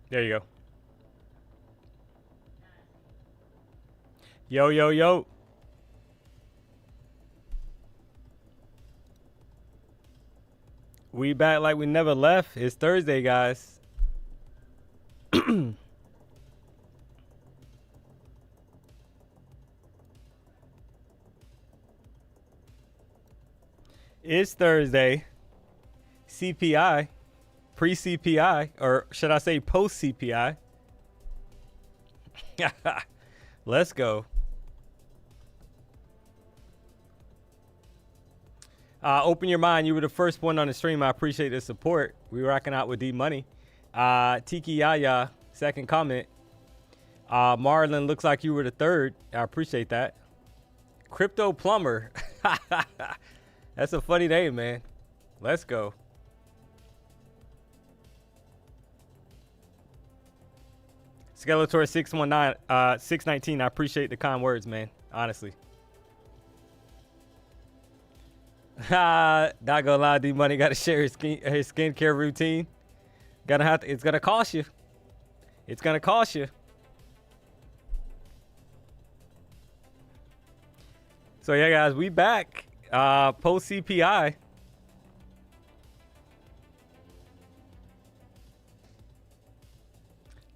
There you go. Yo, yo, yo. We back like we never left. It's Thursday, guys. It's Thursday. CPI, pre-CPI, or should I say post-CPI? Let's go. Open your mind. You were the first one on the stream. I appreciate the support. We rocking out with DMONEY. Tiki Yaya, second comment. Marlon, looks like you were the third. I appreciate that. Crypto Plumber. That's a funny name, man. Let's go. Skeletor 619. I appreciate the kind words, man. Honestly. Not gonna lie, DMONEY gotta share his skincare routine. It's gonna cost you. It's gonna cost you. So yeah, guys, we back. Post CPI.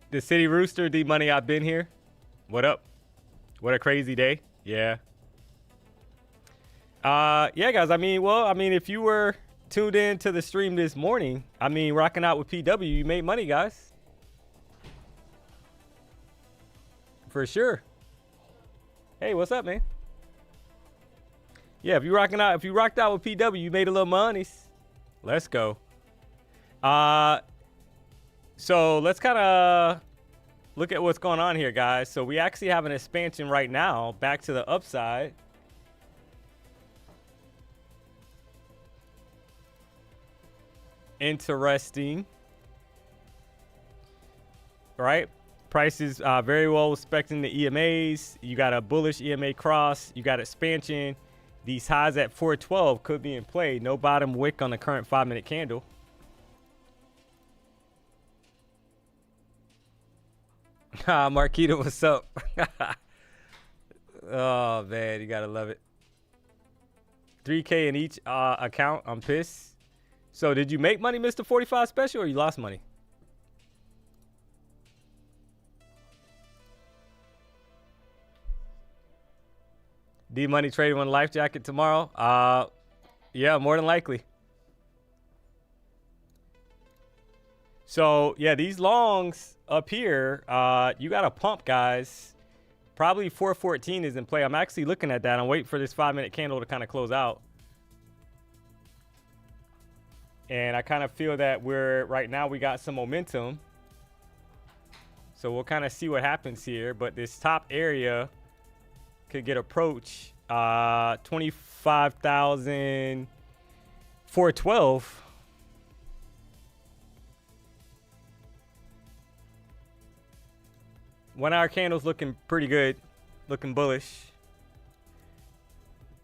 The City Rooster, DMONEY, I've been here. What up? What a crazy day. Yeah. Yeah, guys. I mean, if you were tuned in to the stream this morning, rocking out with PW, you made money, guys. For sure. Hey, what's up, man? Yeah, if you rocked out with PW, you made a little monies. Let's go. So let's kind of look at what's going on here, guys. So we actually have an expansion right now back to the upside. Interesting. Right? Price is very well respecting the EMAs. You got a bullish EMA cross. You got expansion. These highs at 412 could be in play. No bottom wick on the current 5-minute candle. Marquita, what's up? Oh, man, you gotta love it. 3K in each account. I'm pissed. So did you make money, Mr. 45 Special, or you lost money? DMONEY trading one life jacket tomorrow. Yeah, more than likely. So yeah, these longs up here, you got to pump, guys. Probably 414 is in play. I'm actually looking at that. I'm waiting for this 5-minute candle to kind of close out. And I kind of feel that right now we got some momentum. So we'll kind of see what happens here. But this top area could get approach 25,412. One-hour candle's looking pretty good, looking bullish.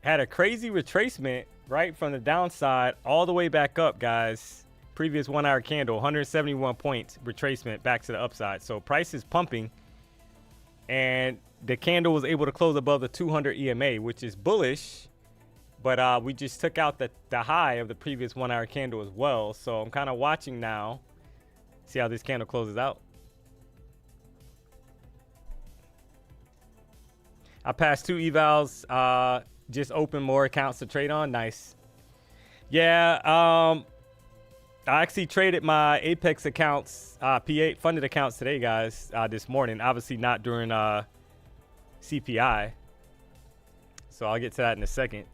Had a crazy retracement right from the downside all the way back up, guys. Previous 1-hour candle, 171 points retracement back to the upside. So price is pumping, and the candle was able to close above the 200 EMA, which is bullish. But we just took out the high of the previous 1-hour candle as well. So I'm kind of watching now, see how this candle closes out. I passed 2 evals, just open more accounts to trade on. Nice. Yeah, I actually traded my Apex accounts, P8 funded accounts today, guys, this morning. Obviously not during CPI. So I'll get to that in a second.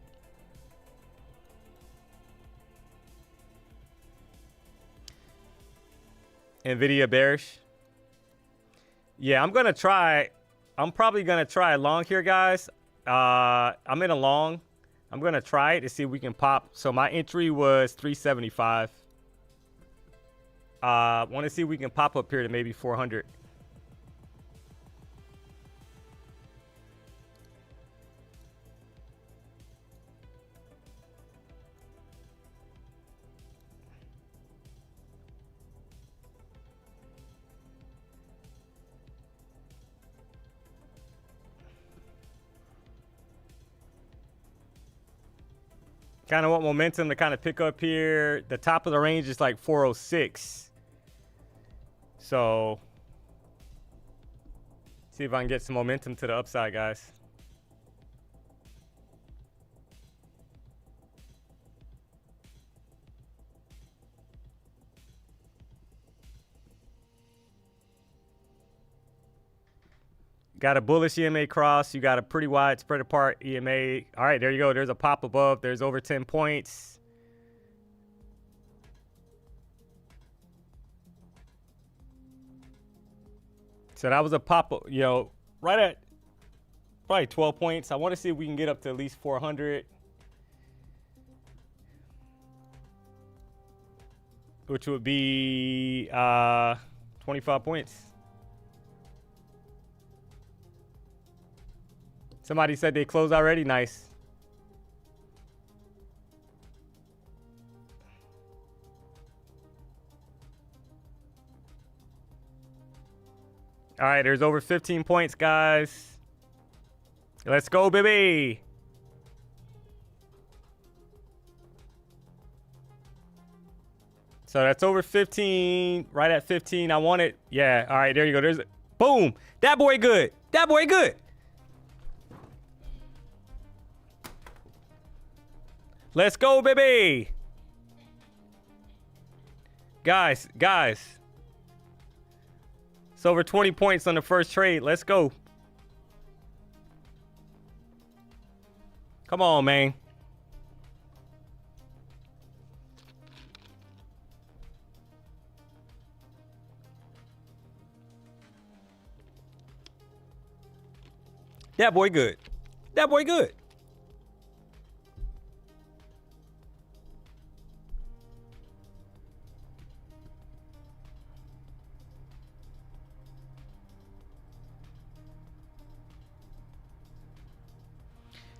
Nvidia bearish. Yeah, I'm probably going to try a long here, guys. I'm in a long. I'm going to try it to see if we can pop. So my entry was 375. Want to see if we can pop up here to maybe 400. Kind of want momentum to kind of pick up here. The top of the range is like 406. So see if I can get some momentum to the upside, guys. Got a bullish EMA cross. You got a pretty wide spread apart EMA. All right, there you go. There's a pop above. There's over 10 points. So that was a pop, you know, right at probably 12 points. I want to see if we can get up to at least 400. Which would be 25 points. Somebody said they closed already. Nice. All right, there's over 15 points, guys. Let's go, baby. So that's over 15, right at 15. I want it. Yeah, all right, there you go. There's boom. That boy good. That boy good. Let's go, baby. Guys. It's over 20 points on the first trade. Let's go. Come on, man. That boy good. That boy good.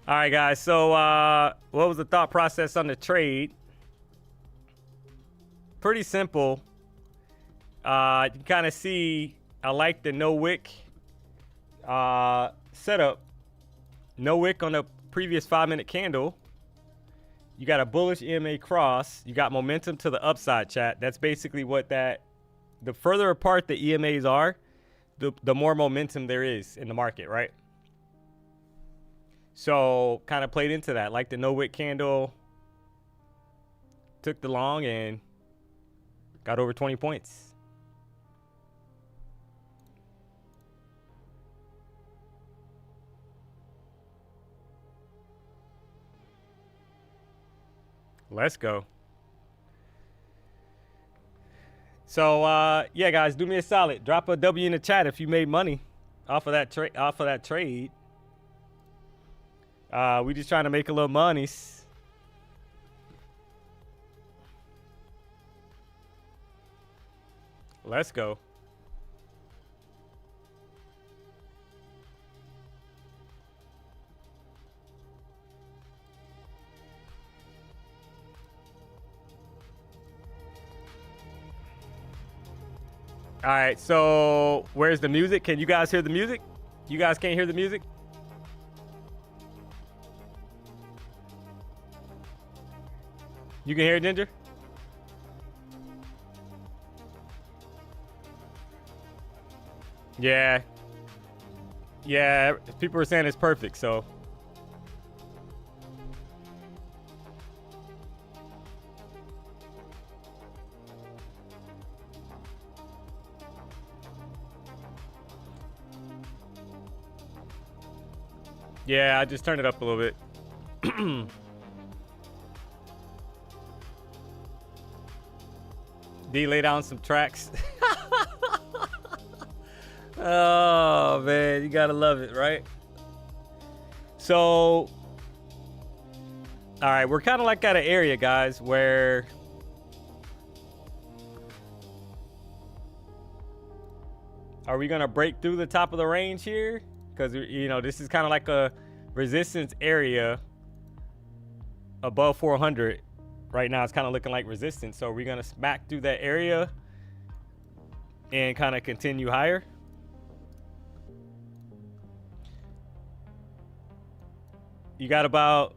All right, guys. So what was the thought process on the trade? Pretty simple. You can kind of see I like the no wick setup. No wick on the previous 5-minute candle. You got a bullish EMA cross. You got momentum to the upside, chat. That's basically what that. The further apart the EMAs are, the more momentum there is in the market, right? So kind of played into that, like the no wick candle, took the long and got over 20 points. Let's go. So yeah, guys, do me a solid. Drop a W in the chat if you made money off of that trade. We just trying to make a little money. Let's go. All right, so where's the music? Can you guys hear the music? You guys can't hear the music? You can hear it, Ginger? Yeah. Yeah, people are saying it's perfect, so. Yeah, I just turned it up a little bit. D, lay down some tracks. Oh, man, you gotta love it, right? So, all right, we're kind of like at an area, guys, where are we gonna break through the top of the range here? Because, you know, this is kind of like a resistance area above 400. Right now, it's kind of looking like resistance. So we're going to smack through that area and kind of continue higher. You got about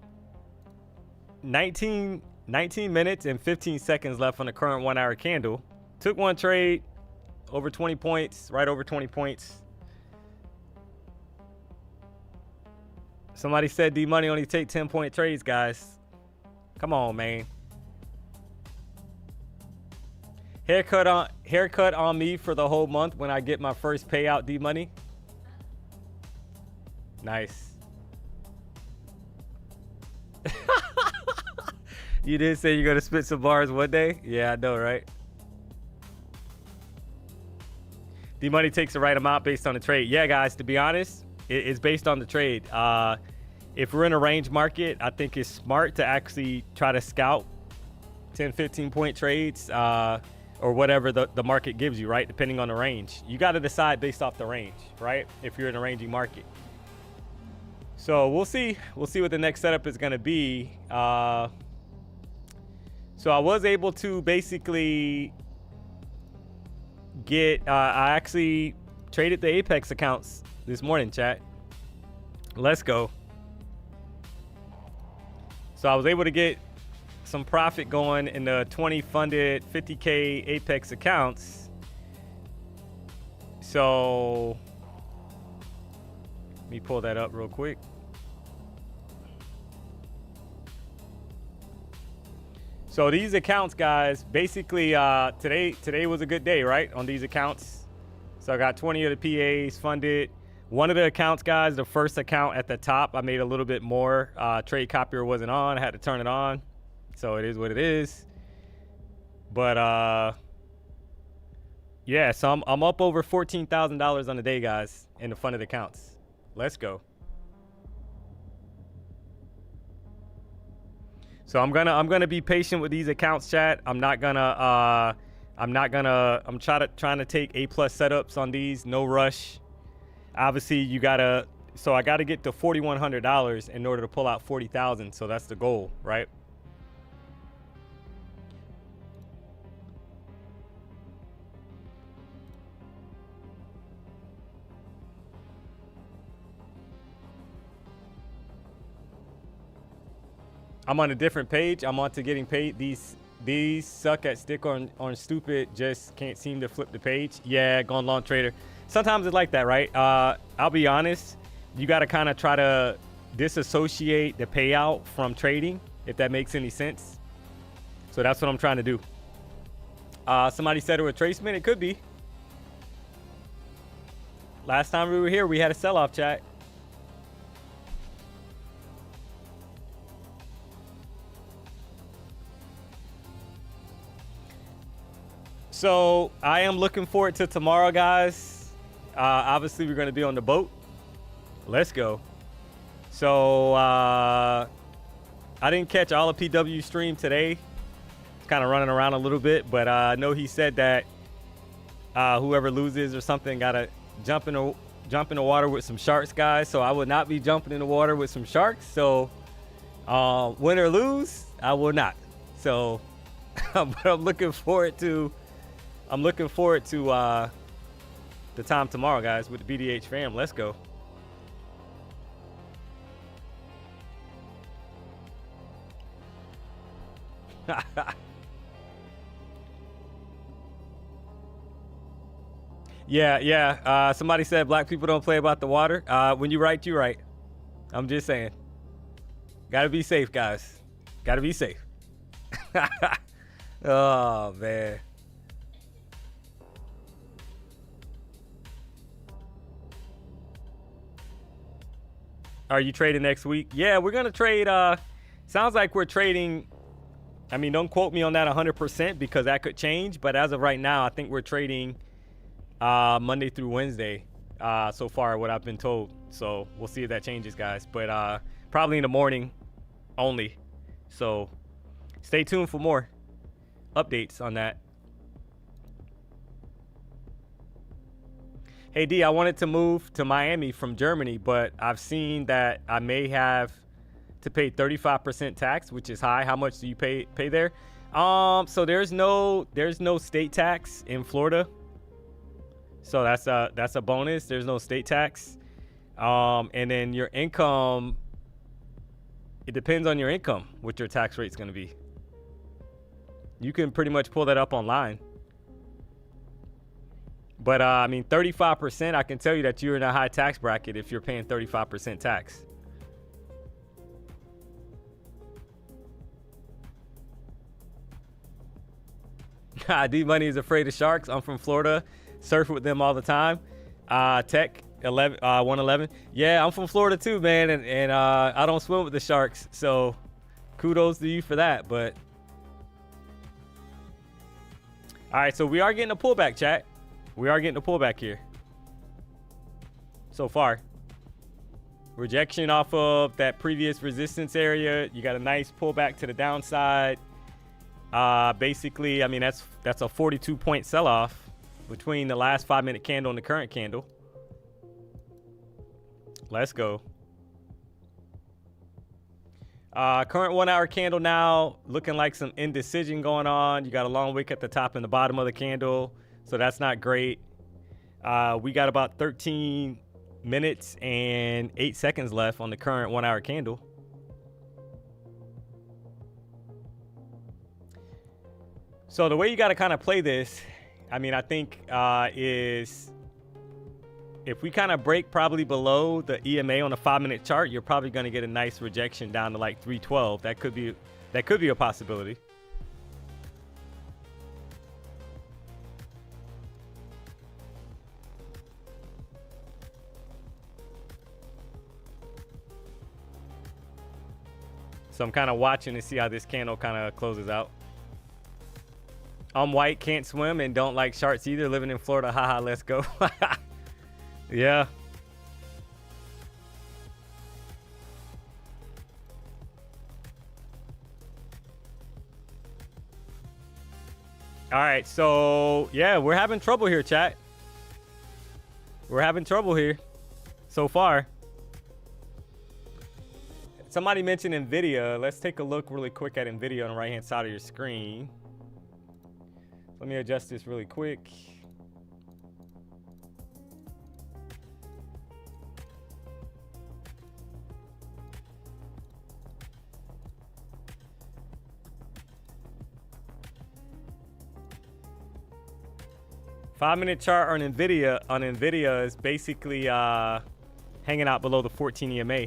19 minutes and 15 seconds left on the current 1 hour candle. Took one trade, over 20 points, right over 20 points. Somebody said D-Money only take 10-point trades, guys. Come on, man. Haircut on me for the whole month when I get my first payout, D-Money. Nice. You did say you're gonna spit some bars one day? Yeah, I know, right? D-Money takes the right amount based on the trade. Yeah, guys, to be honest, it's based on the trade. If we're in a range market, I think it's smart to actually try to scout 10, 15-point trades or whatever the market gives you, right? Depending on the range. You got to decide based off the range, right? If you're in a ranging market. So we'll see. We'll see what the next setup is going to be. So I was able to basically get, I actually traded the Apex accounts this morning, chat. Let's go. So I was able to get some profit going in the 20 funded 50K Apex accounts. So let me pull that up real quick. So these accounts, guys, basically today was a good day, right? On these accounts. So I got 20 of the PAs funded. One of the accounts, guys, the first account at the top, I made a little bit more. Trade copier wasn't on. I had to turn it on. So it is what it is. But yeah, so I'm up over $14,000 on the day, guys, in the funded accounts. Let's go. So I'm gonna be patient with these accounts, chat. I'm trying to take A+ setups on these. No rush. Obviously, so I gotta get to $4,100 in order to pull out 40,000. So that's the goal, right? I'm on a different page. I'm on to getting paid. These suck at stick on stupid. Just can't seem to flip the page. Yeah, going long trader. Sometimes it's like that, right? I'll be honest. You got to kind of try to disassociate the payout from trading, if that makes any sense. So that's what I'm trying to do. Somebody said a retracement. It could be. Last time we were here, we had a sell-off, chat. So I am looking forward to tomorrow, guys. Obviously, we're going to be on the boat. Let's go. So I didn't catch all of PW's stream today. It's kind of running around a little bit, but I know he said that whoever loses or something got to jump in the water with some sharks, guys. So I would not be jumping in the water with some sharks. So win or lose, I will not. So but I'm looking forward to the time tomorrow, guys, with the BDH fam. Let's go. Yeah. Somebody said black people don't play about the water. When you right, you right. I'm just saying. Gotta be safe, guys. Gotta be safe. Oh, man. Are you trading next week? Yeah, we're going to trade. Sounds like we're trading. I mean, don't quote me on that 100% because that could change. But as of right now, I think we're trading Monday through Wednesday so far, what I've been told. So we'll see if that changes, guys. But probably in the morning only. So stay tuned for more updates on that. Hey, D, I wanted to move to Miami from Germany, but I've seen that I may have to pay 35% tax, which is high. How much do you pay there? So there's no state tax in Florida. So that's a bonus. There's no state tax. And then your income It depends on your income, what your tax rate's going to be. You can pretty much pull that up online. But, I mean, 35%, I can tell you that you're in a high tax bracket if you're paying 35% tax. D-Money is afraid of sharks. I'm from Florida. Surf with them all the time. Tech 111. Yeah, I'm from Florida too, man, and I don't swim with the sharks. So kudos to you for that. But all right, so we are getting a pullback, chat. We are getting a pullback here so far. Rejection off of that previous resistance area. You got a nice pullback to the downside. Basically, I mean, that's a 42-point sell-off between the last 5-minute candle and the current candle. Let's go. Current 1-hour candle now looking like some indecision going on. You got a long wick at the top and the bottom of the candle, so that's not great. We got about 13 minutes and 8 seconds left on the current 1-hour candle. So the way you got to kind of play this, I mean, I think is if we kind of break probably below the EMA on a 5-minute chart, you're probably going to get a nice rejection down to like 312. That could be a possibility. So I'm kind of watching to see how this candle kind of closes out. I'm white, can't swim, and don't like sharks either. Living in Florida, haha, let's go. Yeah. All right, so yeah, we're having trouble here, chat. We're having trouble here so far. Somebody mentioned Nvidia. Let's take a look really quick at Nvidia on the right-hand side of your screen. Let me adjust this really quick. Five-minute chart on Nvidia is basically hanging out below the 14 EMA.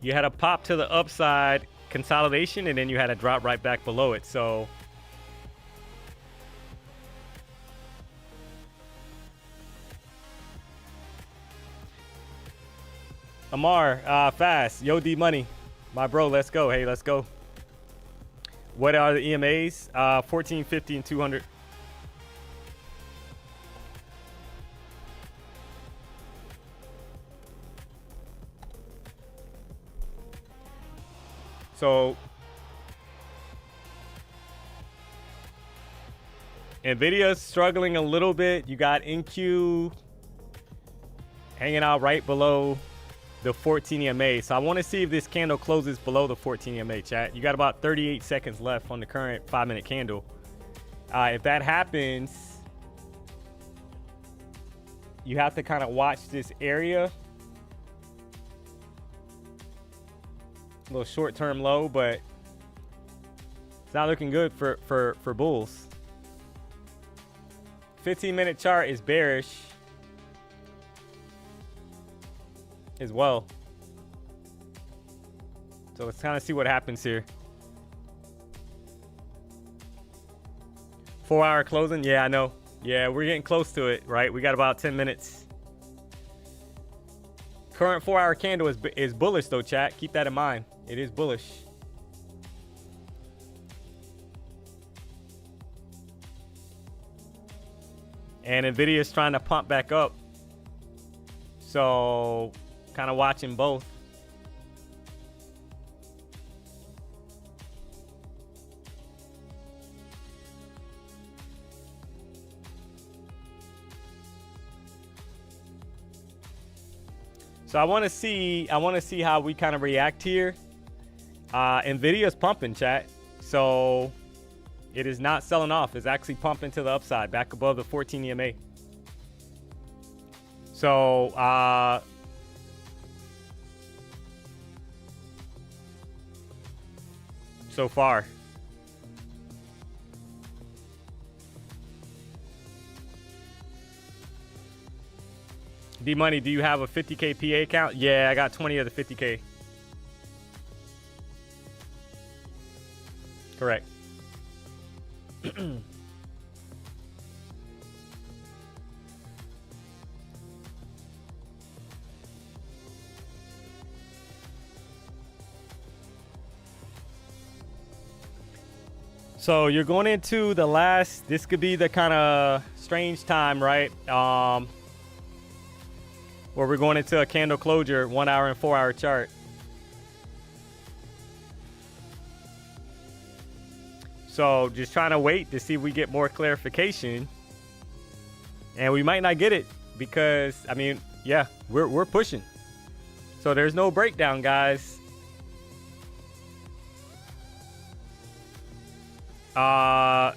You had a pop to the upside consolidation, and then you had a drop right back below it. So Amar, fast. Yo, D-Money. My bro, let's go. Hey, let's go. What are the EMAs? 14, 50, and 200. So Nvidia's struggling a little bit. You got NQ hanging out right below the 14 EMA. So I want to see if this candle closes below the 14 EMA, chat. You got about 38 seconds left on the current 5-minute candle. If that happens, you have to kind of watch this area. A little short-term low, but it's not looking good for bulls. 15-minute chart is bearish as well. So let's kind of see what happens here. 4-hour closing. Yeah, I know. Yeah, we're getting close to it, right? We got about 10 minutes. Current 4-hour candle is bullish though, chat. Keep that in mind. It is bullish. And Nvidia is trying to pump back up. So kind of watching both. So I want to see how we kind of react here. Nvidia's pumping, chat. So It is not selling off. It's actually pumping to the upside, back above the 14 EMA. So, so far. D-Money, do you have a 50K PA account? Yeah, I got 20 of the 50K. Correct. So you're going into the last, this could be the kind of strange time, right? Where we're going into a candle closure, 1 hour and 4 hour chart. So just trying to wait to see if we get more clarification. And we might not get it because, I mean, yeah, we're pushing. So there's no breakdown, guys. I'm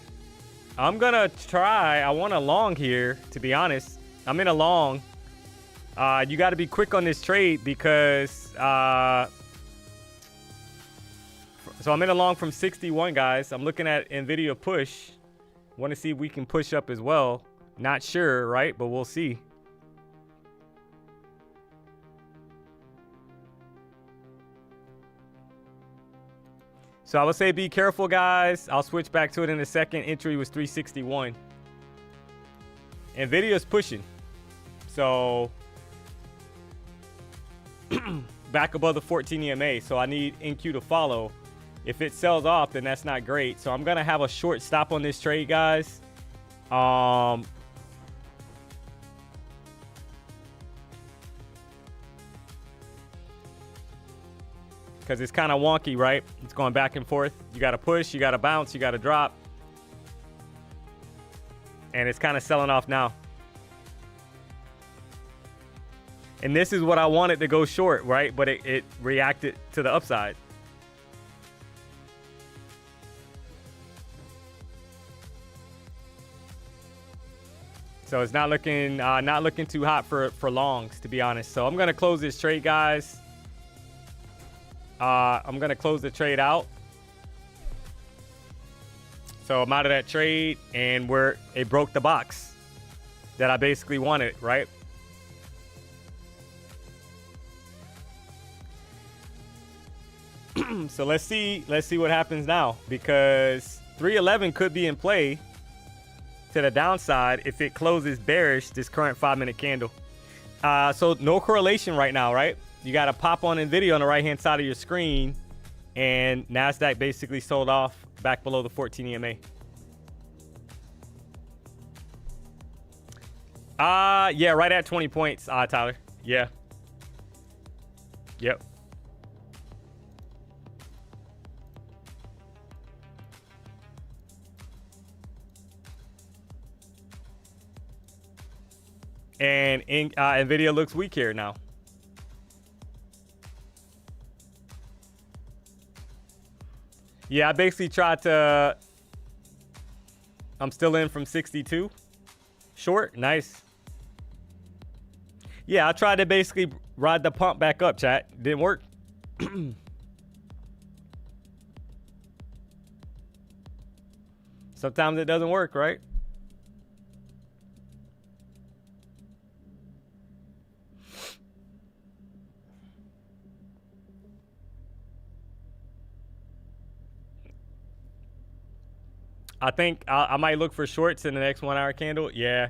gonna try. I want a long here, to be honest. I'm in a long. You got to be quick on this trade because so I'm in a long from 61, guys. I'm looking at Nvidia push. Want to see if we can push up as well. Not sure, right? But we'll see. So I would say be careful, guys. I'll switch back to it in a second. Entry was 361. Nvidia's pushing. So back above the 14 EMA. So I need NQ to follow. If it sells off, then that's not great. So I'm going to have a short stop on this trade, guys. Because it's kind of wonky, right? It's going back and forth. You got to push, you got to bounce, you got to drop. And it's kind of selling off now. And this is what I wanted to go short, right? But it reacted to the upside. So it's not looking too hot for longs, to be honest. So I'm gonna close this trade, guys. I'm gonna close the trade out. So I'm out of that trade, and it broke the box that I basically wanted, right? So let's see what happens now, because 311 could be in play to the downside if it closes bearish this current 5-minute candle. So no correlation right now, right? You got to pop on Nvidia on the right hand side of your screen, and NASDAQ basically sold off back below the 14 EMA. Yeah, right at 20 points, Tyler. Yeah. Yep. And Nvidia looks weak here now. Yeah, I basically tried to... I'm still in from 62. Short, nice. Yeah, I tried to basically ride the pump back up, chat. Didn't work. Sometimes it doesn't work, right? I think I might look for shorts in the next 1 hour candle. Yeah.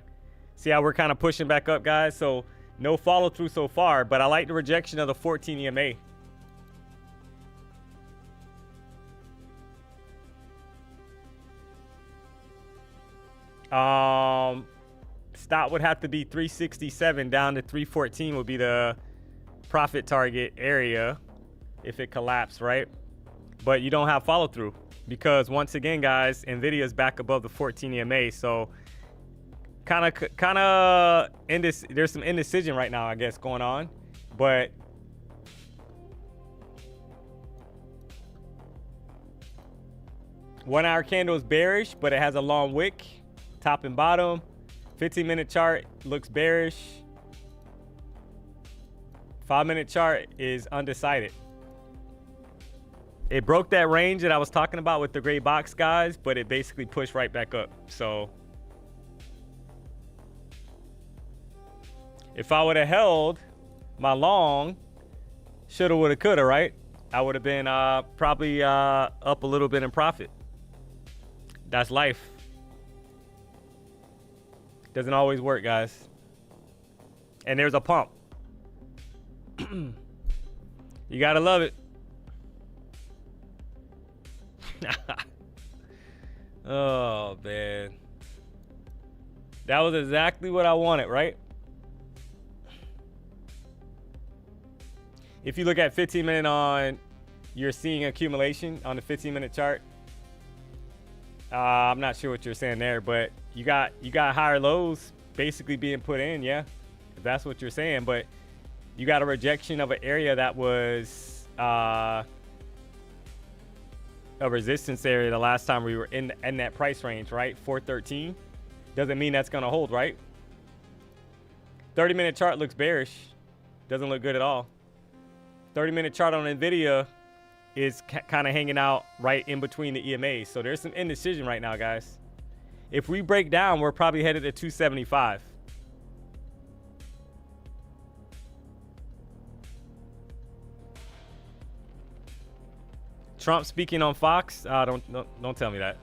See how we're kind of pushing back up, guys? So no follow through so far, but I like the rejection of the 14 EMA. Stop would have to be 367 down to 314 would be the profit target area if it collapsed, right? But you don't have follow through. Because once again, guys, Nvidia is back above the 14 EMA, so kind of there's some indecision right now, I guess, going on. But 1 hour candle is bearish, but it has a long wick, top and bottom. 15-minute chart looks bearish. 5-minute chart is undecided. It broke that range that I was talking about with the gray box, guys, but it basically pushed right back up. So if I would have held my long, shoulda, woulda, coulda, right? I would have been probably up a little bit in profit. That's life. Doesn't always work, guys. And there's a pump. You gotta love it. Oh, man. That was exactly what I wanted, right? If you look at 15-minute on, you're seeing accumulation on the 15-minute chart. I'm not sure what you're saying there, but you got higher lows basically being put in, yeah, if that's what you're saying. But you got a rejection of an area that was a resistance area the last time we were in that price range, right? 413 doesn't mean that's gonna hold, right? 30-minute chart looks bearish, doesn't look good at all. 30-minute chart on Nvidia is kind of hanging out right in between the EMAs. So there's some indecision right now, guys. If we break down, we're probably headed to 275. Trump speaking on Fox? Don't tell me that.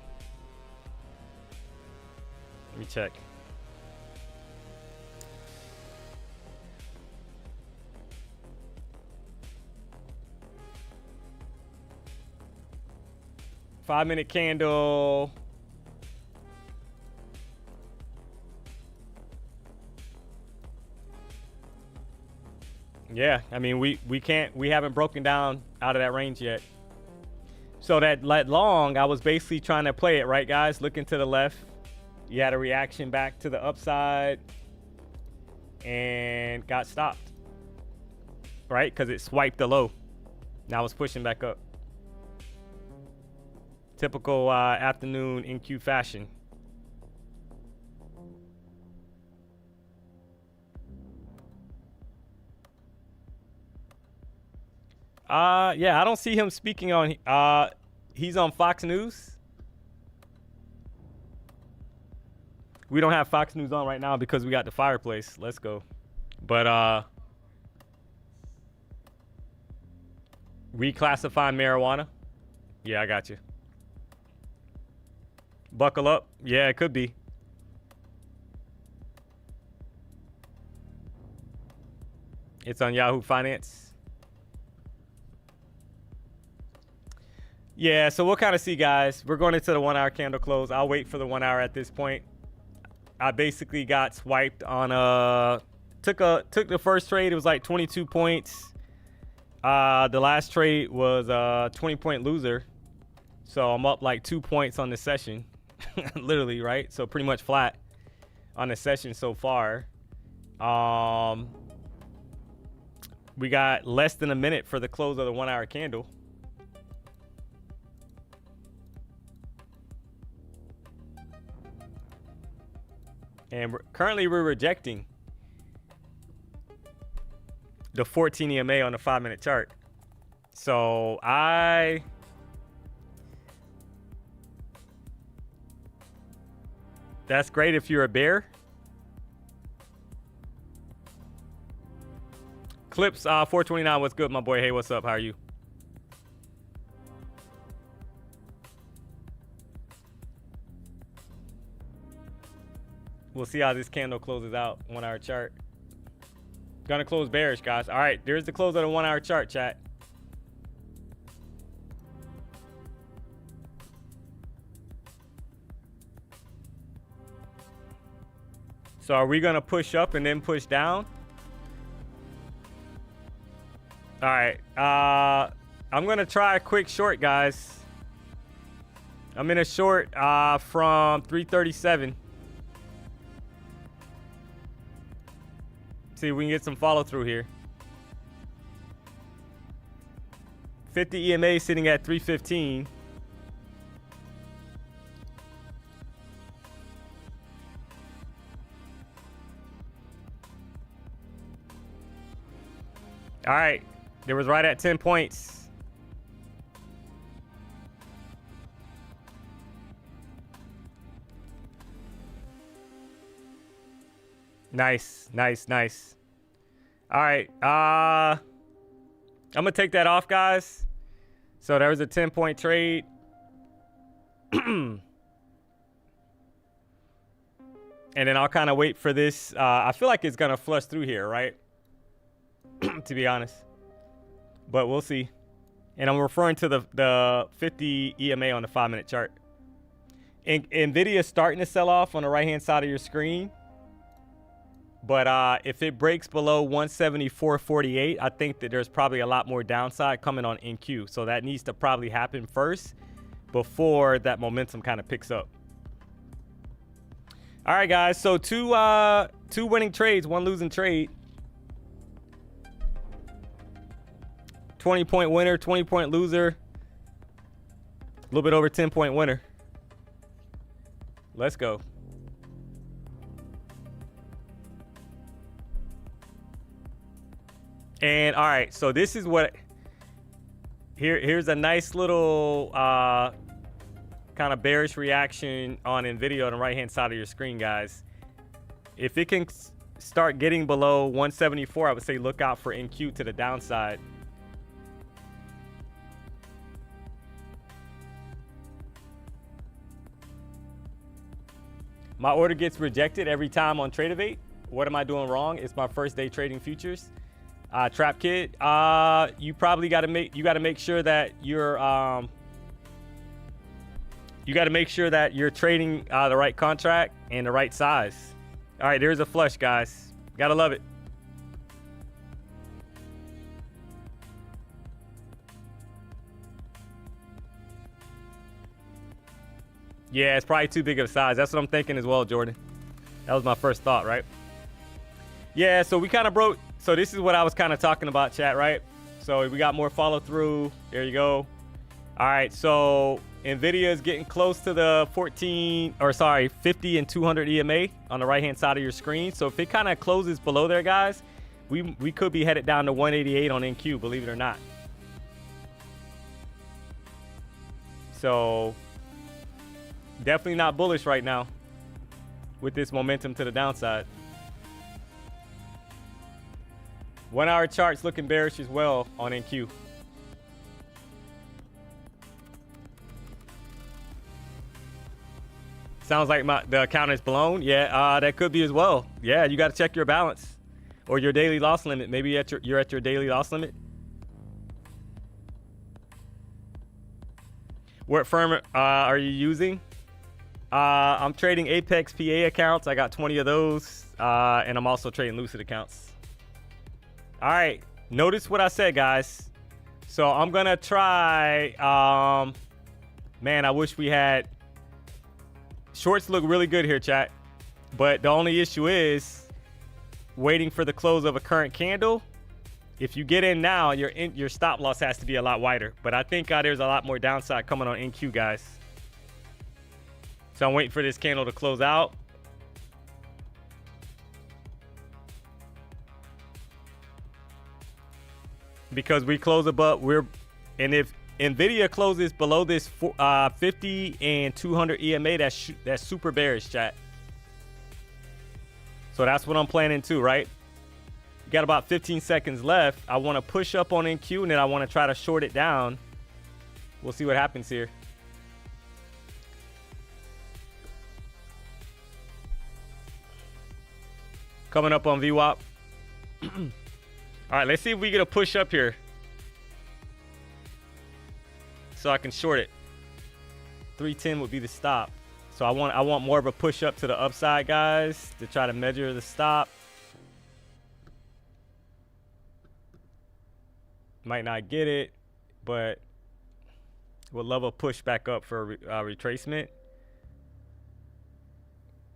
Let me check. Five-minute candle. Yeah, I mean, we haven't broken down out of that range yet. So that long, I was basically trying to play it, right, guys? Looking to the left. You had a reaction back to the upside and got stopped, right? Because it swiped the low. Now it's pushing back up. Typical afternoon NQ fashion. Yeah, I don't see him speaking on, he's on Fox News. We don't have Fox News on right now because we got the fireplace. Let's go. But reclassifying marijuana. Yeah, I got you. Buckle up. Yeah, it could be. It's on Yahoo Finance. Yeah, so we'll kind of see, guys. We're going into the 1 hour candle close. I'll wait for the 1 hour at this point. I basically got swiped on took the first trade. It was like 22 points. The last trade was a 20-point loser. So I'm up like 2 points on the session. Literally, right? So pretty much flat on the session so far. We got less than a minute for the close of the 1 hour candle. And currently we're rejecting the 14 EMA on the 5-minute chart. So that's great if you're a bear. Clips 429, what's good, my boy? Hey, what's up? How are you? We'll see how this candle closes out. 1 hour chart. Gonna close bearish, guys. All right, there's the close of the 1 hour chart, chat. So are we gonna push up and then push down? All right, I'm gonna try a quick short, guys. I'm in a short from 337. See if we can get some follow through here. 50 EMA sitting at 315. All right. There was right at 10 points. Nice, nice, nice. All right. I'm going to take that off, guys. So there was a 10-point trade. And then I'll kind of wait for this. I feel like it's going to flush through here, right? To be honest. But we'll see. And I'm referring to the 50 EMA on the 5-minute chart. Nvidia is starting to sell off on the right-hand side of your screen. But if it breaks below 174.48, I think that there's probably a lot more downside coming on NQ. So that needs to probably happen first before that momentum kind of picks up. All right, guys. So two winning trades, one losing trade. 20-point winner, 20-point loser. A little bit over 10-point winner. Let's go. And all right, so this is what here's a nice little kind of bearish reaction on Nvidia on the right hand side of your screen, guys. If it can start getting below 174, I would say look out for NQ to the downside. My order gets rejected every time on Tradeovate. What am I doing wrong? It's my first day trading futures. Trap Kid, you probably got to make sure that you're trading the right contract and the right size. All right, there's a flush, guys. Gotta love it. Yeah, it's probably too big of a size. That's what I'm thinking as well, Jordan. That was my first thought, right? Yeah, so we kind of broke. So this is what I was kind of talking about, chat, right? So we got more follow through. There you go. All right, so Nvidia is getting close to the 50 and 200 EMA on the right-hand side of your screen. So if it kind of closes below there, guys, we could be headed down to 188 on NQ, believe it or not. So definitely not bullish right now with this momentum to the downside. 1 hour charts looking bearish as well on NQ. Sounds like the account is blown. Yeah, that could be as well. Yeah, you got to check your balance or your daily loss limit. Maybe you're at your daily loss limit. What firm are you using? I'm trading Apex PA accounts. I got 20 of those, and I'm also trading Lucid accounts. All right, notice what I said, guys. So I'm gonna try. Man, I wish we had. Shorts look really good here, chat. But the only issue is waiting for the close of a current candle. If you get in now, your stop loss has to be a lot wider. But I think there's a lot more downside coming on NQ, guys. So I'm waiting for this candle to close out. Because we close above, and if Nvidia closes below this 50 and 200 EMA, that's super bearish, chat. So that's what I'm planning too, right? You got about 15 seconds left. I want to push up on NQ, and then I want to try to short it down. We'll see what happens here. Coming up on VWAP. All right, let's see if we get a push up here so I can short it. 310 would be the stop. So I want more of a push up to the upside, guys, to try to measure the stop. Might not get it, but would love a push back up for a retracement.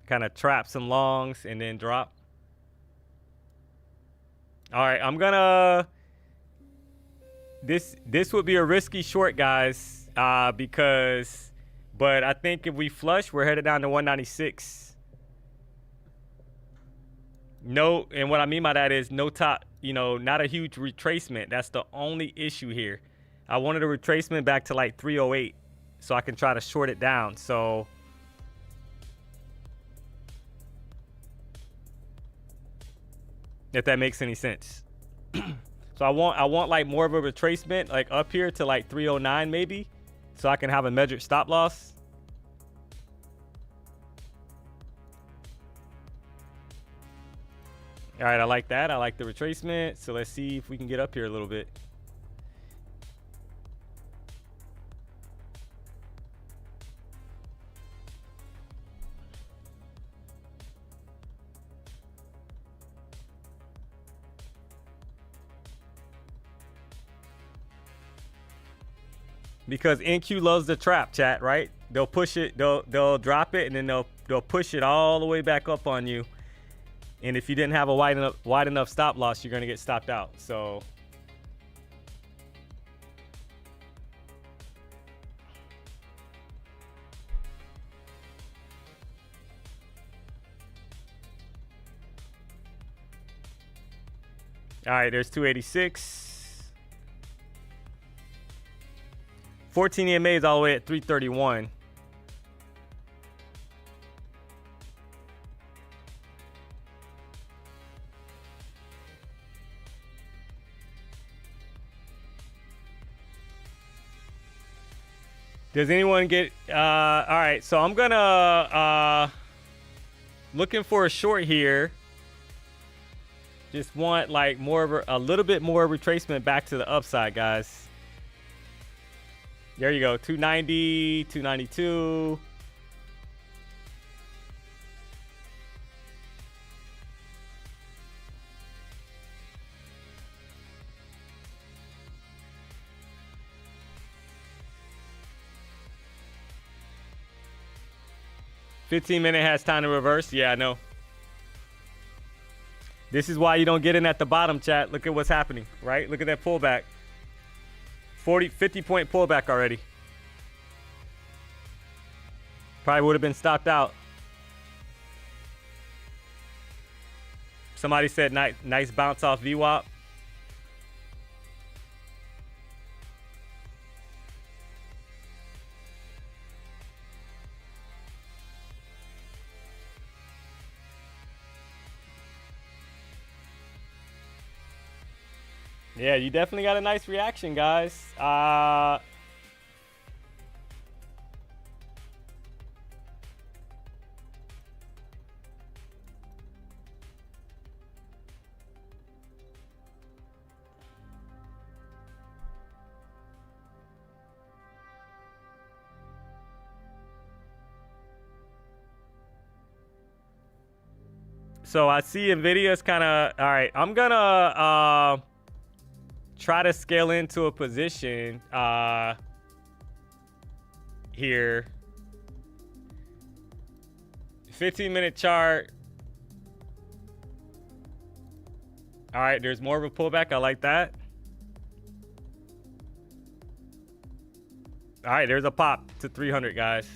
Kind of trap some longs and then drop. All right, I'm gonna. This would be a risky short, guys, because. But I think if we flush, we're headed down to 196. No, and what I mean by that is no top you know, not a huge retracement. That's the only issue here. I wanted a retracement back to like 308 so I can try to short it down. So if that makes any sense. So I want like more of a retracement, like up here to like 309 maybe, so I can have a measured stop loss. All right, I like that. I like the retracement. So let's see if we can get up here a little bit. Because NQ loves the trap, chat, right? They'll push it, they'll drop it, and then they'll push it all the way back up on you. And if you didn't have a wide enough stop loss, you're gonna get stopped out. So all right, there's 286. 14 EMA is all the way at 331. Does anyone get all right, so I'm gonna looking for a short here. Just want like more of a little bit more retracement back to the upside, guys. There you go. 290, 292. $15-minute has time to reverse. Yeah, I know. This is why you don't get in at the bottom, chat. Look at what's happening, right? Look at that pullback. 50 point pullback already. Probably would have been stopped out. Somebody said nice bounce off VWAP. Yeah, you definitely got a nice reaction, guys. So I see Nvidia's kind of, all right, I'm gonna try to scale into a position here. 15-minute chart. All right, there's more of a pullback. I like that. All right, there's a pop to 300, guys.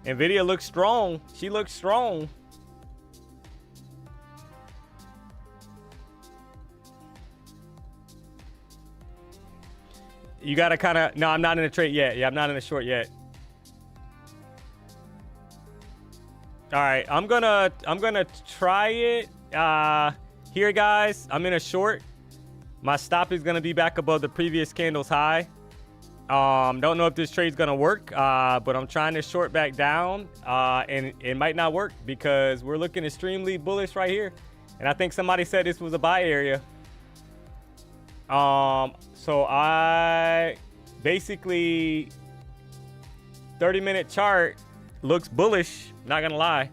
Nvidia looks strong. She looks strong. You gotta kind of. No, I'm not in a trade yet. Yeah, I'm not in a short yet. All right, I'm gonna try it here, guys. I'm in a short. My stop is gonna be back above the previous candle's high. Don't know if this trade's gonna work, but I'm trying to short back down, and it might not work because we're looking extremely bullish right here. And I think somebody said this was a buy area. So I basically 30-minute chart looks bullish, not gonna lie,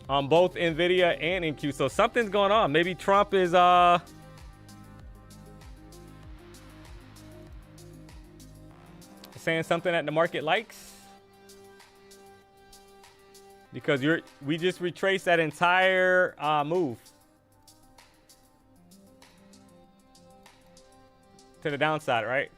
on both Nvidia and NQ. So something's going on. Maybe Trump is saying something that the market likes. because we just retraced that entire move to the downside, right?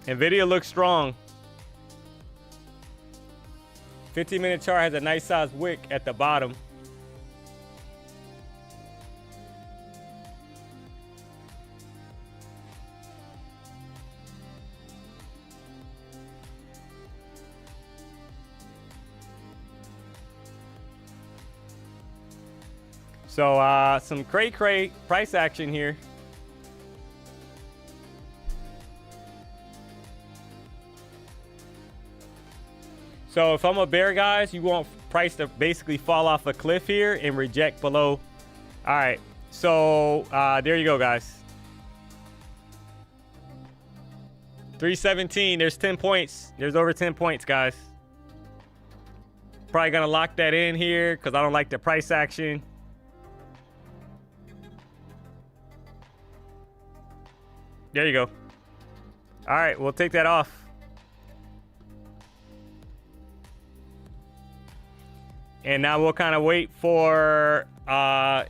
Nvidia looks strong. 15-minute chart has a nice size wick at the bottom. So some cray price action here. So if I'm a bear, guys, you want price to basically fall off a cliff here and reject below. All right, so there you go, guys. 317, there's 10 points. There's over 10 points, guys. Probably gonna lock that in here because I don't like the price action. There you go. All right, we'll take that off. And now we'll kind of wait for, that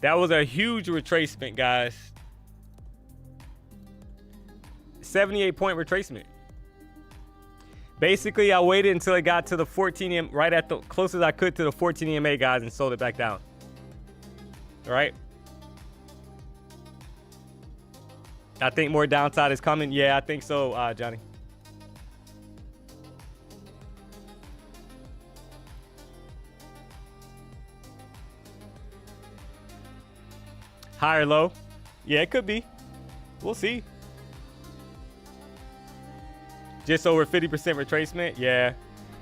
was a huge retracement, guys. 78-point retracement. Basically, I waited until it got to the 14 EMA, right at the closest I could to the 14 EMA, guys, and sold it back down. All right. I think more downside is coming. Yeah, I think so, Johnny. High or low? Yeah, it could be. We'll see. Just over 50% retracement. Yeah.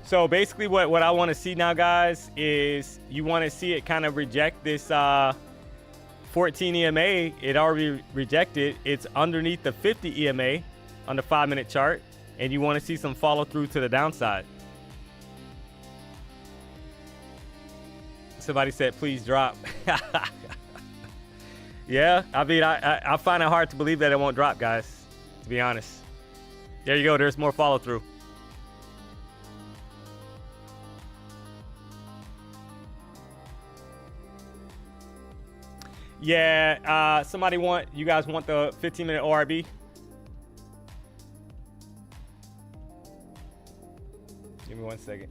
So basically what I want to see now, guys, is you want to see it kind of reject this 14 EMA. It already rejected. It's underneath the 50 EMA on the 5-minute chart. And you want to see some follow through to the downside. Somebody said, please drop. Yeah, I mean, I find it hard to believe that it won't drop, guys, to be honest. There you go. There's more follow through. Yeah, you guys want the 15-minute ORB? Give me 1 second.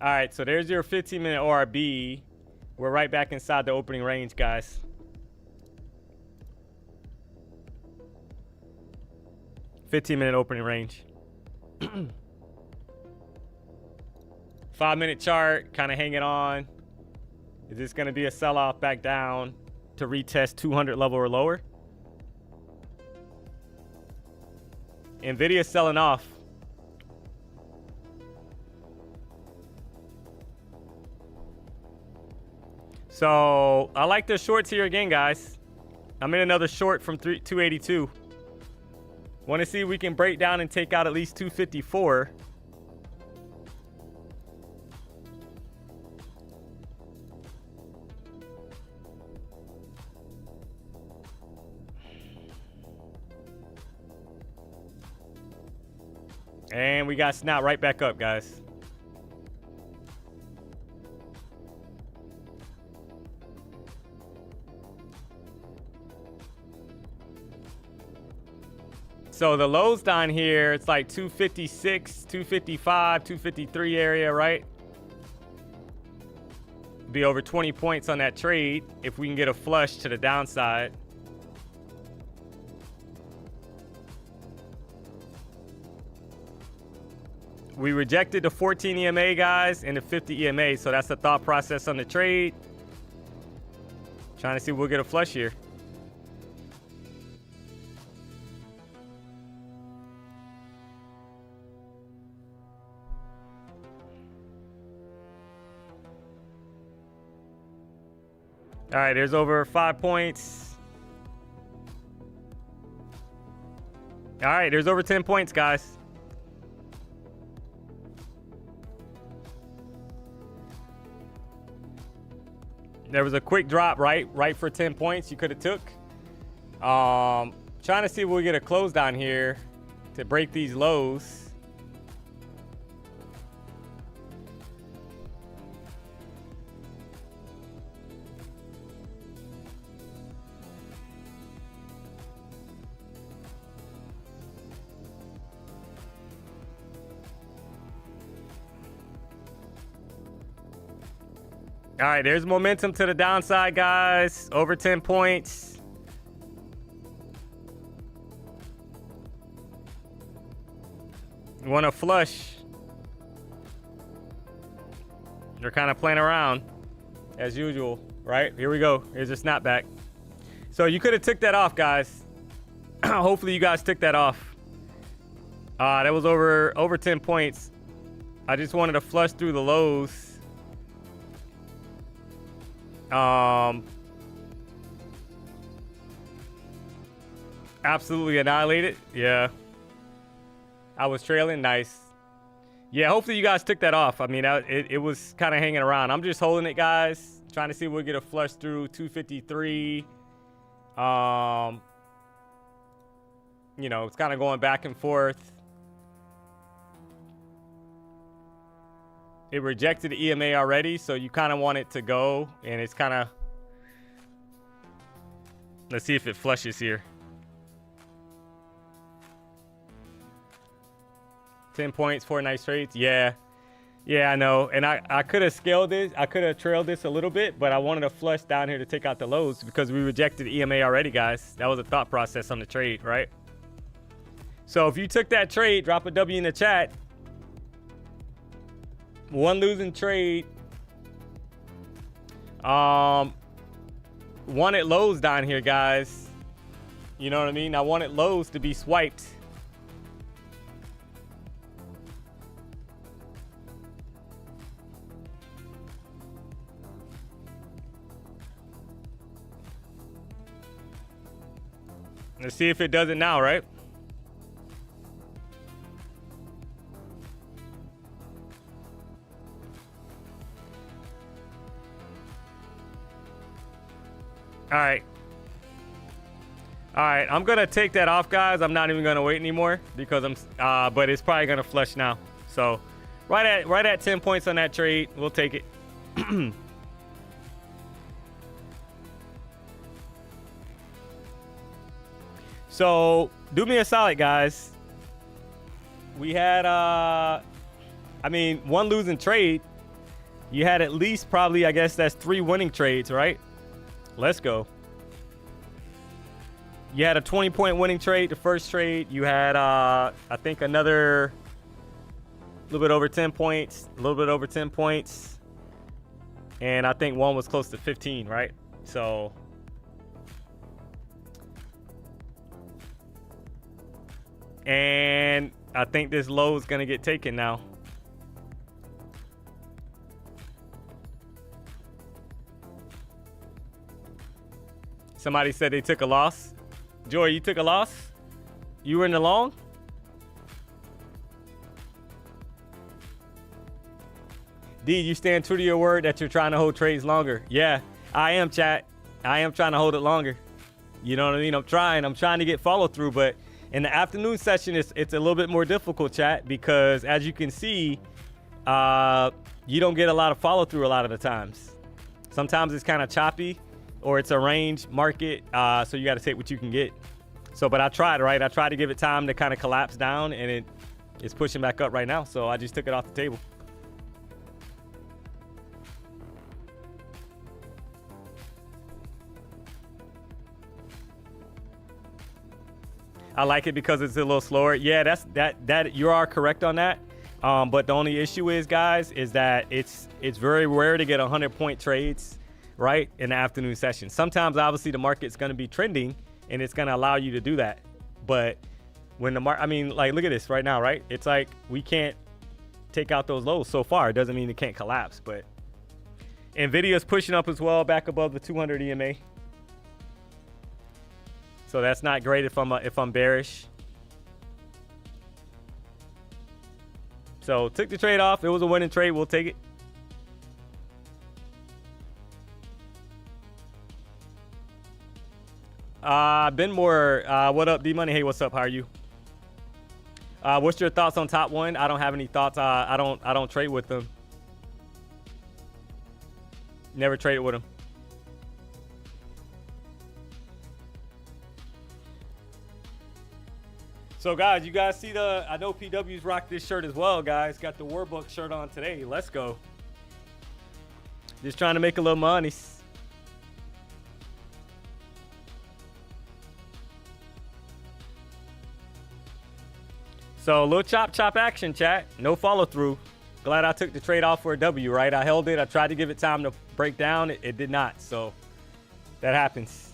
All right, so there's your 15-minute ORB. We're right back inside the opening range, guys. $15-minute opening range. 5-minute chart, kind of hanging on. Is this going to be a sell-off back down to retest 200 level or lower? Nvidia selling off. So I like the shorts here again, guys. I'm in another short from 282. Want to see if we can break down and take out at least 254. And we got snap right back up, guys. So the lows down here, it's like 256, 255, 253 area, right? Be over 20 points on that trade if we can get a flush to the downside. We rejected the 14 EMA, guys, and the 50 EMA, so that's the thought process on the trade. Trying to see if we'll get a flush here. All right, there's over 5 points. All right, there's over 10 points, guys. There was a quick drop, right for 10 points you could have took. Trying to see if we get a close down here to break these lows. All right, there's momentum to the downside, guys. Over 10 points. Want to flush. They're kind of playing around as usual, right? Here we go. Here's a snapback. So you could have took that off, guys. Hopefully you guys took that off. That was over 10 points. I just wanted to flush through the lows. Absolutely annihilated. Yeah. I was trailing. Nice. Yeah, hopefully you guys took that off. I mean, it was kind of hanging around. I'm just holding it, guys. Trying to see if we'll get a flush through 253. You know, it's kind of going back and forth. It rejected the EMA already, so you kind of want it to go, and it's kind of... Let's see if it flushes here. 10 points, 4 nice trades. Yeah, I know. And I could have scaled this. I could have trailed this a little bit, but I wanted to flush down here to take out the lows because we rejected the EMA already, guys. That was a thought process on the trade, right? So if you took that trade, drop a W in the chat. One losing trade. Wanted lows down here, guys. You know what I mean? I wanted lows to be swiped. Let's see if it does it now, right? All right, I'm gonna take that off, guys. I'm not even gonna wait anymore because but it's probably gonna flush now. So right at 10 points on that trade, we'll take it. So do me a solid, guys. We had one losing trade. You had at least probably, I guess that's 3 winning trades, right? Let's go. You had a 20-point winning trade, the first trade. You had, I think, another little bit over 10 points, a little bit over 10 points. And I think one was close to 15, right? So and I think this low is going to get taken now. Somebody said they took a loss. Joy, you took a loss? You were in the long? D, you stand true to your word that you're trying to hold trades longer. Yeah, I am, chat. I am trying to hold it longer. You know what I mean? I'm trying to get follow through, but in the afternoon session, it's a little bit more difficult, chat, because as you can see, you don't get a lot of follow through a lot of the times. Sometimes it's kind of choppy, or it's a range market, so you got to take what you can get. So, but I tried, right? I tried to give it time to kind of collapse down, and it's pushing back up right now. So I just took it off the table. I like it because it's a little slower. Yeah, that you are correct on that. But the only issue is, guys, is that it's very rare to get 100-point trades, right, in the afternoon session. Sometimes, obviously, the market's going to be trending, and it's going to allow you to do that. But when the market, I mean, like, look at this right now, right? It's like we can't take out those lows so far. It doesn't mean it can't collapse, but Nvidia's pushing up as well, back above the 200 EMA. So that's not great if I'm bearish. So took the trade off. It was a winning trade. We'll take it. Benmore, what up? DMONEY, hey, what's up? How are you? What's your thoughts on top one? I don't have any thoughts. I don't trade with them. Never traded with them. So guys, you guys see I know PW's rocked this shirt as well, guys. Got the Warbook shirt on today. Let's go. Just trying to make a little money. So a little chop action, chat. No follow through. Glad I took the trade off for a W, right? I held it. I tried to give it time to break down. It did not. So that happens.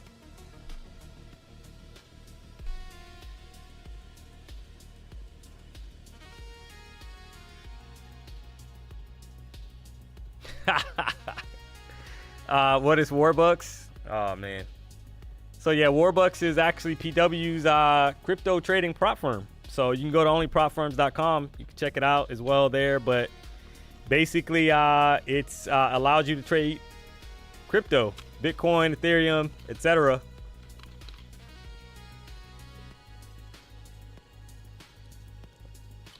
What is Warbucks? Oh man. So yeah, Warbucks is actually PW's crypto trading prop firm. So you can go to onlypropfirms.com. You can check it out as well there. But basically, it's allows you to trade crypto, Bitcoin, Ethereum, etc.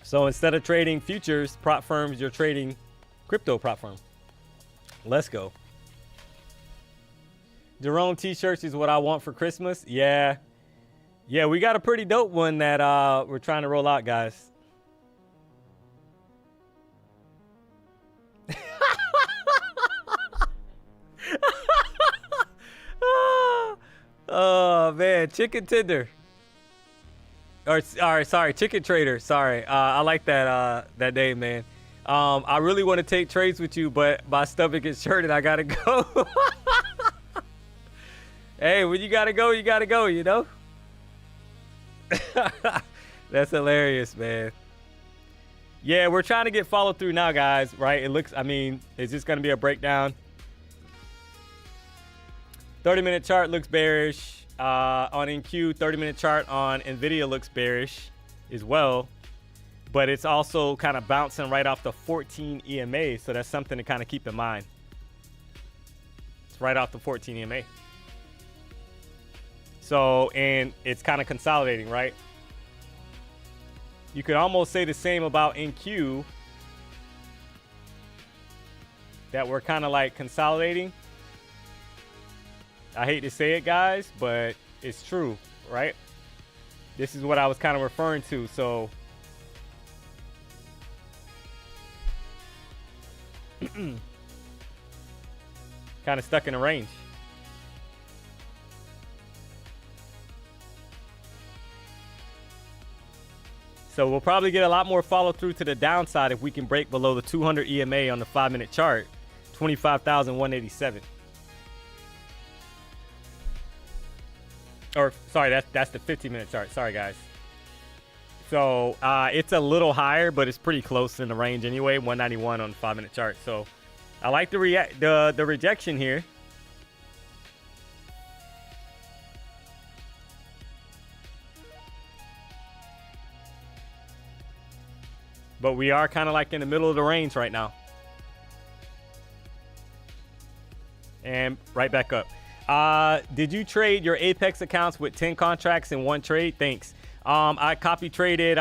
So instead of trading futures prop firms, you're trading crypto prop firm. Let's go. Jerome t-shirts is what I want for Christmas. Yeah, we got a pretty dope one that we're trying to roll out, guys. Oh man, chicken tender. Or sorry, chicken trader. Sorry, I like that name, man. I really want to take trades with you, but my stomach is churning. I gotta go. Hey, when you gotta go, you know? That's hilarious, man. Yeah, we're trying to get follow through now, guys, right? It looks, I mean, it's just gonna be a breakdown. 30-minute chart looks bearish. On NQ, 30-minute chart on Nvidia looks bearish as well. But it's also kind of bouncing right off the 14 EMA, so that's something to kind of keep in mind. It's right off the 14 EMA. So, and it's kind of consolidating, right? You could almost say the same about NQ, that we're kind of like consolidating. I hate to say it, guys, but it's true, right? This is what I was kind of referring to. So kind of stuck in a range. So we'll probably get a lot more follow through to the downside if we can break below the 200 EMA on the 5-minute chart, 25,187. Or sorry, that's the 15-minute chart. Sorry, guys. So it's a little higher, but it's pretty close in the range anyway. 191 on the 5-minute chart. So I like the rejection here. But we are kind of like in the middle of the range right now. And right back up. Did you trade your Apex accounts with 10 contracts in one trade? Thanks. I copy traded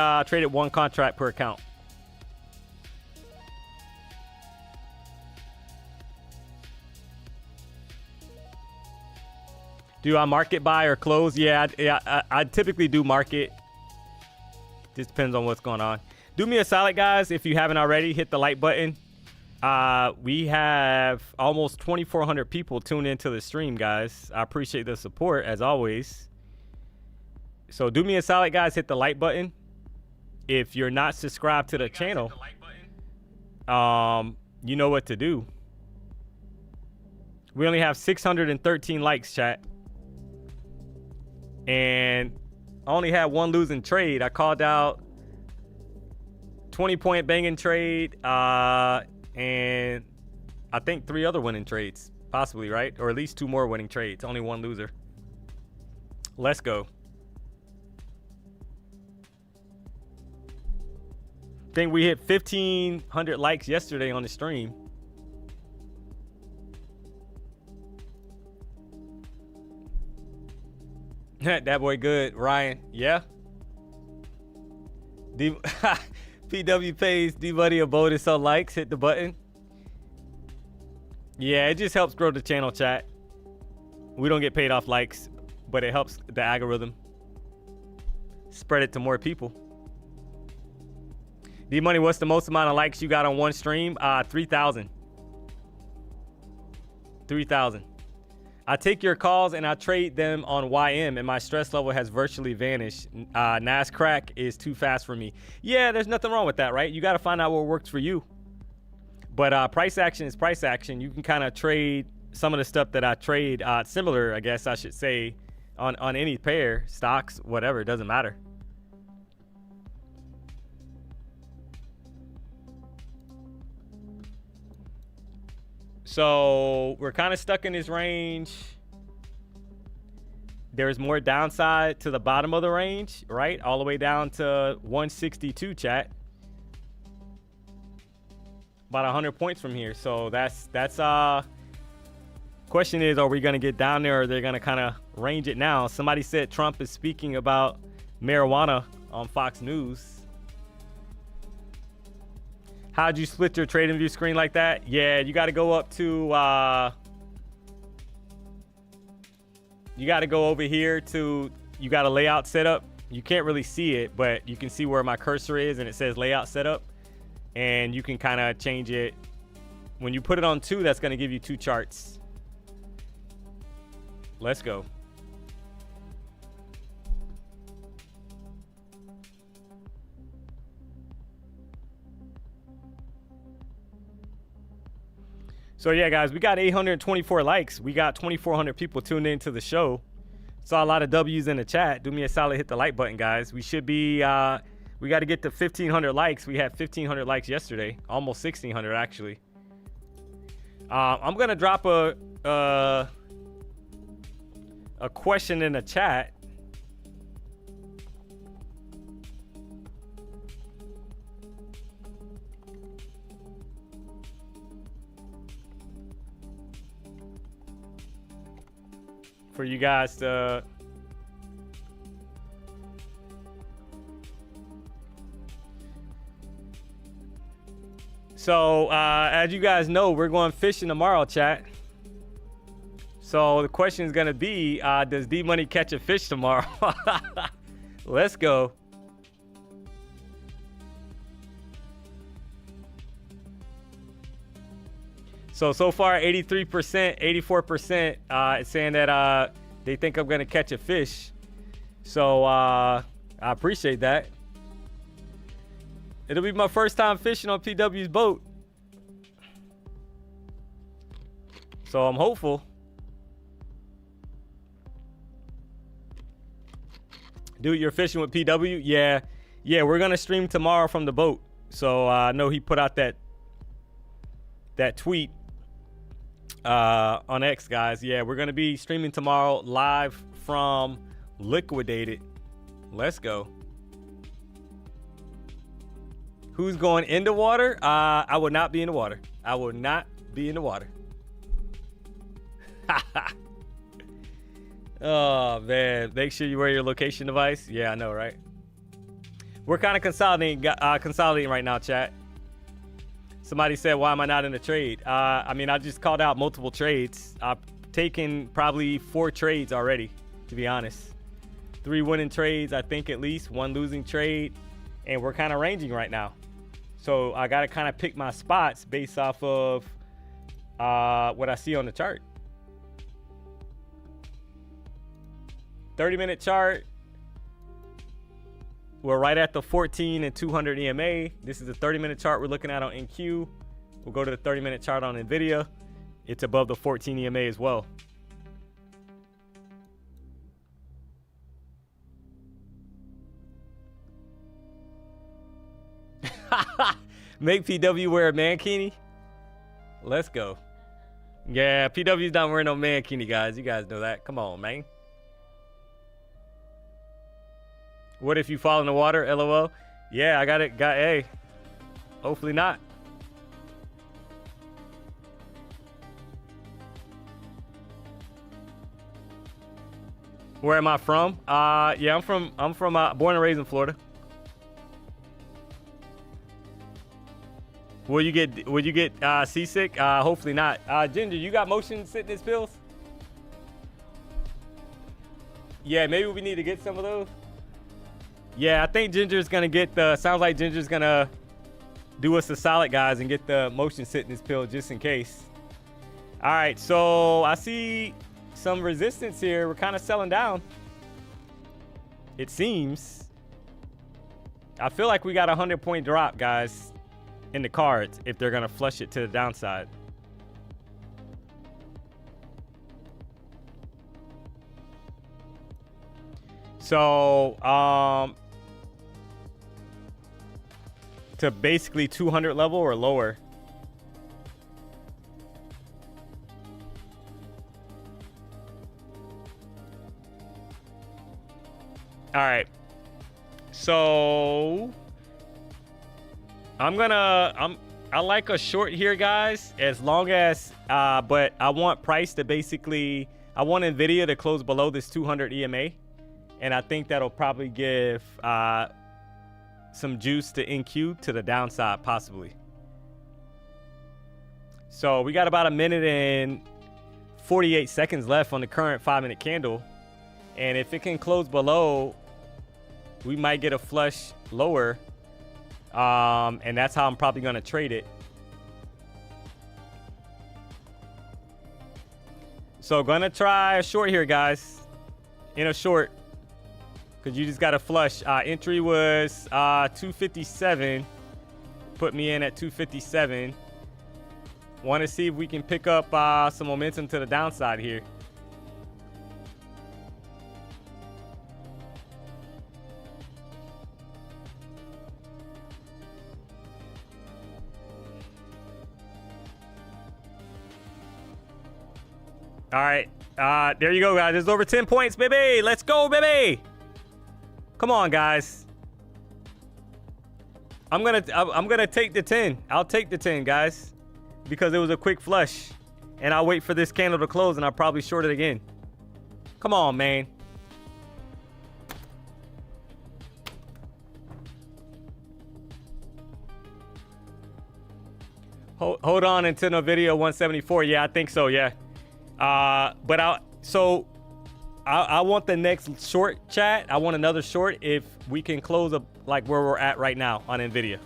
one contract per account. Do I market buy or close? Yeah, I typically do market. Just depends on what's going on. Do me a solid, guys. If you haven't already, hit the like button. We have almost 2,400 people tuned into the stream, guys. I appreciate the support, as always. So do me a solid, guys. Hit the like button. If you're not subscribed to the channel, you know what to do. We only have 613 likes, chat. And I only had one losing trade. I called out 20-point banging trade, and I think 3 other winning trades, possibly, right? Or at least 2 more winning trades. Only 1 loser. Let's go. I think we hit 1,500 likes yesterday on the stream. That boy good, Ryan. Yeah. PW pays D-Money a bonus on likes. Hit the button. Yeah, it just helps grow the channel, chat. We don't get paid off likes, but it helps the algorithm spread it to more people. D-Money, what's the most amount of likes you got on one stream? 3,000. 3,000. I take your calls and I trade them on YM, and my stress level has virtually vanished. NASCrack is too fast for me. Yeah, there's nothing wrong with that, right? You got to find out what works for you. But price action is price action. You can kind of trade some of the stuff that I trade, similar, I guess I should say, on any pair, stocks, whatever. It doesn't matter. So we're kind of stuck in this range. There's more downside to the bottom of the range, right? All the way down to 162, chat. About 100 points from here. So that's question is, are we going to get down there, or are they going to kind of range it now? Somebody said Trump is speaking about marijuana on Fox News. How'd you split your trading view screen like that? Yeah, you got to go up to, you got to go over here to, you got a layout setup. You can't really see it, but you can see where my cursor is and it says layout setup. And you can kind of change it. When you put it on 2, that's going to give you 2 charts. Let's go. So yeah, guys, we got 824 likes. We got 2,400 people tuned into the show. Saw a lot of W's in the chat. Do me a solid, hit the like button, guys. We should be, we got to get to 1,500 likes. We had 1,500 likes yesterday, almost 1,600 actually. I'm gonna drop a question in the chat. For you guys to as you guys know, we're going fishing tomorrow, chat. So the question is gonna be, does D-Money catch a fish tomorrow? Let's go. So far, 83%, 84%, it's saying that they think I'm gonna catch a fish. So I appreciate that. It'll be my first time fishing on PW's boat. So I'm hopeful. Dude, you're fishing with PW? Yeah, we're gonna stream tomorrow from the boat. So I know he put out that tweet on X, guys. Yeah, we're gonna be streaming tomorrow live from Liquidated. Let's go. Who's going in the water? I would not be in the water. I will not be in the water. Oh man, make sure you wear your location device. Yeah, I know, right? We're kind of consolidating right now, chat. Somebody said, why am I not in a trade? I mean, I just called out multiple trades. taken probably 4 trades already, to be honest. 3 winning trades, I think, at least 1 losing trade, and we're kind of ranging right now. So I got to kind of pick my spots based off of what I see on the chart. 30-minute chart, we're right at the 14 and 200 EMA. This is a 30-minute chart we're looking at on NQ. We'll go to the 30-minute chart on Nvidia. It's above the 14 EMA as well. Make PW wear a mankini. Let's go. Yeah, PW's not wearing no mankini, guys. You guys know that. Come on, man. What if you fall in the water? LOL. Yeah, I got it. Got A. Hopefully not. Where am I from? Yeah, I'm from born and raised in Florida. Will you get seasick? Hopefully not. Ginger, you got motion sickness pills? Yeah, maybe we need to get some of those. Yeah, I think Ginger's gonna get the. Sounds like Ginger's gonna do us a solid, guys, and get the motion sickness pill just in case. All right, so I see some resistance here. We're kind of selling down. It seems. I feel like we got a 100-point drop, guys, in the cards if they're gonna flush it to the downside. So to basically 200 level or lower. All right, so I like a short here, guys, as long as but I want price to basically, I want Nvidia to close below this 200 EMA, and I think that'll probably give some juice to NQ to the downside possibly. So we got about 1 minute and 48 seconds left on the current 5-minute candle, and if it can close below, we might get a flush lower, and that's how I'm probably going to trade it. So gonna try a short here, guys, in a short, because you just got a flush. Entry was 257, put me in at 257. Want to see if we can pick up some momentum to the downside here. All right, there you go, guys. There's over 10 points, baby. Let's go, baby. Come on, guys. I'm gonna take the 10. I'll take the 10, guys, because it was a quick flush, and I'll wait for this candle to close, and I'll probably short it again. Come on, man. Hold on until Nvidia 174. Yeah, I think so. Yeah. But I want the next short, chat. I want another short if we can close up like where we're at right now on Nvidia,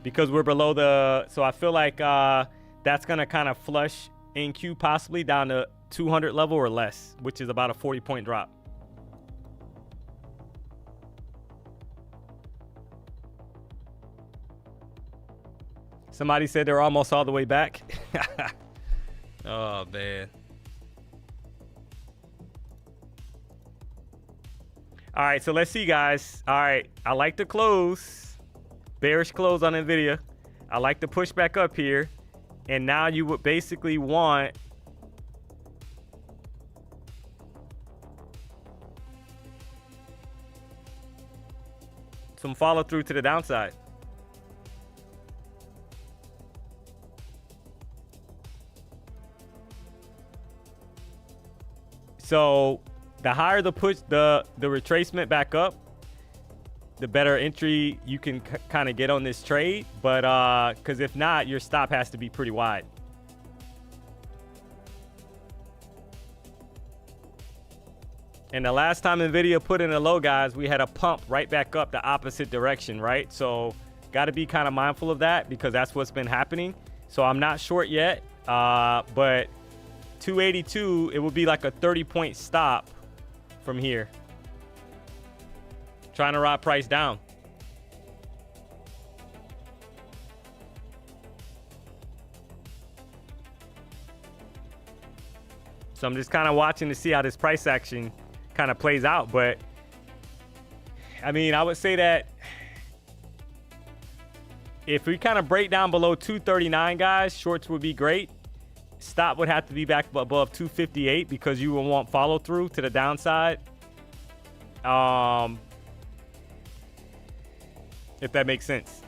because we're below the. So I feel like that's gonna kind of flush NQ possibly down to 200 level or less, which is about a 40-point drop. Somebody said they're almost all the way back. Oh, man. All right, so let's see, guys. All right, I like the close. Bearish close on Nvidia. I like the push back up here. And now you would basically want some follow through to the downside. So the higher the push, the retracement back up, the better entry you can kind of get on this trade. But because if not, your stop has to be pretty wide. And the last time Nvidia put in a low, guys, we had a pump right back up the opposite direction, right? So got to be kind of mindful of that because that's what's been happening. So I'm not short yet, but 282, it will be like a 30-point stop from here. Trying to ride price down. So I'm just kind of watching to see how this price action kind of plays out. But I mean, I would say that if we kind of break down below 239, guys, shorts would be great. Stop would have to be back above 258 because you will want follow through to the downside. If that makes sense.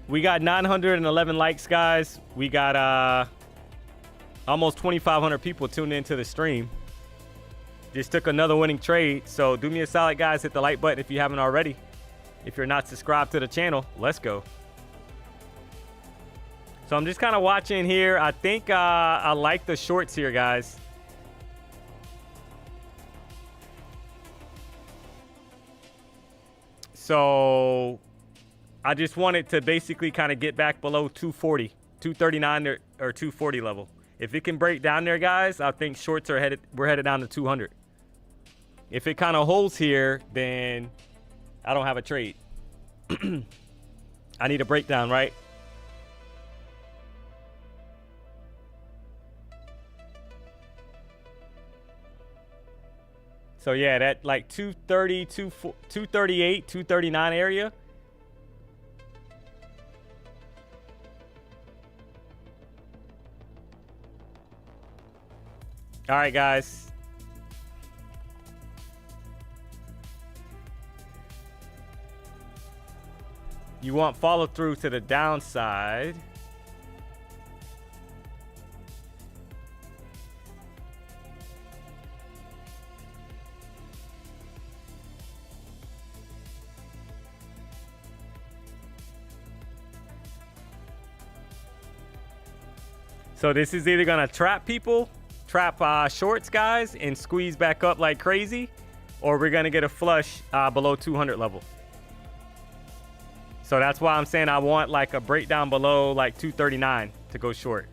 We got 911 likes, guys. We got almost 2,500 people tuned into the stream. Just took another winning trade. So do me a solid, guys. Hit the like button if you haven't already. If you're not subscribed to the channel, let's go. So I'm just kind of watching here. I think I like the shorts here, guys. So I just wanted to basically kind of get back below 240, 239 or 240 level. If it can break down there, guys, I think shorts are we're headed down to 200. If it kind of holds here, then I don't have a trade. I need a breakdown, right? So yeah, that like 230, 238, 239 area. All right, guys. You want follow through to the downside. So this is either gonna trap people, trap shorts, guys, and squeeze back up like crazy, or we're gonna get a flush below 200 level. So that's why I'm saying I want like a breakdown below like 239 to go short.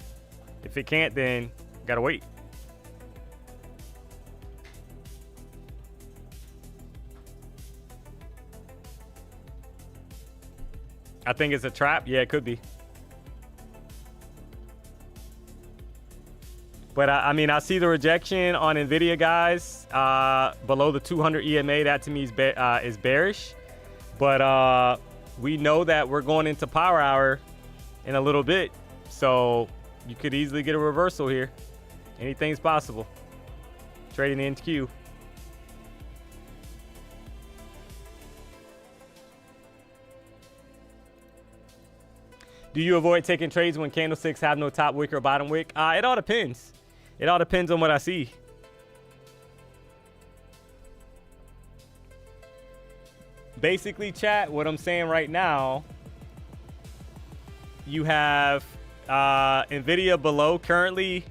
If it can't, then gotta wait. I think it's a trap. Yeah, it could be. But I mean, I see the rejection on Nvidia, guys, below the 200 EMA. That to me is bearish. But we know that we're going into power hour in a little bit, so you could easily get a reversal here. Anything's possible. Trading the NQ. Do you avoid taking trades when candlesticks have no top wick or bottom wick? It all depends. It all depends on what I see. Basically, chat, what I'm saying right now, you have Nvidia below currently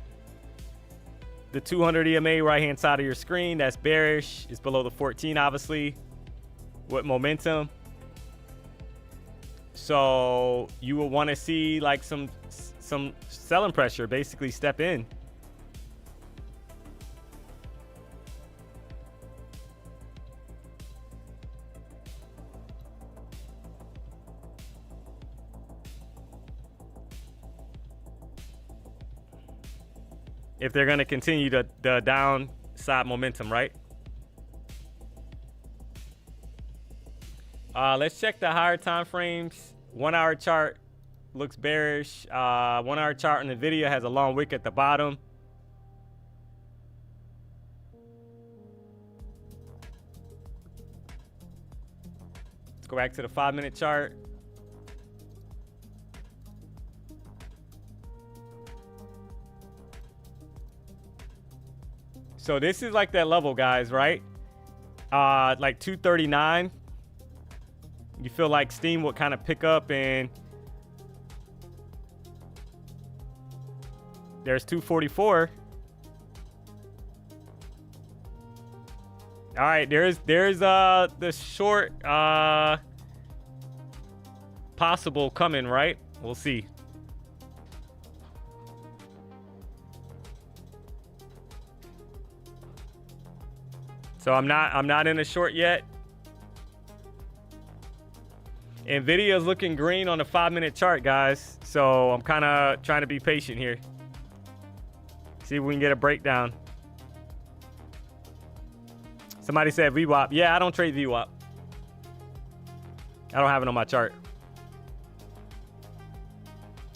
the 200 EMA right-hand side of your screen. That's bearish. It's below the 14, obviously, with momentum. So you will want to see like some selling pressure, basically step in. If they're going to continue the downside momentum, right? Let's check the higher time frames. 1 hour chart looks bearish. 1 hour chart on Nvidia has a long wick at the bottom. Let's go back to the 5-minute chart. So this is like that level, guys, right? Like 239. You feel like steam would kind of pick up, and there's 244. All right, there's the short possible coming, right? We'll see. So I'm not in a short yet. Nvidia is looking green on the 5-minute chart, guys. So I'm kind of trying to be patient here. See if we can get a breakdown. Somebody said VWAP. Yeah, I don't trade VWAP. I don't have it on my chart.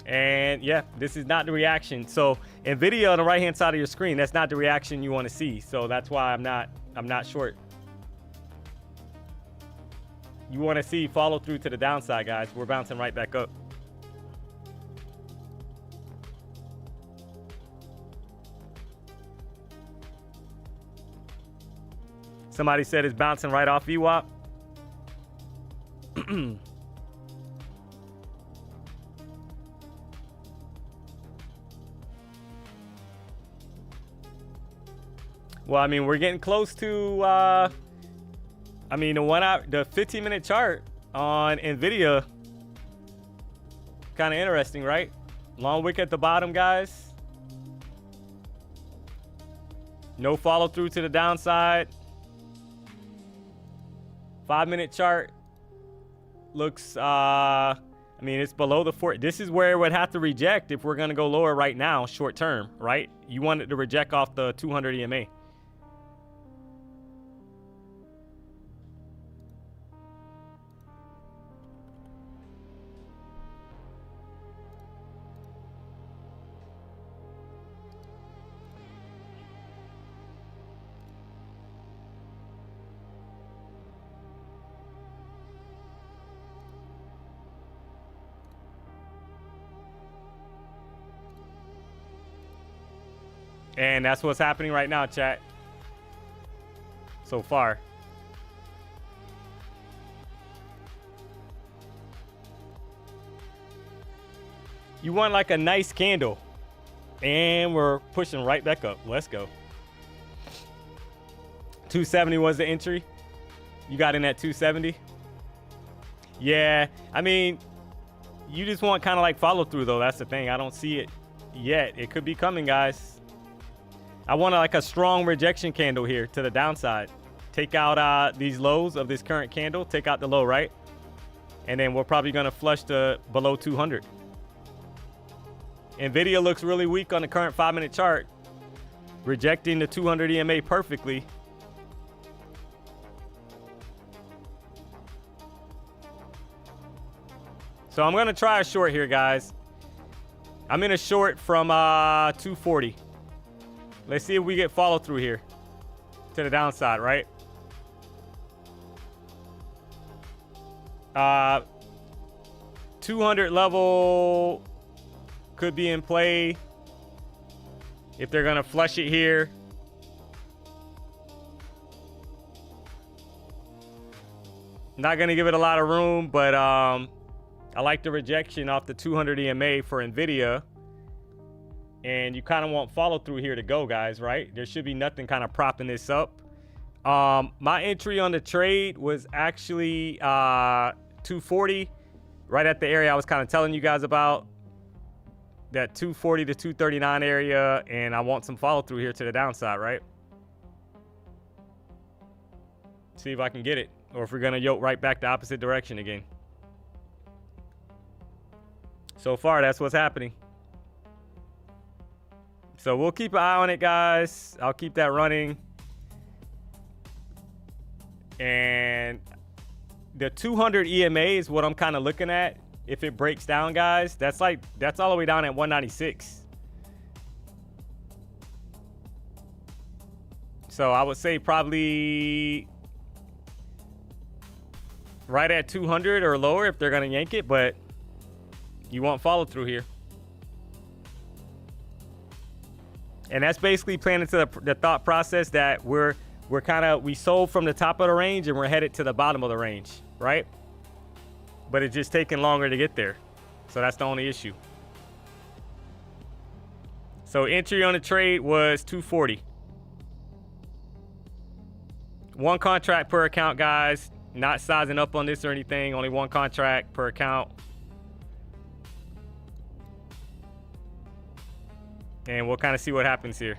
And yeah, this is not the reaction. So Nvidia on the right-hand side of your screen, that's not the reaction you want to see. So that's why I'm not short. You want to see follow through to the downside, guys. We're bouncing right back up. Somebody said it's bouncing right off VWAP. Well, I mean, we're getting close to, I mean, the 15-minute chart on Nvidia, kind of interesting, right? Long wick at the bottom, guys. No follow through to the downside. 5-minute chart looks, I mean, it's below the 4. This is where it would have to reject if we're going to go lower right now, short term, right? You want it to reject off the 200 EMA. And that's what's happening right now, chat. So far. You want like a nice candle. And we're pushing right back up. Let's go. 270 was the entry. You got in at 270. Yeah, I mean, you just want kind of like follow through though. That's the thing. I don't see it yet. It could be coming, guys. I want like a strong rejection candle here to the downside. Take out these lows of this current candle. Take out the low, right? And then we're probably going to flush to below 200. Nvidia looks really weak on the current 5-minute chart. Rejecting the 200 EMA perfectly. So I'm going to try a short here, guys. I'm in a short from 240. Let's see if we get follow through here to the downside, right? 200 level could be in play if they're going to flush it here. Not going to give it a lot of room, but I like the rejection off the 200 EMA for Nvidia. And you kind of want follow through here to go, guys, right? There should be nothing kind of propping this up. My entry on the trade was actually 240, right at the area I was kind of telling you guys about. That 240 to 239 area, and I want some follow through here to the downside, right? See if I can get it, or if we're going to yoke right back the opposite direction again. So far, that's what's happening. So we'll keep an eye on it, guys. I'll keep that running. And the 200 EMA is what I'm kind of looking at. If it breaks down, guys, that's all the way down at 196. So I would say probably right at 200 or lower if they're going to yank it, but you want follow through here. And that's basically playing into the thought process that we sold from the top of the range and we're headed to the bottom of the range, right? But it's just taking longer to get there. So that's the only issue. So entry on the trade was 240. One contract per account, guys. Not sizing up on this or anything. Only one contract per account. And we'll kind of see what happens here.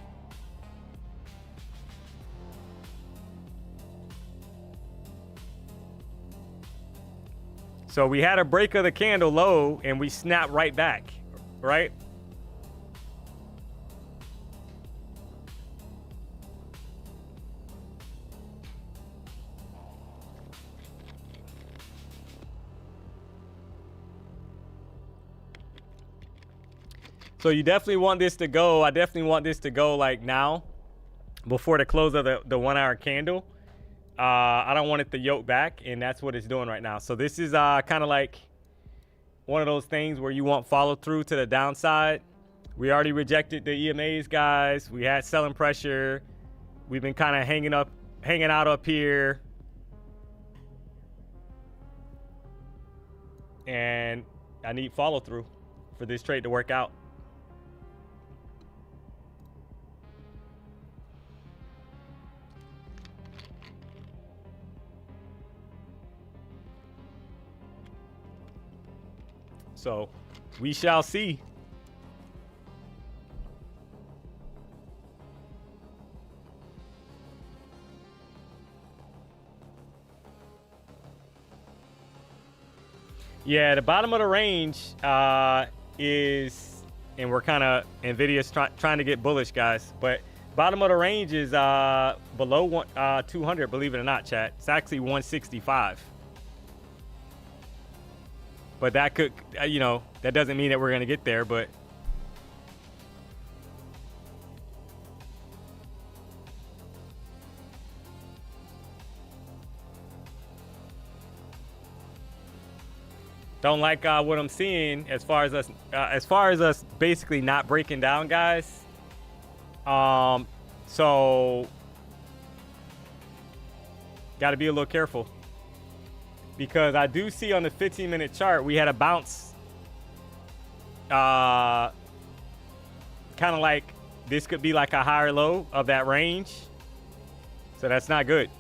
So we had a break of the candle low and we snapped right back, right? So you definitely want this to go. I definitely want this to go like now before the close of the 1 hour candle. I don't want it to yoke back, and that's what it's doing right now. So this is kind of like one of those things where you want follow through to the downside. We already rejected the EMAs, guys. We had selling pressure. We've been kind of hanging out up here. And I need follow through for this trade to work out. So we shall see. Yeah, the bottom of the range is, and we're kind of, Nvidia's trying to get bullish, guys. But bottom of the range is below 200, believe it or not, chat. It's actually 165. But that could, that doesn't mean that we're going to get there, but. Don't like what I'm seeing as far as us basically not breaking down, guys. So got to be a little careful. Because I do see on the 15-minute chart, we had a bounce. Kind of like, this could be like a higher low of that range. So that's not good.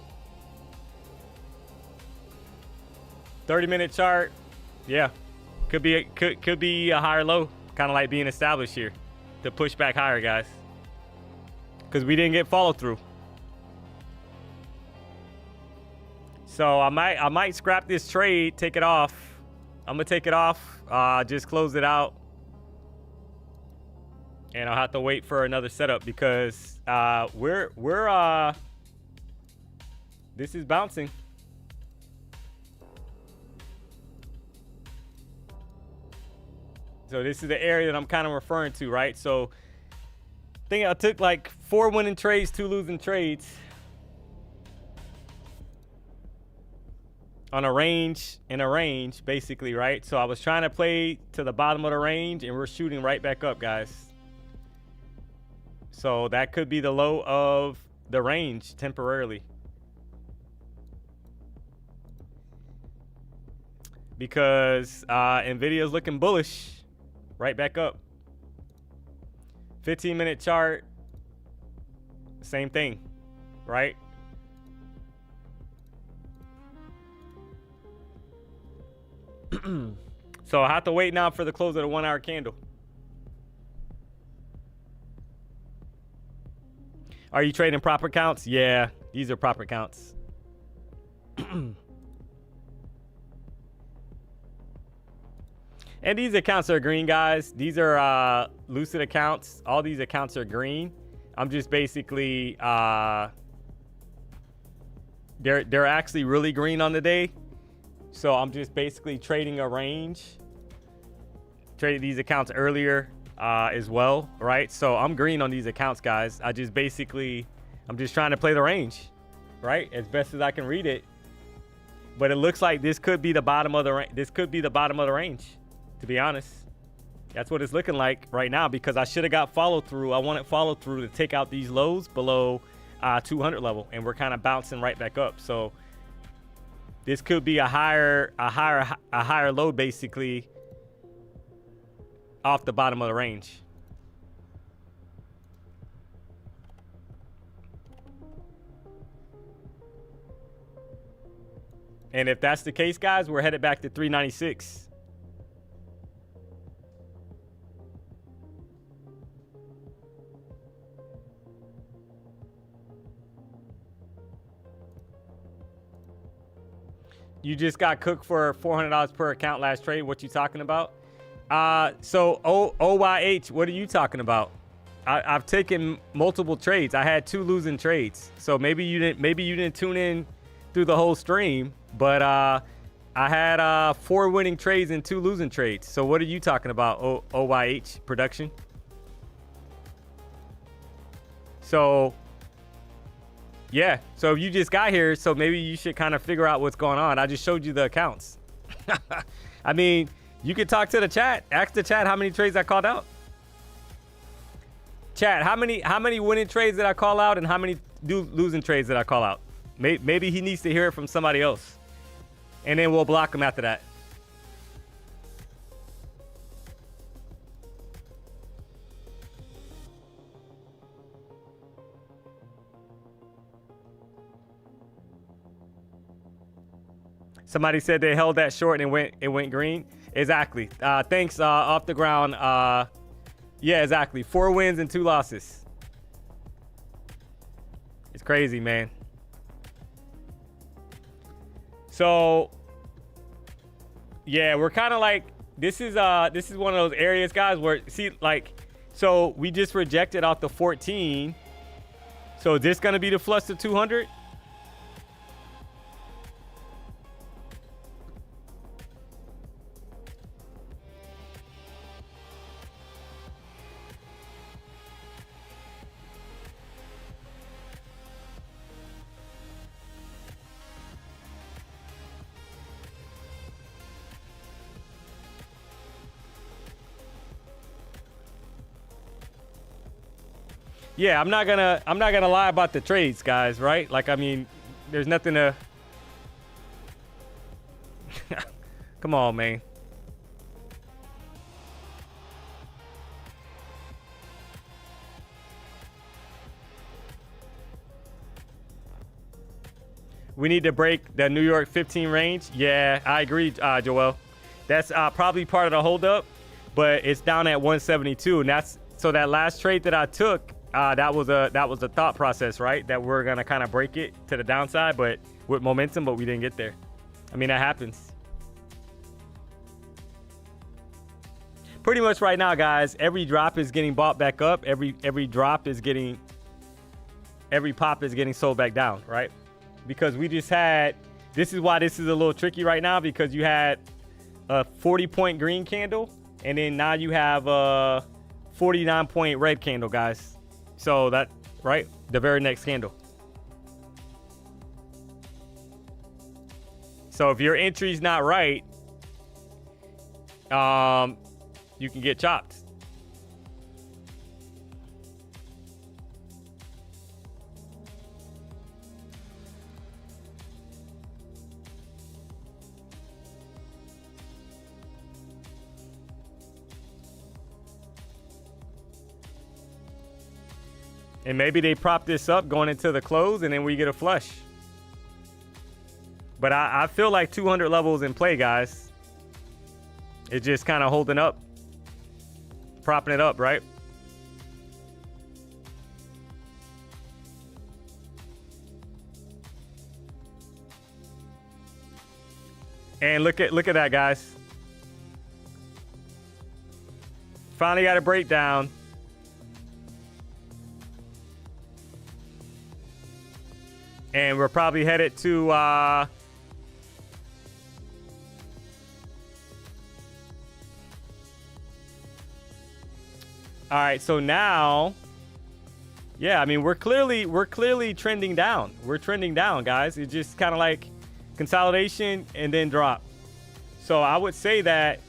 30-minute chart, yeah. Could be a higher low, kind of like being established here to push back higher, guys. Because we didn't get follow through. So I might scrap this trade, take it off. I'm gonna take it off, just close it out. And I'll have to wait for another setup because this is bouncing. So this is the area that I'm kind of referring to, right? So I think I took like 4 winning trades, 2 losing trades. On a range, basically, right? So I was trying to play to the bottom of the range, and we're shooting right back up, guys. So that could be the low of the range temporarily. Because Nvidia is looking bullish, right back up. 15-minute chart, same thing, right? So I have to wait now for the close of the 1 hour candle. Are you trading proper counts? Yeah, these are proper counts. And these accounts are green, guys. These are Lucid accounts. All these accounts are green. I'm just basically they're actually really green on the day. So I'm just basically trading a range. Traded these accounts earlier as well, right? So I'm green on these accounts, guys. I'm just trying to play the range, right? As best as I can read it. But it looks like this could be the bottom of the range. This could be the bottom of the range, to be honest. That's what it's looking like right now, because I should have got follow through. I wanted follow through to take out these lows below 200 level, and we're kind of bouncing right back up. So this could be a higher low, basically, off the bottom of the range. And if that's the case, guys, we're headed back to 396. You just got cooked for $400 per account last trade. What you talking about? So OYH, what are you talking about? I've taken multiple trades. I had 2 losing trades. So maybe you didn't tune in through the whole stream, but I had 4 winning trades and 2 losing trades. So what are you talking about, OYH production? So yeah, so if you just got here, so maybe you should kind of figure out what's going on. I just showed you the accounts. I mean, you could talk to the chat. Ask the chat how many trades I called out. Chat, how many winning trades did I call out, and how many losing trades did I call out? Maybe he needs to hear it from somebody else, and then we'll block him after that. Somebody said they held that short and it went green. Exactly. Thanks. Off the ground. Yeah, exactly. 4 wins and 2 losses. It's crazy, man. So yeah, we're kind of like, this is one of those areas, guys, where, see, like, so we just rejected off the 14. So is this gonna be the flush to 200? Yeah, I'm not gonna lie about the trades, guys, right? Like, I mean, there's nothing to come on, man. We need to break the New York 15 range. Yeah, I agree, Joel. That's probably part of the holdup, but it's down at 172, and that's, so that last trade that I took, that was a thought process, right? That we're gonna kind of break it to the downside, but with momentum, but we didn't get there. I mean, that happens. Pretty much right now, guys, every drop is getting bought back up. Every drop is getting, every pop is getting sold back down, right? Because we just had, this is why this is a little tricky right now, because you had a 40-point green candle, and then now you have a 49-point red candle, guys. So that, right, the very next candle. So if your entry's not right, you can get chopped. And maybe they prop this up going into the close, and then we get a flush. But I feel like 200 levels in play, guys. It's just kind of holding up, propping it up, right? And look at that, guys. Finally got a breakdown. And we're probably headed to all right, so now, yeah, I mean, we're clearly trending down. We're trending down, guys. It's just kind of like consolidation and then drop. So I would say that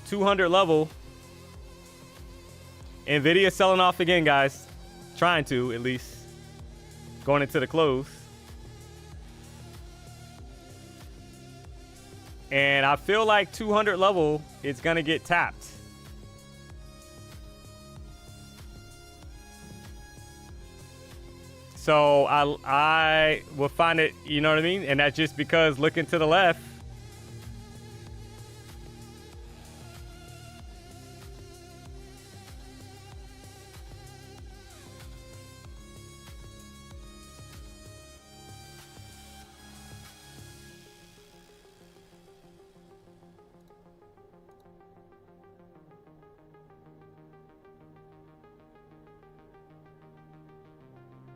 200 level. Nvidia selling off again, guys. Trying to, at least. Going into the close. And I feel like 200 level is going to get tapped. So I will find it, you know what I mean? And that's just because looking to the left.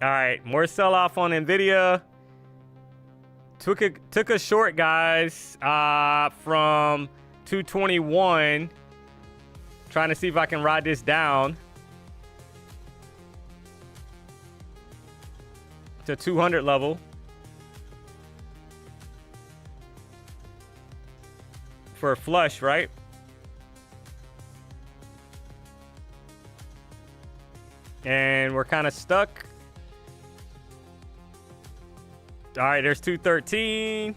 All right, more sell-off on Nvidia. Took a short, guys, from 221. Trying to see if I can ride this down to 200 level. For a flush, right? And we're kind of stuck. All right, there's 213.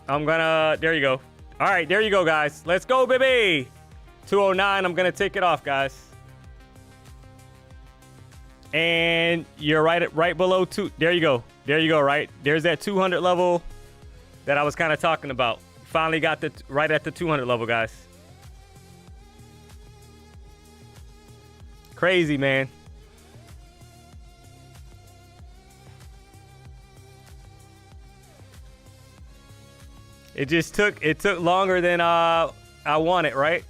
I'm gonna, there you go. All right, there you go, guys. Let's go, baby. 209, I'm gonna take it off, guys. And you're right below two. There you go. There you go, right? There's that 200 level that I was kind of talking about. Finally got the right at the 200 level, guys. Crazy, man. It just took longer than I wanted, right?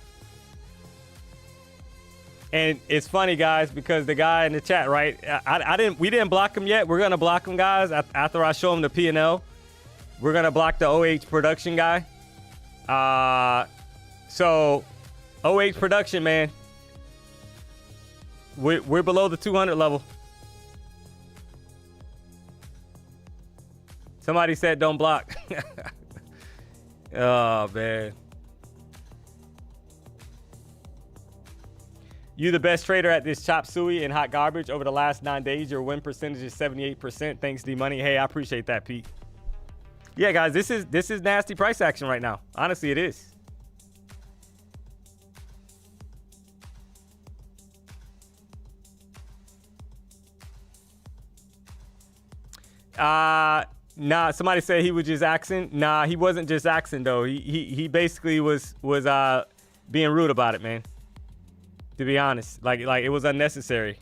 And it's funny, guys, because the guy in the chat, right? We didn't block him yet. We're gonna block him, guys, after I show him the P&L. We're gonna block the OH production guy. So OH production, man. We're below the 200 level. Somebody said don't block. Oh, man. You the best trader at this chop suey and hot garbage over the last 9 days. Your win percentage is 78%. Thanks, DMONEY. Hey, I appreciate that, Pete. Yeah, guys, this is nasty price action right now. Honestly, it is. Nah, somebody said he was just axing. Nah, he wasn't just axing though. He basically was being rude about it, man. To be honest, like it was unnecessary.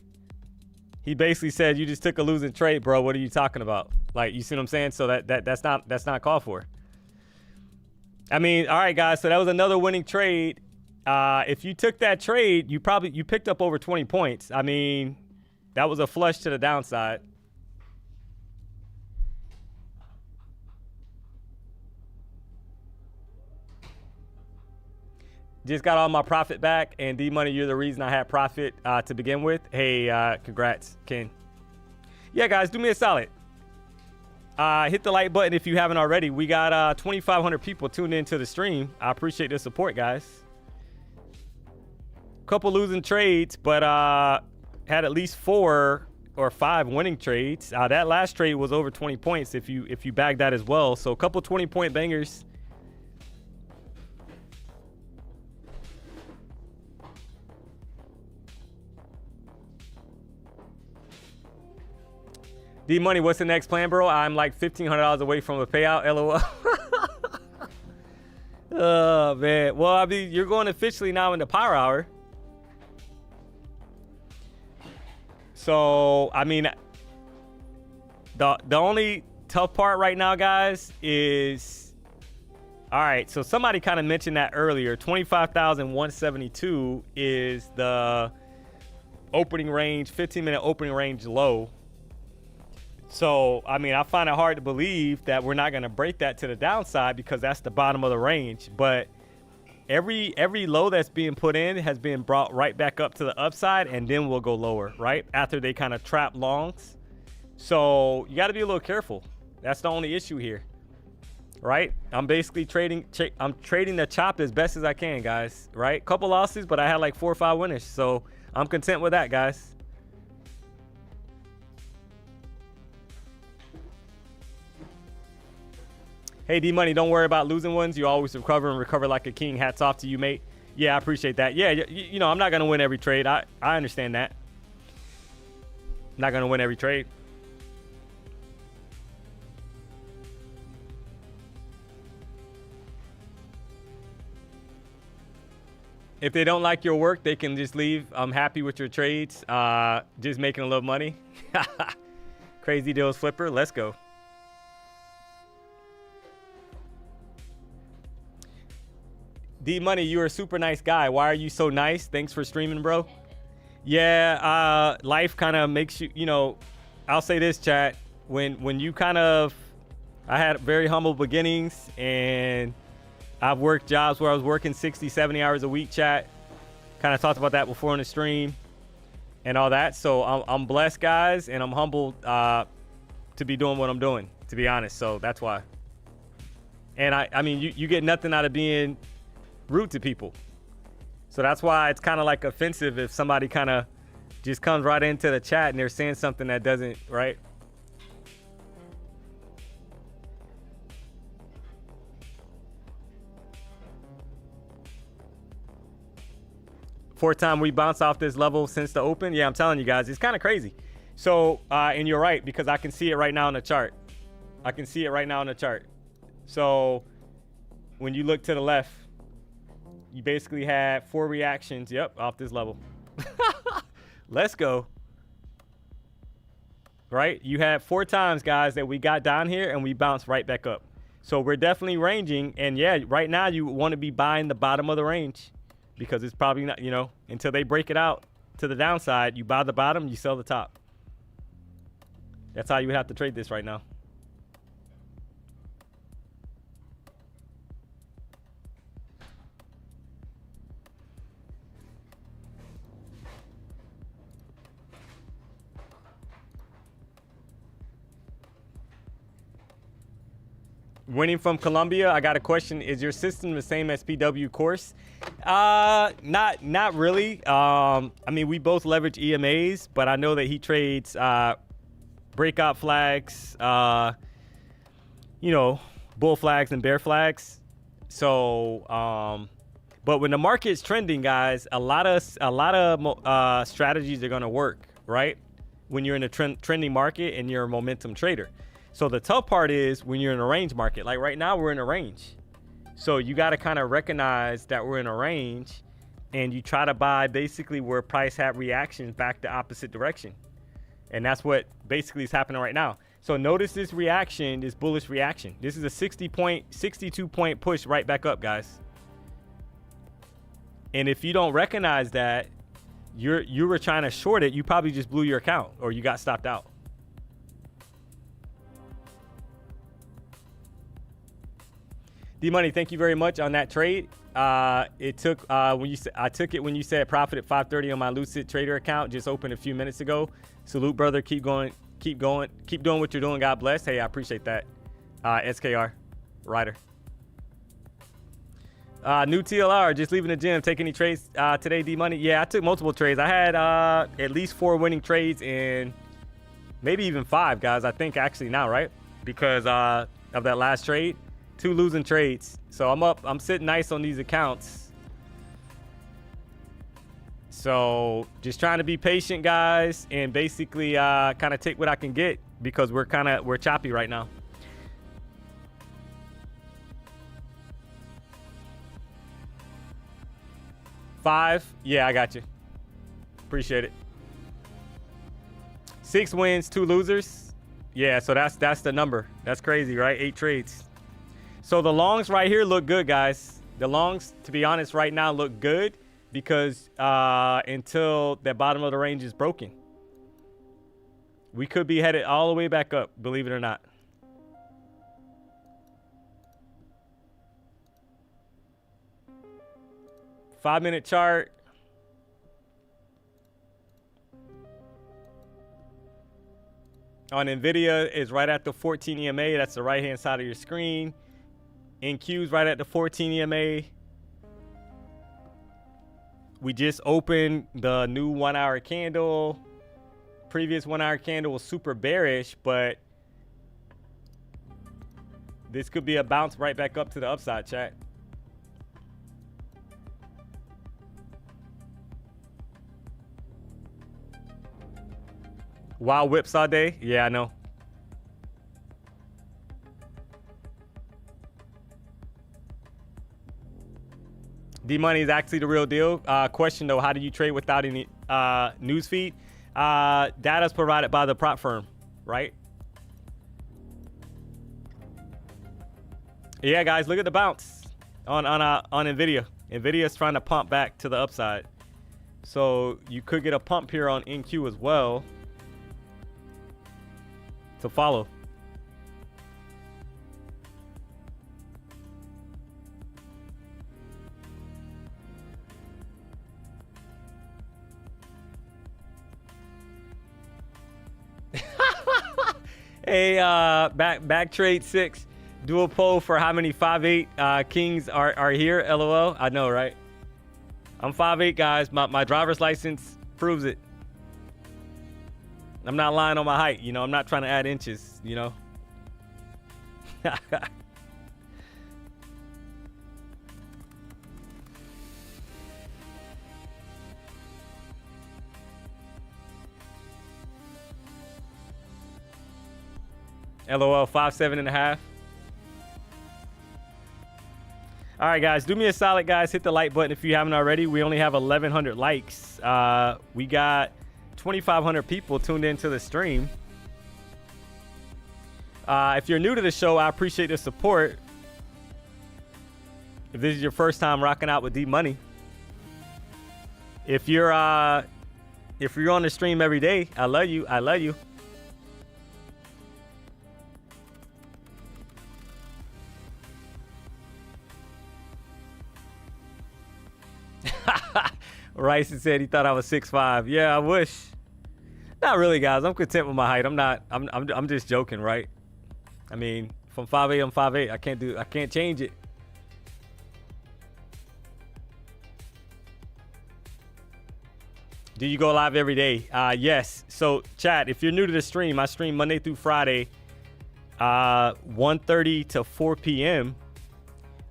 He basically said, "You just took a losing trade, bro. What are you talking about?" Like, you see what I'm saying? So that's not called for. I mean, all right, guys. So that was another winning trade. If you took that trade, you picked up over 20 points. I mean, that was a flush to the downside. Just got all my profit back, and DMONEY, you're the reason I had profit to begin with. Hey, congrats, Ken. Yeah, guys, do me a solid. Hit the like button if you haven't already. We got 2,500 people tuned into the stream. I appreciate the support, guys. Couple losing trades, but had at least 4 or 5 winning trades. That last trade was over 20 points if you bagged that as well. So a couple 20-point bangers. DMONEY, what's the next plan, bro? I'm like $1,500 away from a payout. LOL. Oh, man. Well, I mean, you're going officially now into Power Hour. So, I mean, the only tough part right now, guys, is... All right, so somebody kind of mentioned that earlier. 25,172 is the opening range, 15-minute opening range low. So, I mean, I find it hard to believe that we're not going to break that to the downside because that's the bottom of the range. But every low that's being put in has been brought right back up to the upside, and then we'll go lower, right? After they kind of trap longs. So you got to be a little careful. That's the only issue here. right? I'm basically trading the chop as best as I can, guys, right? Couple losses, but I had like 4 or 5 winners, so I'm content with that, guys. Hey, D-Money, don't worry about losing ones. You always recover and recover like a king. Hats off to you, mate. Yeah, I appreciate that. Yeah, you know, I'm not going to win every trade. I understand that. I'm not going to win every trade. If they don't like your work, they can just leave. I'm happy with your trades. Just making a little money. Crazy deals flipper. Let's go. D-Money, you're a super nice guy. Why are you so nice? Thanks for streaming, bro. Yeah, life kind of makes you, you know, I'll say this, chat. When you kind of, I had very humble beginnings, and I've worked jobs where I was working 60, 70 hours a week, chat. Kind of talked about that before on the stream and all that. So I'm blessed, guys, and I'm humbled to be doing what I'm doing, to be honest. So that's why. And I mean, you get nothing out of being rude to people. So that's why it's kind of like offensive if somebody kind of just comes right into the chat and they're saying something that doesn't, right? Fourth time we bounce off this level since the open. Yeah, I'm telling you guys, it's kind of crazy. So, and you're right, because I can see it right now on the chart. I can see it right now on the chart. So when you look to the left, you basically had 4 reactions, yep, off this level. Let's go. Right? You had 4 times, guys, that we got down here and we bounced right back up. So we're definitely ranging. And yeah, right now you want to be buying the bottom of the range, because it's probably not, you know, until they break it out to the downside, you buy the bottom, you sell the top. That's how you would have to trade this right now. Winning from Colombia, I got a question. Is your system the same as PW course? Not really. I mean, we both leverage EMAs, but I know that he trades breakout flags, you know, bull flags and bear flags. So, but when the market's trending, guys, a lot of strategies are gonna work, right? When you're in a trending market and you're a momentum trader. So the tough part is when you're in a range market. Like right now, we're in a range. So you got to kind of recognize that we're in a range, and you try to buy basically where price have reactions back the opposite direction. And that's what basically is happening right now. So notice this reaction, this bullish reaction. This is a 62 point push right back up, guys. And if you don't recognize that you were trying to short it, you probably just blew your account or you got stopped out. D-Money, thank you very much on that trade. It took I took it when you said profit at 5:30 on my Lucid Trader account. Just opened a few minutes ago. Salute, brother. Keep going. Keep doing what you're doing. God bless. Hey, I appreciate that. SKR, Ryder. New TLR, just leaving the gym. Take any trades today, D-Money? Yeah, I took multiple trades. I had at least 4 winning trades and maybe even 5, guys. I think actually now, right? Because of that last trade. 2 losing trades. So I'm sitting nice on these accounts. So just trying to be patient, guys, and basically kind of take what I can get, because we're choppy right now. Five, yeah, I got you. Appreciate it. 6 wins, 2 losers. Yeah, so that's the number. That's crazy, right? 8 trades. So the longs right here look good, guys. The longs, to be honest, right now look good, because until the bottom of the range is broken, we could be headed all the way back up, believe it or not. Five-minute chart. On Nvidia is right at the 14 EMA. That's the right-hand side of your screen. NQ's right at the 14 EMA. We just opened the new 1 hour candle. Previous 1 hour candle was super bearish, but this could be a bounce right back up to the upside, chat. Wild whips all day? Yeah, I know. DMONEY is actually the real deal. Question though, how do you trade without any news feed? Data is provided by the prop firm, right? Yeah, guys, look at the bounce on Nvidia. Nvidia is trying to pump back to the upside, so you could get a pump here on NQ as well to follow. Hey, back trade 6. Do a poll for how many 5'8" kings are here. LOL. I know, right? I'm 5'8", guys. My driver's license proves it. I'm not lying on my height. You know, I'm not trying to add inches, you know. LOL, 5'7.5". All right, guys, do me a solid, guys. Hit the like button if you haven't already. We only have 1,100 likes. We got 2,500 people tuned into the stream. If you're new to the show, I appreciate the support. If this is your first time rocking out with DMONEY, if you're on the stream every day, I love you. I love you. Rice said he thought I was 6'5". Yeah, I wish. Not really, guys. I'm content with my height. I'm not. I'm just joking, right? I mean, from 5'8", I'm 5'8". I can't change it. Do you go live every day? Yes. So, chat, if you're new to the stream, I stream Monday through Friday, 1:30 to 4 p.m.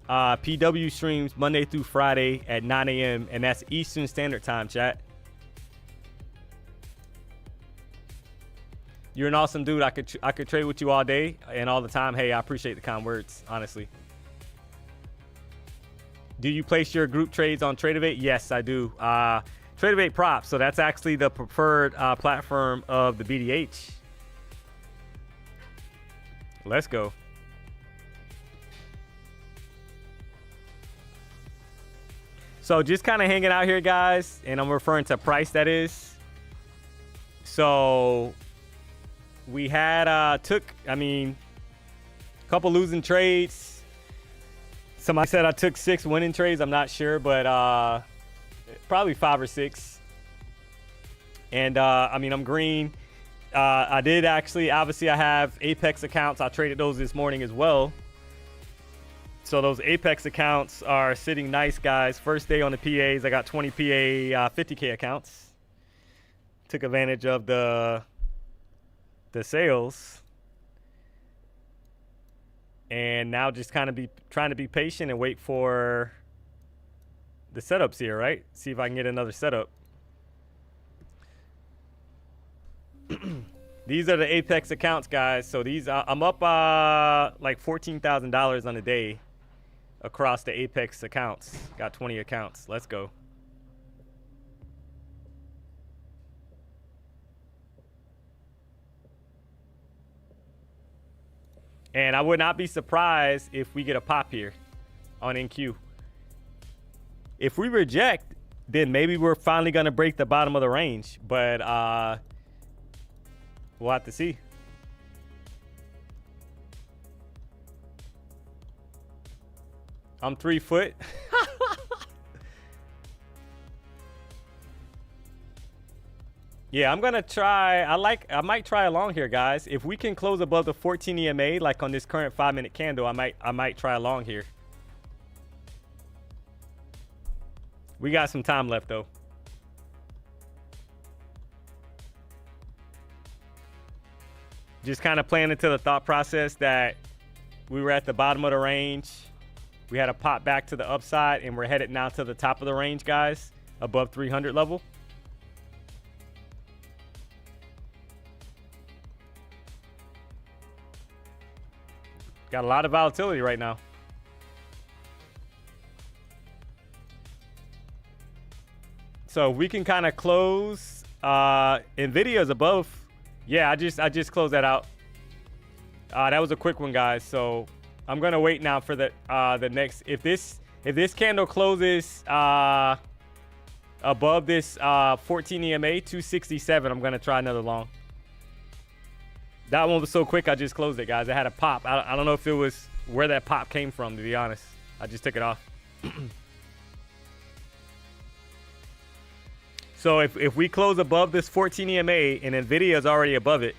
PW streams Monday through Friday at 9 a.m. and that's Eastern Standard Time, chat. You're an awesome dude. I could trade with you all day and all the time. Hey, I appreciate the kind words, honestly. Do you place your group trades on Tradeovate? Yes, I do. Tradeovate Props. So that's actually the preferred platform of the BDH. Let's go. So just kind of hanging out here, guys, and I'm referring to price, that is. So we had a couple losing trades. Somebody said I took 6 winning trades. I'm not sure, but probably 5 or 6. And I'm green. I did actually, obviously I have Apex accounts. I traded those this morning as well. So those Apex accounts are sitting nice, guys. First day on the PAs, I got 20 PA 50K accounts. Took advantage of the sales. And now just kind of trying to be patient and wait for the setups here, right? See if I can get another setup. These are the Apex accounts, guys. So these, I'm up like $14,000 on a day across the Apex accounts. Got 20 accounts. Let's go. And I would not be surprised if we get a pop here on NQ. If we reject, then maybe we're finally going to break the bottom of the range. But we'll have to see. I'm 3 foot. Yeah, I'm gonna try. I might try along here, guys. If we can close above the 14 EMA, like on this current 5-minute candle, I might try along here. We got some time left though. Just kind of playing into the thought process that we were at the bottom of the range. We had a pop back to the upside, and we're headed now to the top of the range, guys, above 300 level. Got a lot of volatility right now. So we can kind of close. Nvidia's above. Yeah, I just closed that out. That was a quick one, guys. So I'm gonna wait now for the next. If this candle closes above this 14 EMA 267, I'm gonna try another long. That one was so quick, I just closed it, guys. It had a pop. I don't know if it was where that pop came from, to be honest. I just took it off. So if we close above this 14 EMA and Nvidia is already above it,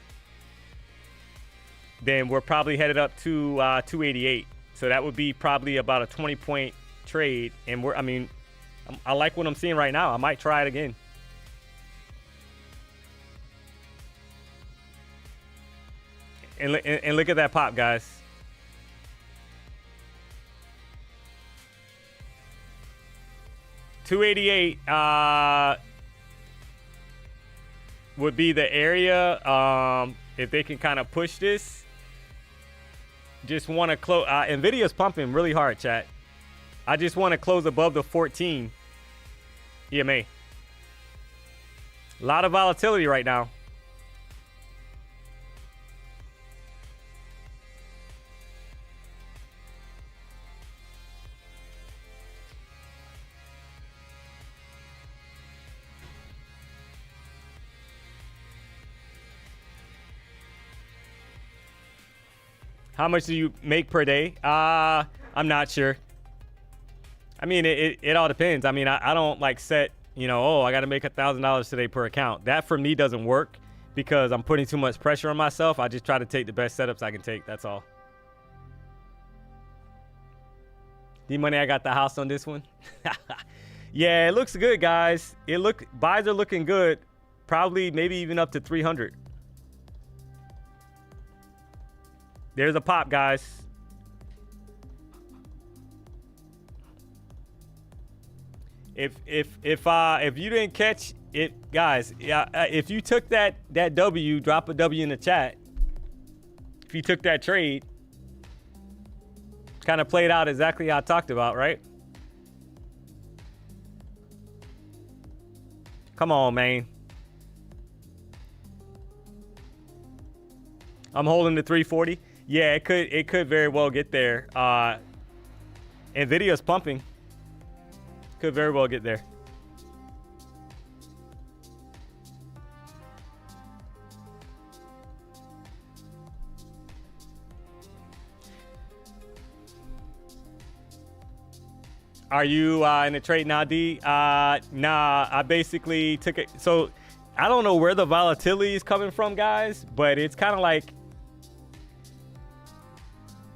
then we're probably headed up to 288. So that would be probably about a 20-point trade. And I like what I'm seeing right now. I might try it again. And look at that pop, guys. $288 would be the area. If they can kind of push this. Just want to close. Nvidia's pumping really hard, chat. I just want to close above the 14 EMA. A lot of volatility right now. How much do you make per day? I'm not sure. I mean, it all depends. I mean, I don't like set, oh, I got to make $1,000 today per account. That for me doesn't work because I'm putting too much pressure on myself. I just try to take the best setups I can take. That's all. DMONEY, I got the house on this one. Yeah, it looks good, guys. Buys are looking good. Probably maybe even up to 300. There's a pop, guys. If you didn't catch it, guys, if you took that W, drop a W in the chat. If you took that trade, kind of played out exactly how I talked about, right? Come on, man. I'm holding the 340. Yeah, it could very well get there. Nvidia's pumping. Could very well get there. Are you in a trade now, D? Nah, I basically took it. So I don't know where the volatility is coming from, guys, but it's kind of like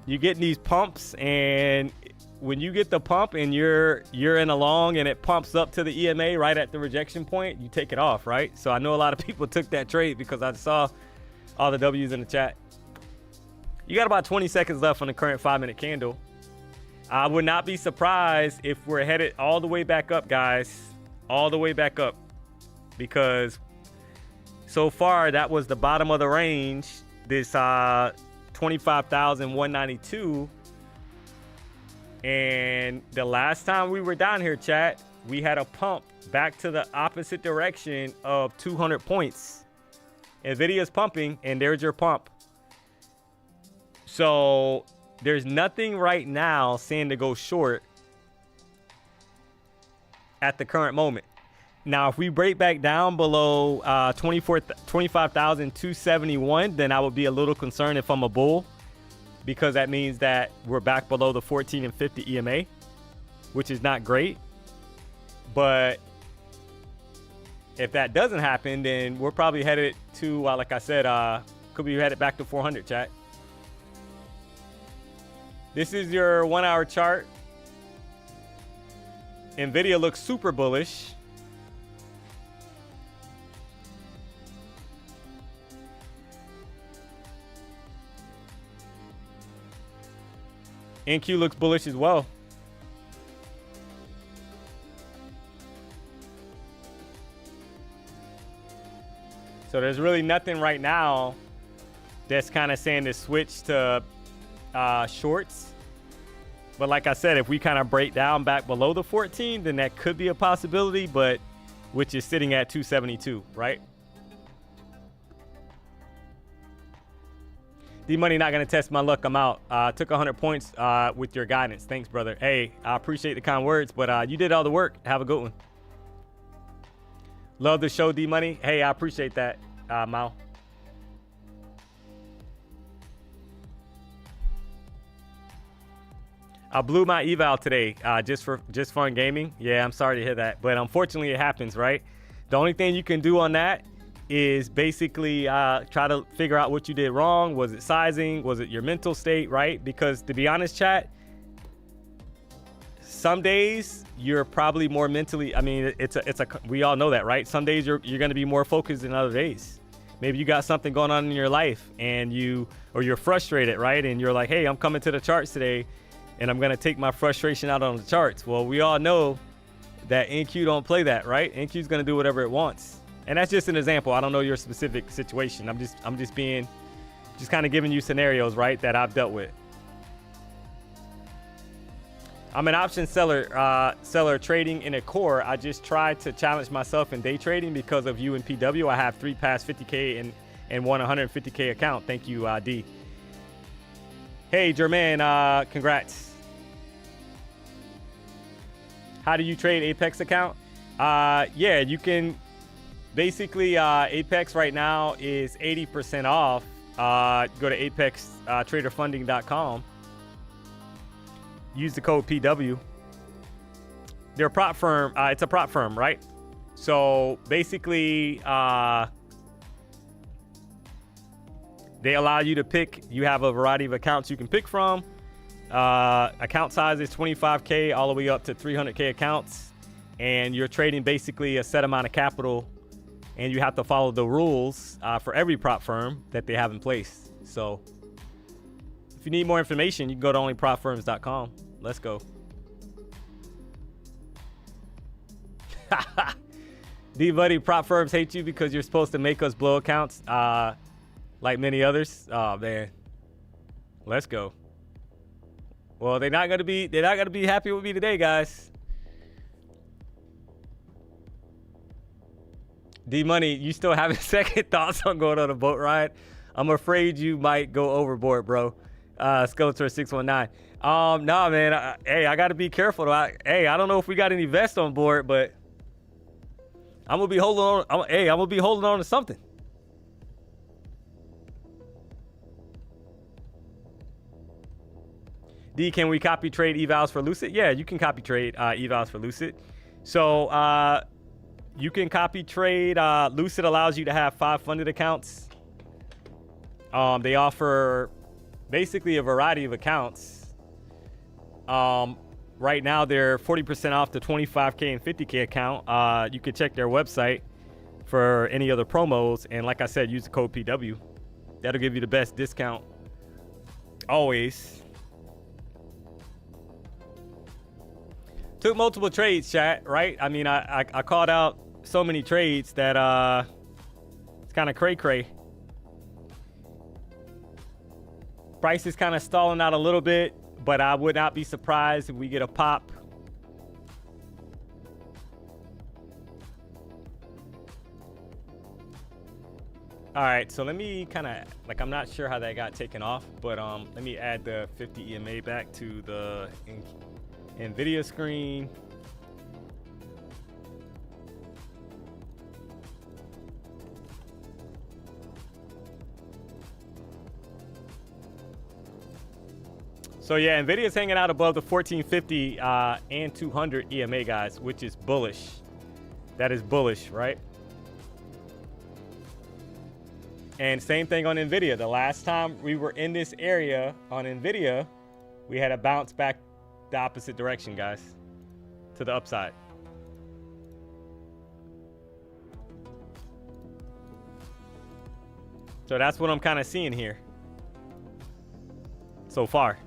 you get these pumps, and when you get the pump and you're in a long and it pumps up to the EMA right at the rejection point, you take it off, right? So I know a lot of people took that trade because I saw all the W's in the chat. You got about 20 seconds left on the current 5-minute candle. I would not be surprised if we're headed all the way back up, guys. All the way back up. Because so far, that was the bottom of the range. This 25,192. And the last time we were down here, chat, we had a pump back to the opposite direction of 200 points. Nvidia's pumping, and there's your pump. So there's nothing right now saying to go short at the current moment. Now, if we break back down below 25,271, then I would be a little concerned if I'm a bull, because that means that we're back below the 14 and 50 EMA, which is not great. But if that doesn't happen, then we're probably headed to, like I said, could be headed back to 400, chat. This is your 1 hour chart. Nvidia looks super bullish. NQ looks bullish as well. So there's really nothing right now that's kind of saying to switch to shorts. But like I said, if we kind of break down back below the 14, then that could be a possibility, but which is sitting at 272, right? D-Money not going to test my luck. I'm out. Took 100 points with your guidance. Thanks, brother. Hey, I appreciate the kind words, but you did all the work. Have a good one. Love the show, D-Money. Hey, I appreciate that, Mao. I blew my eval today just for fun gaming. Yeah, I'm sorry to hear that, but unfortunately it happens, right? The only thing you can do on that is basically try to figure out what you did wrong. Was it sizing? Was it your mental state, right? Because to be honest, chat, some days you're probably more mentally, I mean, we all know that, right? Some days you're going to be more focused than other days. Maybe you got something going on in your life and you're frustrated, right? And you're like, hey, I'm coming to the charts today and I'm going to take my frustration out on the charts. Well, we all know that NQ don't play that, right? NQ is going to do whatever it wants. And that's just an example. I don't know your specific situation. I'm just kind of giving you scenarios, right, that I've dealt with. I'm an option seller trading in a core. I just tried to challenge myself in day trading because of you and PW. I have 3 past 50K and one 150K account. Thank you, D. Hey, Jermaine, congrats. How do you trade Apex account? Yeah, you can basically, Apex right now is 80% off. Go to apextraderfunding.com. Use the code PW. They're a prop firm. It's a prop firm, right? So basically, they allow you to pick. You have a variety of accounts you can pick from. Account size is 25K all the way up to 300K accounts. And you're trading basically a set amount of capital. And you have to follow the rules for every prop firm that they have in place. So if you need more information, you can go to onlypropfirms.com. Let's go. D-Buddy, prop firms hate you because you're supposed to make us blow accounts like many others. Oh, man. Let's go. Well, they're not gonna be happy with me today, guys. D-Money, you still having second thoughts on going on a boat ride? I'm afraid you might go overboard, bro. Skeletor 619. Nah, man. Hey, I gotta be careful. I don't know if we got any vests on board, but I'm gonna be holding on. I'm gonna be holding on to something. D, can we copy trade evals for Lucid? Yeah, you can copy trade evals for Lucid. So you can copy trade. Lucid allows you to have 5 funded accounts. They offer basically a variety of accounts. Right now they're 40% off the 25K and 50K account. You can check their website for any other promos. And like I said, use the code PW. That'll give you the best discount. Always. Took multiple trades, chat, right? I mean, I called out so many trades that it's kind of cray-cray. Price is kind of stalling out a little bit, but I would not be surprised if we get a pop. All right, so let me kind of, like, I'm not sure how that got taken off, but let me add the 50 EMA back to the Nvidia screen. So yeah, Nvidia's hanging out above the 1450 and 200 EMA, guys, which is bullish. That is bullish, right? And same thing on Nvidia. The last time we were in this area on Nvidia, we had a bounce back the opposite direction, guys, to the upside. So that's what I'm kind of seeing here so far.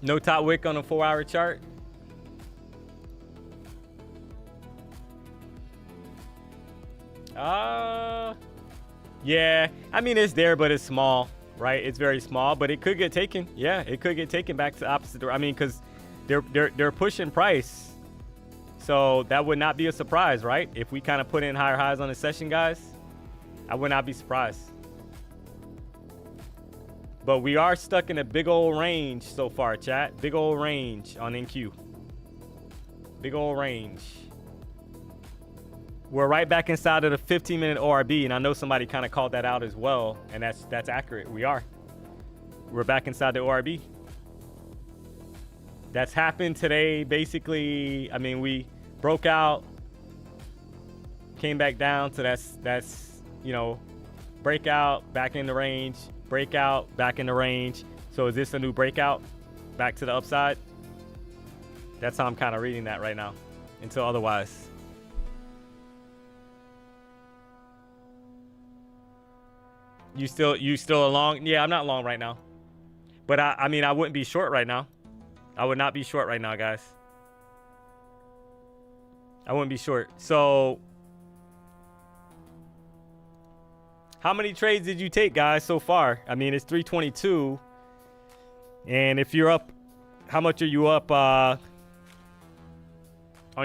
No top wick on a 4-hour chart. Yeah, I mean, it's there, but it's small, right? It's very small, but it could get taken. Yeah, it could get taken back to the opposite direction. I mean, because they're pushing price, so that would not be a surprise, right? If we kind of put in higher highs on the session, guys, I would not be surprised. But we are stuck in a big old range so far, chat. Big old range on NQ. Big old range. We're right back inside of the 15-minute ORB, and I know somebody kind of called that out as well, and that's accurate. We are. We're back inside the ORB. That's happened today, basically. I mean, we broke out, came back down, so that's you know, breakout, back in the range, breakout, back in the range. So is this a new breakout back to the upside? That's how I'm kind of reading that right now, until otherwise. You still long? Yeah, I'm not long right now. But I mean, I wouldn't be short right now. I would not be short right now, guys. I wouldn't be short. So how many trades did you take, guys, so far? I mean, it's 322. And if you're up, how much are you up on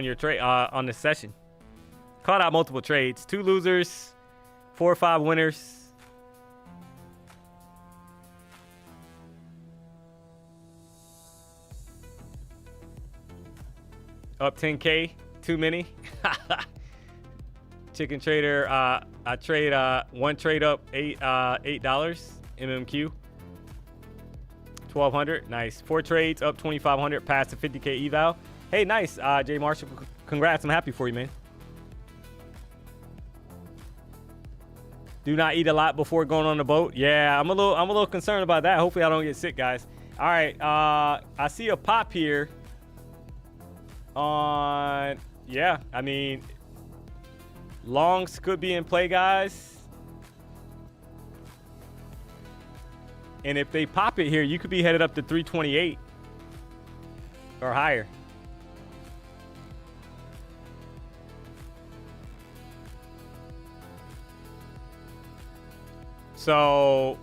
your trade on the session? Caught out multiple trades. 2 losers, 4 or 5 winners. Up 10K, too many. Chicken trader, I trade one trade up $8 MMQ. 1200, nice. 4 trades up 2500, past the 50K eval. Hey, nice, Jay Marshall. Congrats, I'm happy for you, man. Do not eat a lot before going on the boat. Yeah, I'm a little concerned about that. Hopefully I don't get sick, guys. All right, I see a pop here. Yeah, I mean, longs could be in play, guys. And if they pop it here, you could be headed up to 328 or higher. So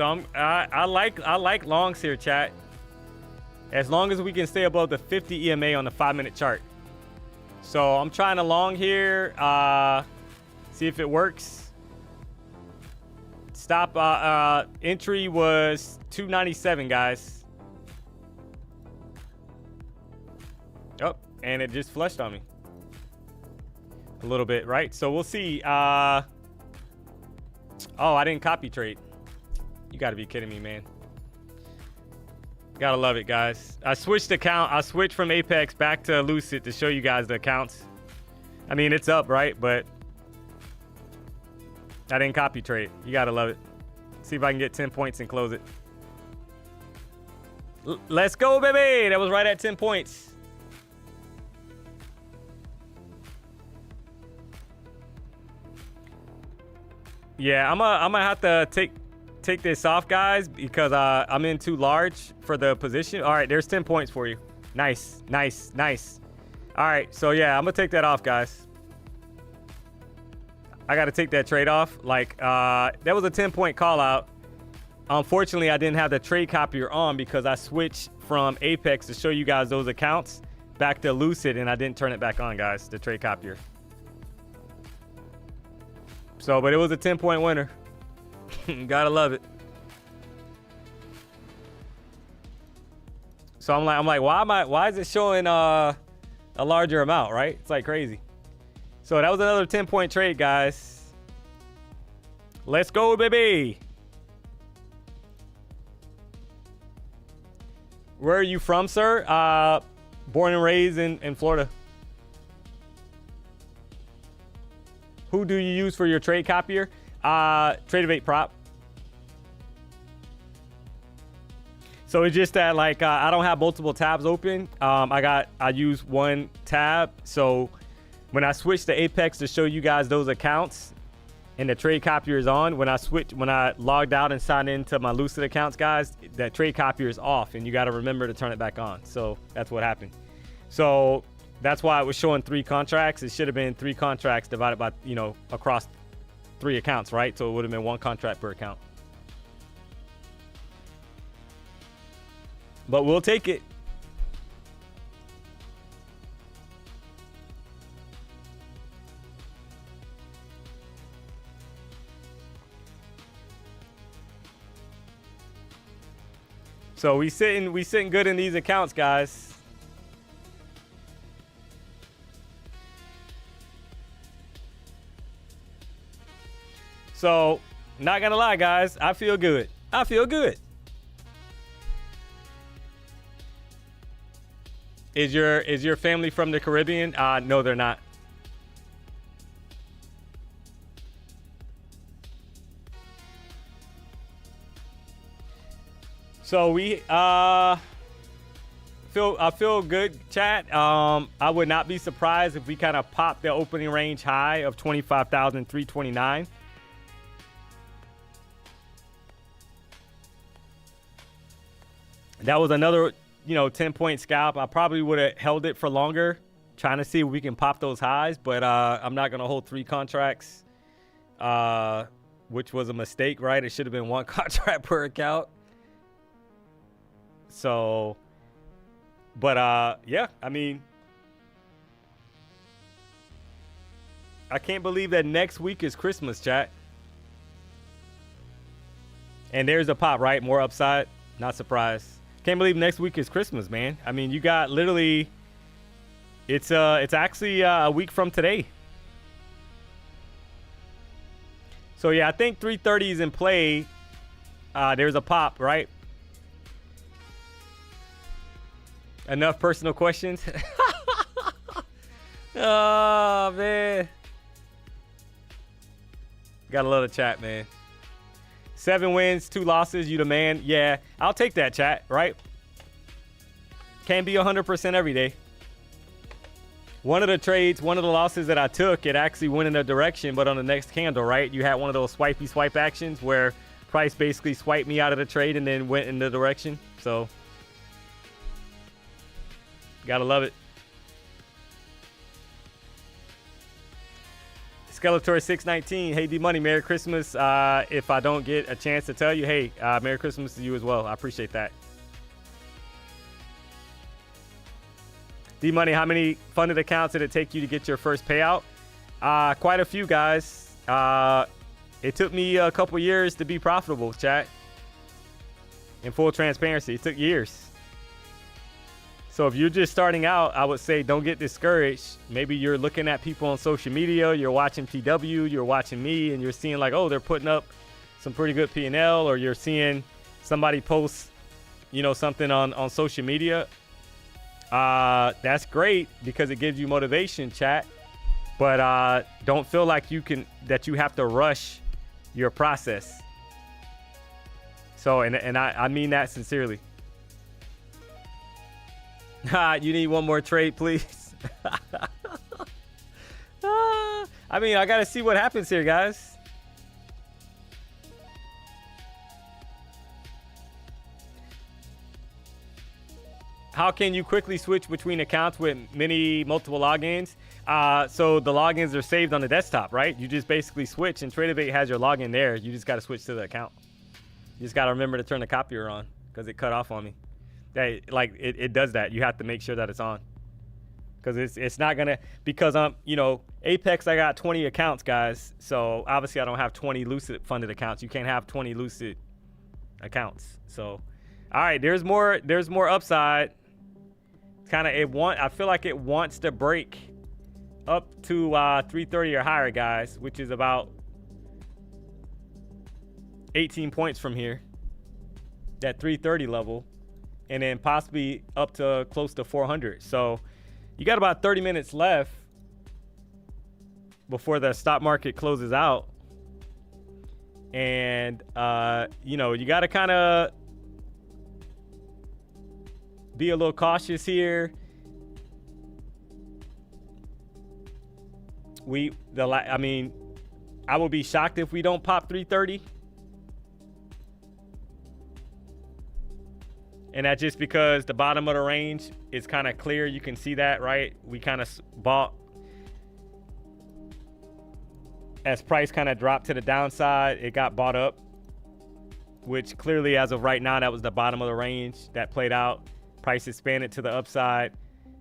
I like longs here, chat. As long as we can stay above the 50 EMA on the 5-minute chart. So I'm trying to long here. See if it works. Stop entry was 297, guys. Oh, and it just flushed on me a little bit, right? So we'll see. Oh, I didn't copy trade. You got to be kidding me, man. Gotta love it, guys. I switched account. I switched from Apex back to Lucid to show you guys the accounts. I mean, it's up, right? But I didn't copy trade. You gotta love it. See if I can get 10 points and close it. Let's go, baby. That was right at 10 points. Yeah, I'm gonna have to take this off, guys, because I'm in too large for the position. All right, there's 10 points for you. Nice, nice, nice. All right, so yeah, I'm gonna take that off, guys. I gotta take that trade off. Like, that was a 10-point call out. Unfortunately, I didn't have the trade copier on because I switched from Apex to show you guys those accounts back to Lucid, and I didn't turn it back on, guys, the trade copier. So, but it was a 10-point winner. Gotta love it. So I'm like, why is it showing a a larger amount, right? It's like crazy. So that was another 10-point trade, guys. Let's go, baby. Where are you from, sir? Born and raised in Florida. Who do you use for your trade copier? Trade prop. So it's just that like I don't have multiple tabs open. I use one tab. So when I switch to Apex to show you guys those accounts and the trade copier is on, when I logged out and signed into my Lucid accounts, guys, that trade copier is off and you got to remember to turn it back on. So that's what happened. So that's why it was showing 3 contracts. It should have been 3 contracts divided by, you know, across 3 accounts, right? So it would have been 1 contract per account. But we'll take it. So we sitting good in these accounts, guys. So, not gonna lie, guys, I feel good. I feel good. Is your family from the Caribbean? No, they're not. So I feel good, chat. I would not be surprised if we kind of pop the opening range high of 25,329. That was another, 10-point scalp. I probably would have held it for longer, trying to see if we can pop those highs, but I'm not going to hold 3 contracts, which was a mistake, right? It should have been 1 contract per account. So, but yeah, I mean, I can't believe that next week is Christmas, chat. And there's a pop, right? More upside. Not surprised. Can't believe next week is Christmas, man. I mean, you got literally, it's actually a week from today. So yeah, I think 330 is in play. There's a pop, right? Enough personal questions. Oh, man. Gotta love the chat, man. 7 wins, 2 losses, you the man. Yeah, I'll take that, chat, right? Can't be 100% every day. One of the trades, one of the losses that I took, it actually went in a direction, but on the next candle, right? You had one of those swipey swipe actions where price basically swiped me out of the trade and then went in the direction. So, gotta love it. Skeletor 619, hey DMONEY, Merry Christmas. If I don't get a chance to tell you, hey, Merry Christmas to you as well. I appreciate that. DMONEY, how many funded accounts did it take you to get your first payout? Quite a few, guys. It took me a couple years to be profitable, chat. In full transparency, it took years. So if you're just starting out, I would say don't get discouraged. Maybe you're looking at people on social media, you're watching PW, you're watching me, and you're seeing like, oh, they're putting up some pretty good P&L, or you're seeing somebody post, something on social media. That's great because it gives you motivation, chat. But don't feel like you have to rush your process. So, and I mean that sincerely. You need one more trade, please. I mean, I got to see what happens here, guys. How can you quickly switch between accounts with multiple logins? So the logins are saved on the desktop, right? You just basically switch, and TradeAvate has your login there. You just got to switch to the account. You just got to remember to turn the copier on because it cut off on me. It does that. You have to make sure that it's on, because it's not gonna, because Apex, I got 20 accounts, guys. So obviously I don't have 20 Lucid funded accounts. You can't have 20 Lucid accounts. So all right, there's more upside. I feel like it wants to break up to 330 or higher, guys, which is about 18 points from here, that 330 level, and then possibly up to close to 400. So you got about 30 minutes left before the stock market closes out. And, you know, you got to kind of be a little cautious here. I mean, I would be shocked if we don't pop 330. And that's just because the bottom of the range is kind of clear. You can see that, right? We kind of bought as price kind of dropped to the downside. It got bought up, which clearly as of right now, that was the bottom of the range that played out. Price expanded to the upside.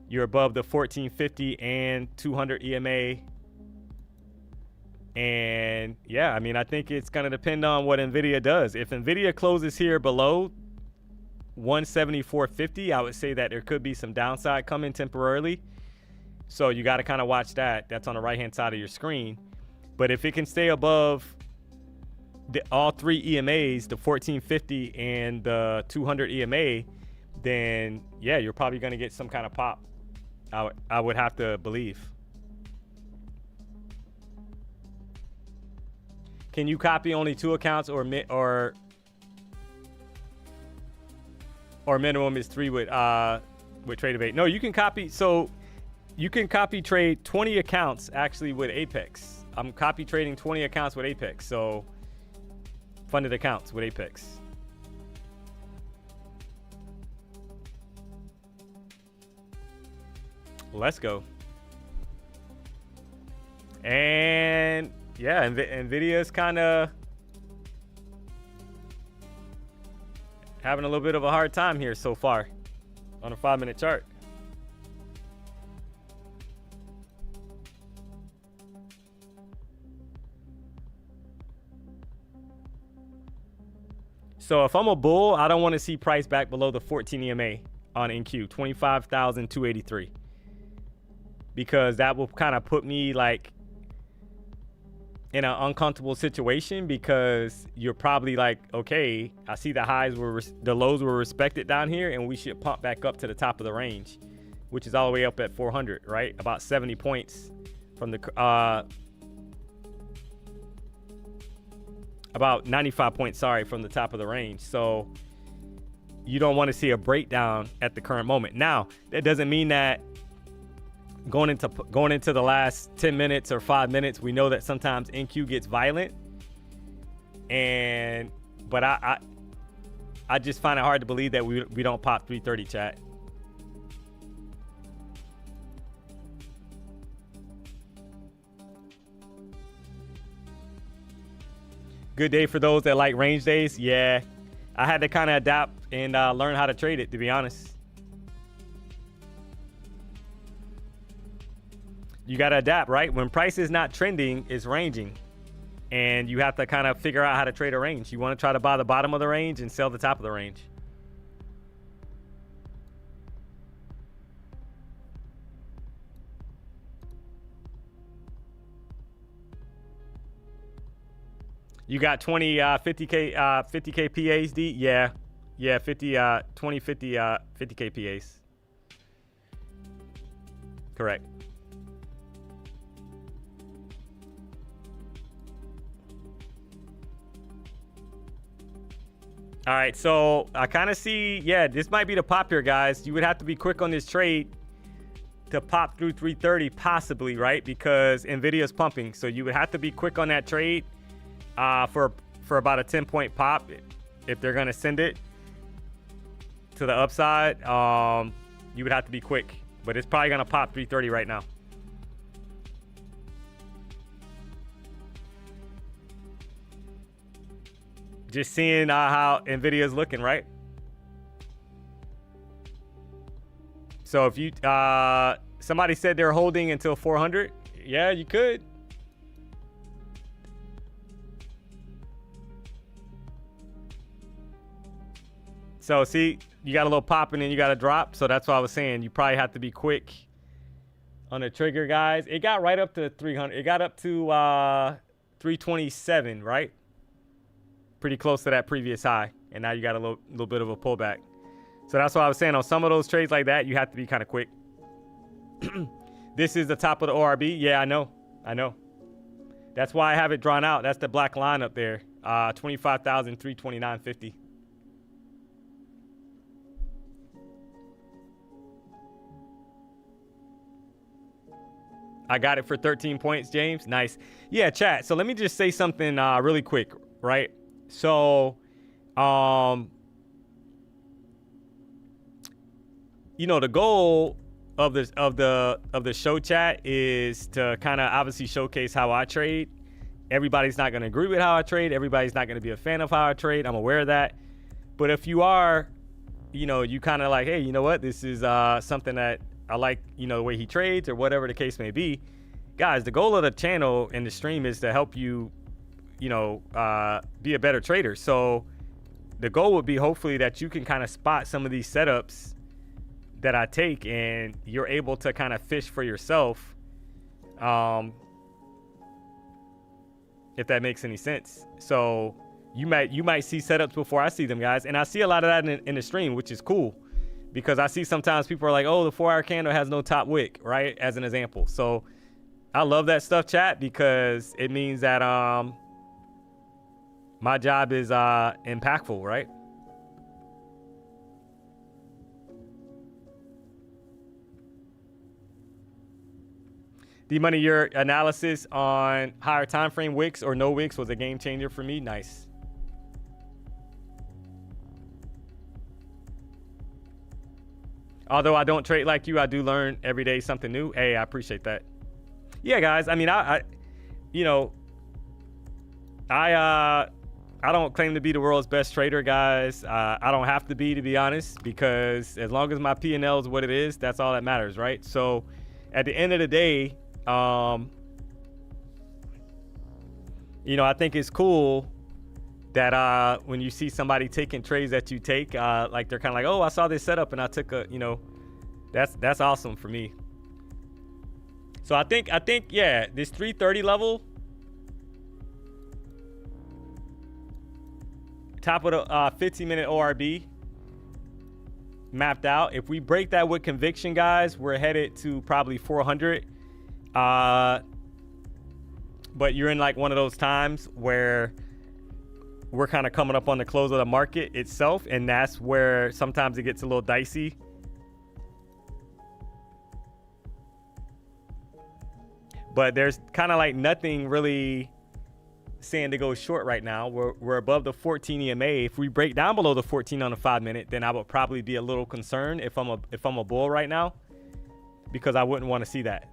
You're above the 1450 and 200 EMA. And yeah, I mean, I think it's going to depend on what Nvidia does. If Nvidia closes here below 174.50, I would say that there could be some downside coming temporarily. So you got to kind of watch that. That's on the right hand side of your screen. But if it can stay above all three EMAs, the 1450 and the 200 EMA, then yeah, you're probably going to get some kind of pop. I would have to believe. Can you copy only 2 accounts or minimum is 3 with TradeAvate? No, you can copy. So you can copy trade 20 accounts actually with Apex. I'm copy trading 20 accounts with Apex. So funded accounts with Apex. Let's go. And yeah, Nvidia's kind of having a little bit of a hard time here so far on a 5-minute chart. So if I'm a bull, I don't want to see price back below the 14 EMA on NQ, 25,283. Because that will kind of put me like in an uncomfortable situation, because you're probably like, okay, I see the lows were respected down here, and we should pump back up to the top of the range, which is all the way up at 400, right? About 70 points from the, about 95 points, sorry, from the top of the range. So you don't want to see a breakdown at the current moment. Now, that doesn't mean that going into the last 10 minutes or 5 minutes, we know that sometimes NQ gets violent, but I just find it hard to believe that we don't pop 330, chat. Good day for those that like range days. Yeah, I had to kind of adapt and learn how to trade it, to be honest. You got to adapt, right? When price is not trending, it's ranging. And you have to kind of figure out how to trade a range. You want to try to buy the bottom of the range and sell the top of the range. You got 20, 50K PAs, D? Yeah, 50, 20, 50, 50K PAs. Correct. All right, so I kind of see, yeah, this might be the pop here, guys. You would have to be quick on this trade to pop through 330, possibly, right? Because Nvidia's pumping, so you would have to be quick on that trade for about a 10-point pop if they're gonna send it to the upside. You would have to be quick, but it's probably gonna pop 330 right now. Just seeing how Nvidia is looking, right? So if you somebody said they're holding until 400, yeah, you could. So see, you got a little pop and then you got a drop. So that's what I was saying. You probably have to be quick on the trigger, guys. It got right up to 300. It got up to 327, right? Pretty close to that previous high. And now you got a little bit of a pullback. So that's what I was saying. On some of those trades like that, you have to be kind of quick. This is the top of the ORB. Yeah, I know. That's why I have it drawn out. That's the black line up there. 25,329.50. I got it for 13 points, James. Nice. Yeah, chat. So let me just say something really quick, right? So, you know, the goal of the show, chat, is to kind of obviously showcase how I trade. Everybody's not going to agree with how I trade. Everybody's not going to be a fan of how I trade. I'm aware of that. But if you are, you know, you kind of like, hey, you know what? This is something that I like, you know, the way he trades or whatever the case may be. Guys, the goal of the channel and the stream is to help you, you know, be a better trader. So the goal would be hopefully that you can kind of spot some of these setups that I take and you're able to kind of fish for yourself. If that makes any sense. So you might see setups before I see them, guys. And I see a lot of that in the stream, which is cool. Because I see sometimes people are like, oh, the 4-hour candle has no top wick, right? As an example. So I love that stuff, chat, because it means that my job is impactful, right? D-Money, your analysis on higher time frame wicks or no wicks was a game changer for me. Nice. Although I don't trade like you, I do learn every day something new. Hey, I appreciate that. Yeah, guys. I mean, I you know, I don't claim to be the world's best trader, guys. I don't have to be honest, because as long as my P&L is what it is, that's all that matters, right? So at the end of the day, you know, I think it's cool that when you see somebody taking trades that you take, like they're kind of like, oh, I saw this setup and I took a, you know, that's awesome for me. So I think yeah, this 330 level, top of the 15-minute ORB mapped out. If we break that with conviction, guys, we're headed to probably 400. But you're in like one of those times where we're kind of coming up on the close of the market itself, and that's where sometimes it gets a little dicey. But there's kind of like nothing really saying to go short right now. We're above the 14 EMA. If we break down below the 14 on the 5-minute, then I would probably be a little concerned if I'm a bull right now, because I wouldn't want to see that.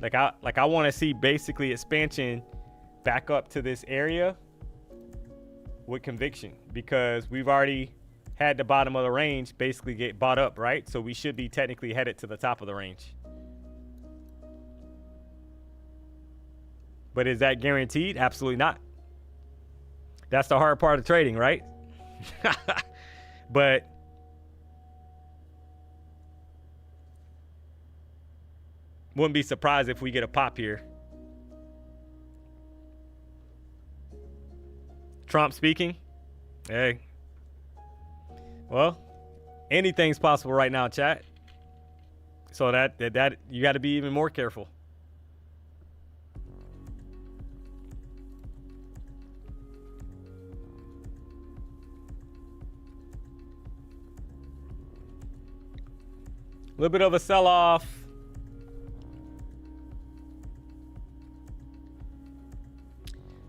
Like I want to see basically expansion back up to this area with conviction, because we've already had the bottom of the range basically get bought up, right? So we should be technically headed to the top of the range. But is that guaranteed? Absolutely not. That's the hard part of trading, right? But wouldn't be surprised if we get a pop here. Trump speaking. Hey. Well, anything's possible right now, chat. So that you got to be even more careful. A little bit of a sell-off.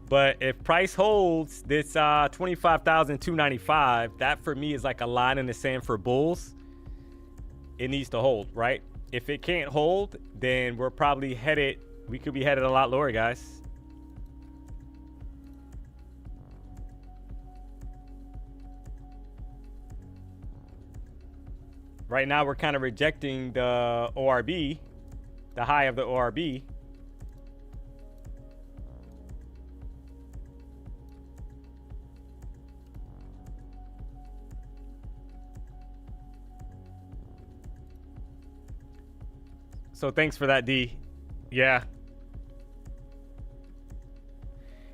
But if price holds this 25,295, that for me is like a line in the sand for bulls. It needs to hold, right? If it can't hold, then we're probably headed, we could be headed a lot lower, guys. Right now, we're kind of rejecting the ORB, the high of the ORB. So thanks for that, D. Yeah.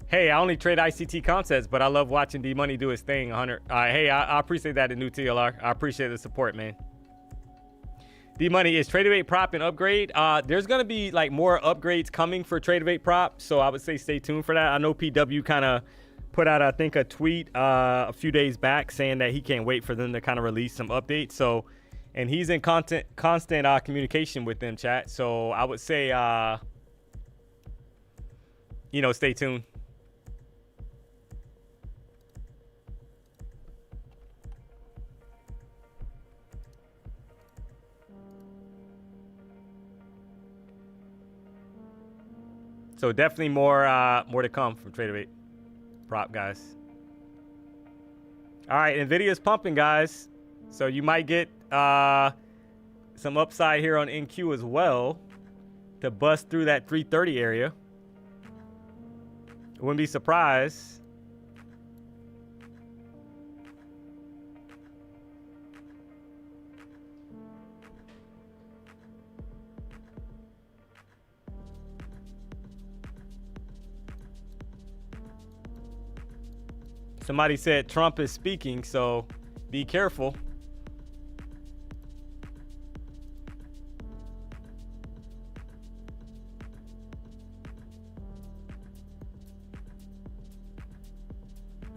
Hey, I only trade ICT concepts, but I love watching D-Money do his thing. 100. Hey, I appreciate that in new TLR. I appreciate the support, man. D-Money, is Trader prop an upgrade? There's going to be like more upgrades coming for Trader prop, so I would say stay tuned for that. I know PW kind of put out, I think, a tweet a few days back saying that he can't wait for them to kind of release some updates. So, and he's in constant communication with them, chat. So I would say, you know, stay tuned. So definitely more to come from Trader prop, guys. All right, Nvidia's pumping, guys. So you might get some upside here on NQ as well to bust through that 330 area. Wouldn't be surprised. Somebody said Trump is speaking, so be careful.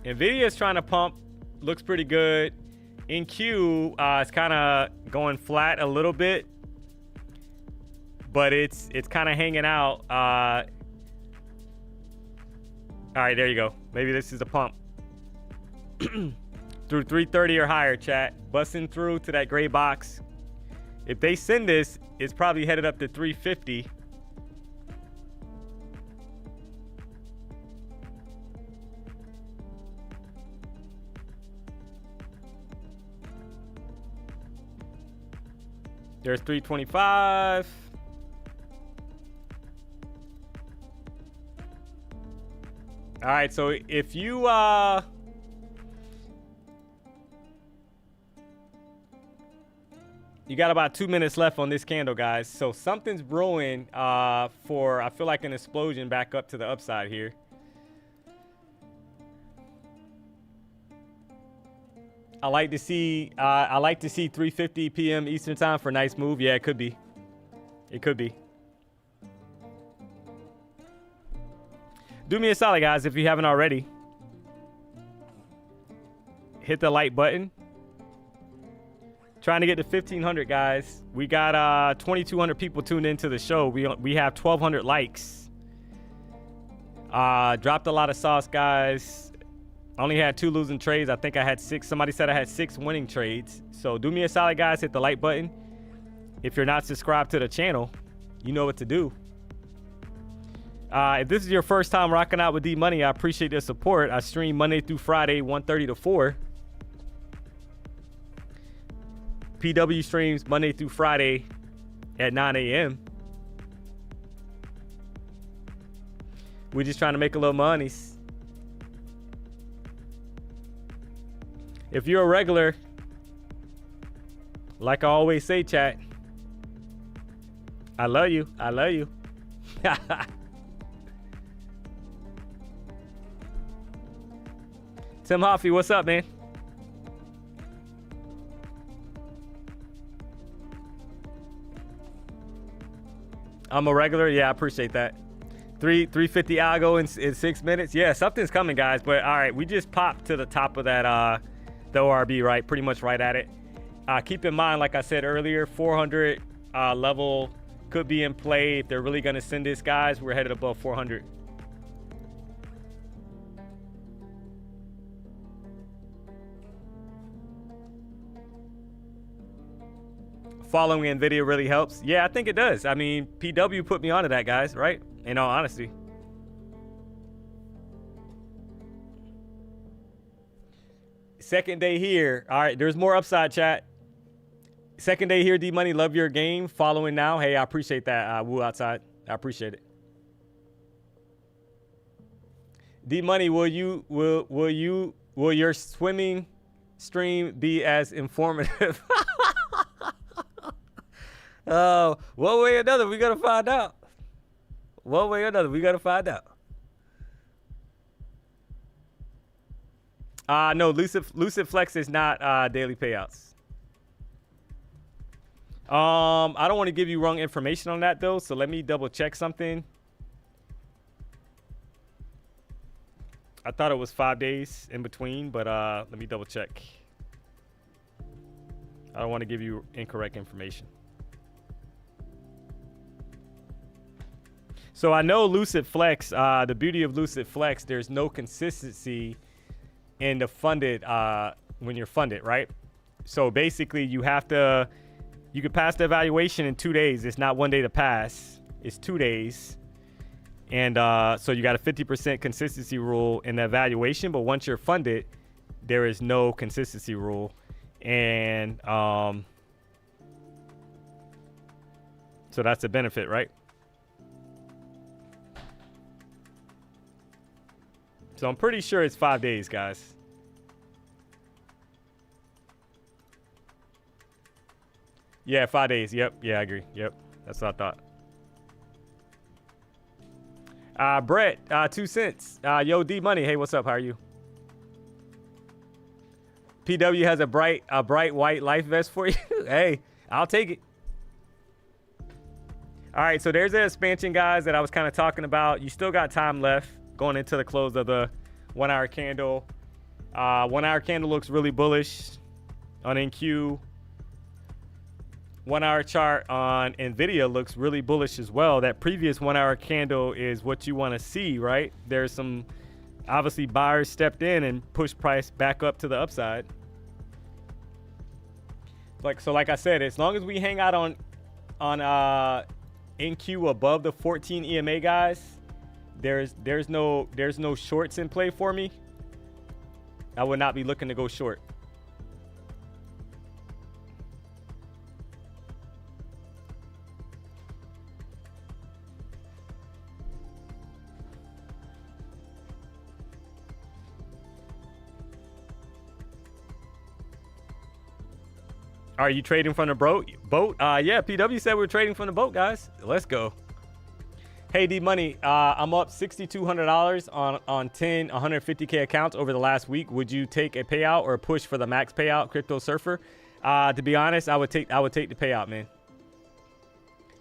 Nvidia is trying to pump, looks pretty good. NQ is kind of going flat a little bit, but it's kind of hanging out. All right, there you go. Maybe this is a pump. Through 330 or higher, chat. Busting through to that gray box. If they send this, it's probably headed up to 350. There's 325. All right, so if you you got about 2 minutes left on this candle, guys. So something's brewing for, I feel like, an explosion back up to the upside here. I like to see 3:50 p.m. Eastern time for a nice move. Yeah, it could be. It could be. Do me a solid, guys, if you haven't already. Hit the like button. Trying to get to 1,500, guys. We got 2,200 people tuned into the show. We have 1,200 likes. Dropped a lot of sauce, guys. Only had 2 losing trades. I think I had 6. Somebody said I had 6 winning trades. So do me a solid, guys. Hit the like button. If you're not subscribed to the channel, you know what to do. If this is your first time rocking out with D-Money, I appreciate the support. I stream Monday through Friday, 1:30 to 4. PW streams Monday through Friday at 9 a.m. We're just trying to make a little money. If you're a regular, like I always say, chat, I love you. I love you. Tim Hoffey, what's up, man? I'm a regular. Yeah, I appreciate that. 350 algo in 6 minutes. Yeah, something's coming, guys. But all right, we just popped to the top of that the ORB, right? Pretty much right at it. Keep in mind, like I said earlier, 400 level could be in play. If they're really going to send this, guys, we're headed above 400. Following Nvidia really helps. Yeah, I think it does. I mean, PW put me onto that, guys, right? In all honesty. Second day here. All right, there's more upside, chat. Second day here, D-Money. Love your game. Following now. Hey, I appreciate that, Woo Outside. I appreciate it. D-Money, will your swimming stream be as informative? One way or another, we gotta find out. One way or another, we gotta find out. No, Lucid Flex is not daily payouts. I don't want to give you wrong information on that though, so let me double check something. I thought it was 5 days in between, but let me double check. I don't want to give you incorrect information. So I know Lucid Flex, the beauty of Lucid Flex, there's no consistency in the funded when you're funded, right? So basically you can pass the evaluation in 2 days. It's not 1 day to pass, it's 2 days. And so you got a 50% consistency rule in the evaluation, but once you're funded, there is no consistency rule. And so that's a benefit, right? So I'm pretty sure it's 5 days, guys. Yeah, 5 days. Yep. Yeah, I agree. Yep. That's what I thought. Brett, 2 cents. Yo, D Money. Hey, what's up? How are you? PW has a bright white life vest for you. Hey, I'll take it. All right, so there's the expansion, guys, that I was kind of talking about. You still got time left going into the close of the 1 hour candle. 1 hour candle looks really bullish on NQ. 1 hour chart on Nvidia looks really bullish as well. That previous 1 hour candle is what you want to see, right? There's some obviously buyers stepped in and pushed price back up to the upside. Like I said, as long as we hang out on NQ above the 14 EMA, guys, there's no shorts in play for me. I would not be looking to go short. Are you trading from the boat? Yeah, PW said we're trading from the boat, guys. Let's go. Hey, D Money, I'm up $6,200 on 10 150K accounts over the last week. Would you take a payout or push for the max payout, Crypto Surfer? To be honest, I would take the payout, man.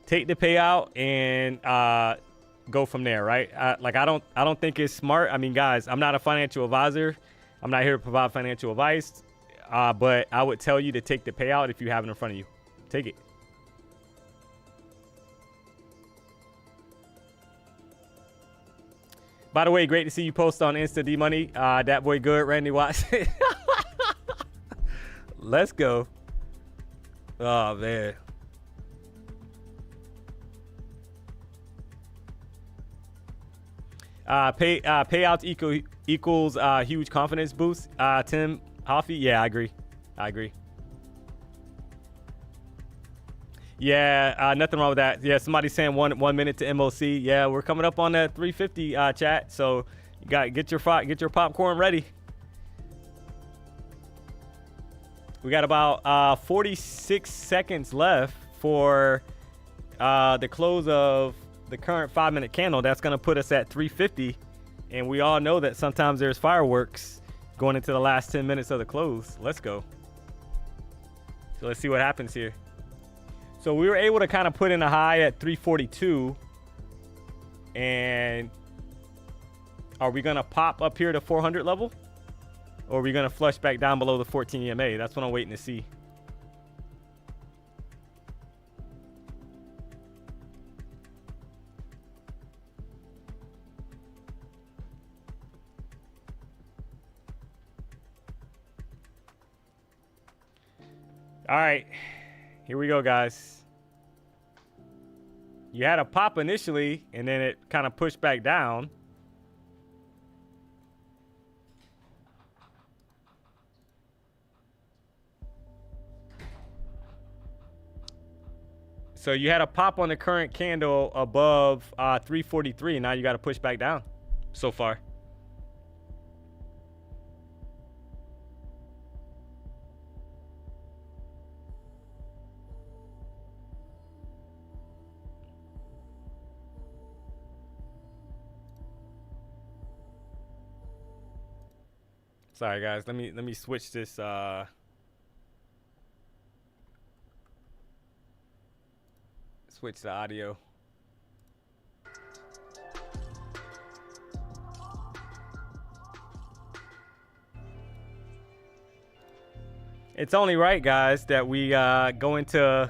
Take the payout and go from there, right? I don't think it's smart. I mean, guys, I'm not a financial advisor. I'm not here to provide financial advice. But I would tell you to take the payout if you have it in front of you. Take it. By the way, great to see you post on Insta, D Money. That boy good, Randy Watson. Let's go. Oh, man. Payouts equals huge confidence boost. Tim Hoffy, yeah, I agree. Yeah, nothing wrong with that. Yeah, somebody's saying one minute to MOC. Yeah, we're coming up on that 350 chat, so you got get your popcorn ready. We got about 46 seconds left for the close of the current 5-minute candle. That's gonna put us at 350, and we all know that sometimes there's fireworks going into the last 10 minutes of the close. Let's go. So let's see what happens here. So we were able to kind of put in a high at 342. And are we going to pop up here to 400 level? Or are we going to flush back down below the 14 EMA? That's what I'm waiting to see. All right, here we go, guys. You had a pop initially, and then it kind of pushed back down. So you had a pop on the current candle above 343, and now you got to push back down so far. Sorry guys, let me switch this switch the audio. It's only right, guys, that we go into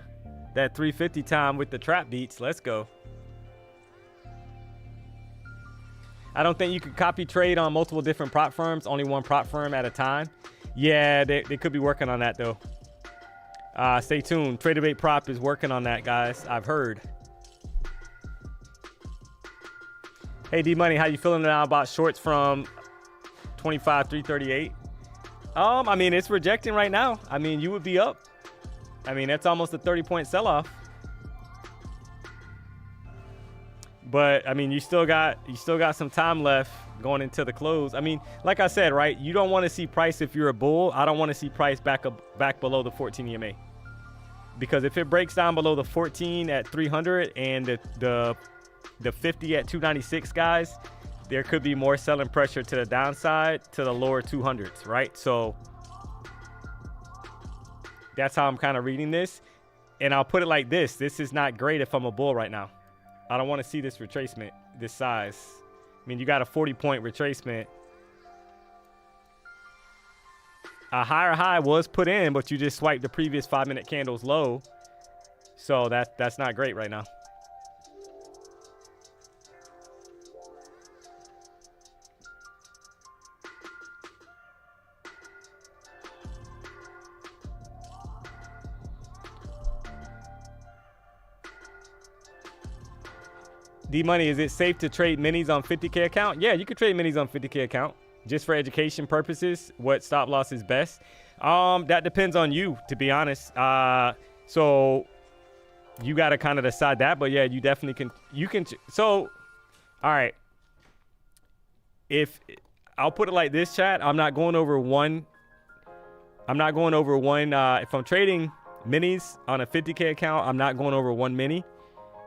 that 350 time with the trap beats. Let's go. I don't think you could copy trade on multiple different prop firms, only one prop firm at a time. Yeah, they could be working on that, though. Stay tuned. TraderBait Prop is working on that, guys. I've heard. Hey, D-Money, how you feeling now about shorts from 25,338? I mean, it's rejecting right now. I mean, you would be up. I mean, that's almost a 30-point sell-off. But I mean, you still got some time left going into the close. I mean, like I said, right? You don't want to see price if you're a bull. I don't want to see price back below the 14 EMA, because if it breaks down below the 14 at 300 and the 50 at 296, guys, there could be more selling pressure to the downside to the lower 200s, right? So that's how I'm kind of reading this. And I'll put it like this. This is not great if I'm a bull right now. I don't want to see this retracement this size. I mean, you got a 40-point retracement. A higher high was put in, but you just swiped the previous 5-minute candles low. So that's not great right now. D-Money, is it safe to trade minis on 50K account? Yeah, you could trade minis on 50K account. Just for education purposes, what stop loss is best? That depends on you, to be honest. So you got to kind of decide that. But yeah, you definitely can. You can. So, all right. If I'll put it like this, chat. I'm not going over one. If I'm trading minis on a 50K account, I'm not going over one mini.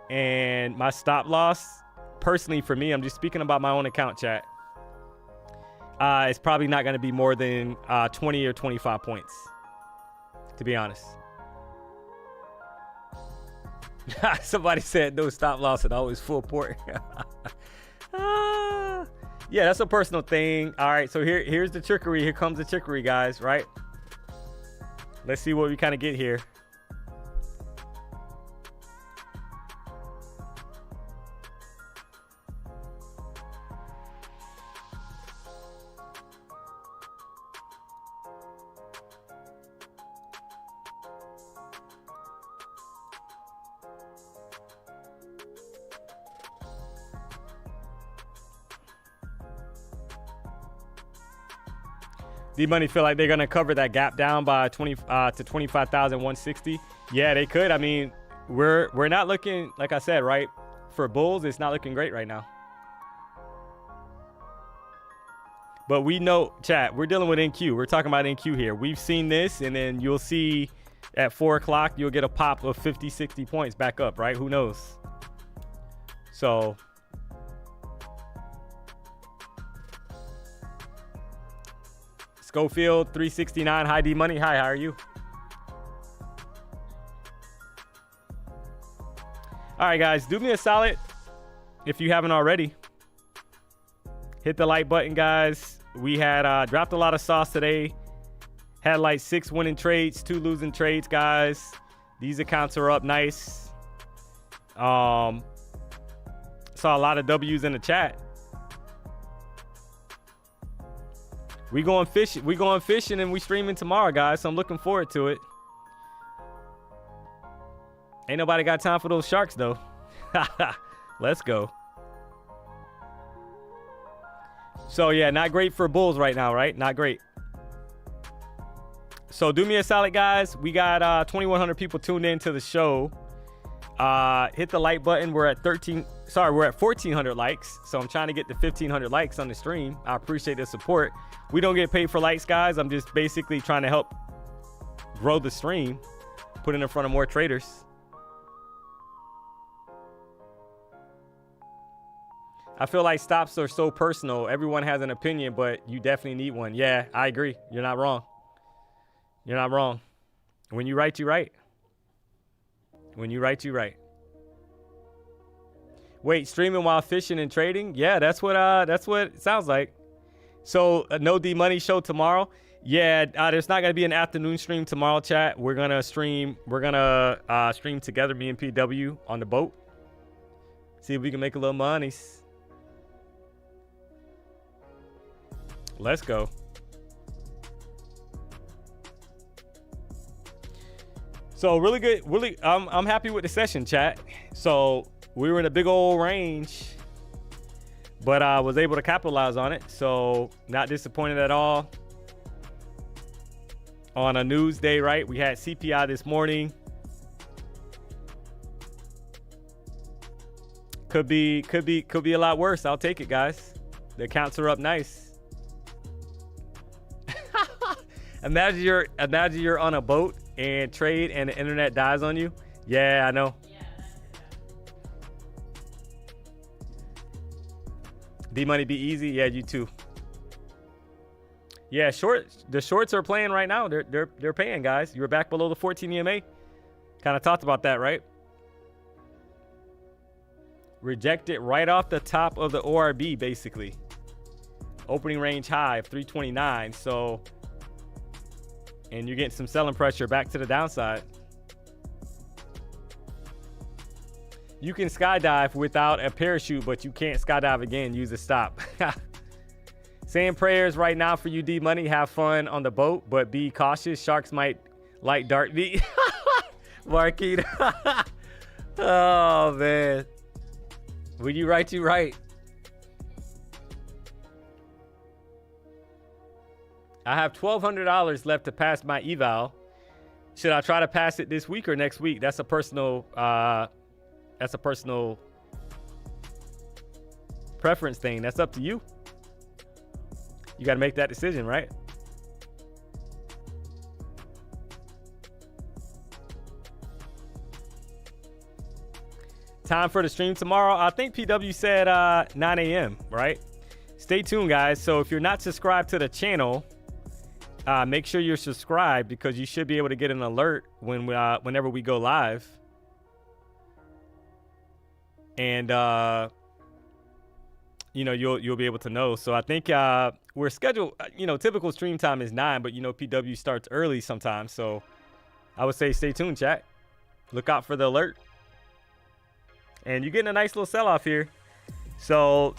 And my stop loss, personally for me, I'm just speaking about my own account, chat. It's probably not going to be more than 20 or 25 points, to be honest. Somebody said no stop loss and always full port. Yeah, that's a personal thing. All right, so here's the trickery. Here comes the trickery, guys, right? Let's see what we kind of get here. D-Money feel like they're going to cover that gap down by 20 to 25,160. Yeah, they could. I mean, we're not looking, like I said, right? For bulls, it's not looking great right now. But we know, chat, we're dealing with NQ. We're talking about NQ here. We've seen this, and then you'll see at 4 o'clock, you'll get a pop of 50, 60 points back up, right? Who knows? So Schofield 369. Hi, D-Money. Hi, how are you? All right, guys, do me a solid if you haven't already. Hit the like button, guys. We had dropped a lot of sauce today. Had like 6 winning trades, 2 losing trades, guys. These accounts are up nice. Saw a lot of W's in the chat. We going fishing and we streaming tomorrow, guys. So I'm looking forward to it. Ain't nobody got time for those sharks, though. Let's go. So yeah, not great for bulls right now, right? Not great. So do me a solid, guys. We got 2,100 people tuned in to the show. Hit the like button. We're at 1,400 likes. So I'm trying to get to 1,500 likes on the stream. I appreciate the support. We don't get paid for likes, guys. I'm just basically trying to help grow the stream, put it in front of more traders. I feel like stops are so personal. Everyone has an opinion, but you definitely need one. Yeah, I agree. You're not wrong. You're not wrong. When you right, you right. When you right, you right. Wait, streaming while fishing and trading? Yeah, that's what it sounds like. So no D-Money show tomorrow. Yeah, there's not gonna be an afternoon stream tomorrow, chat. We're gonna stream together, me and PW on the boat. See if we can make a little money. Let's go. So really good, really I'm happy with the session, chat. So we were in a big old range, but I was able to capitalize on it. So not disappointed at all. On a news day, right? We had CPI this morning. Could be a lot worse. I'll take it, guys. The accounts are up nice. Imagine you're on a boat and trade and the internet dies on you. Yeah, I know. D-Money be easy. Yeah, you too. Yeah, the shorts are playing right now. They're paying, guys. You were back below the 14 EMA. Kind of talked about that, right? Rejected right off the top of the ORB, basically. Opening range high of 329. So, and you're getting some selling pressure back to the downside. You can skydive without a parachute, but you can't skydive again. Use a stop. Saying prayers right now for you, D-Money. Have fun on the boat, but be cautious. Sharks might like dark meat. Marquita. Oh, man. When you right, you right. I have $1,200 left to pass my eval. Should I try to pass it this week or next week? That's a personal preference thing. That's up to you. You got to make that decision, right? Time for the stream tomorrow. I think PW said 9 a.m., right? Stay tuned, guys. So if you're not subscribed to the channel, make sure you're subscribed because you should be able to get an alert whenever we go live. And you'll be able to know. So I think we're scheduled. Typical stream time is 9, but PW starts early sometimes. So I would say stay tuned, chat. Look out for the alert. And you're getting a nice little sell-off here. So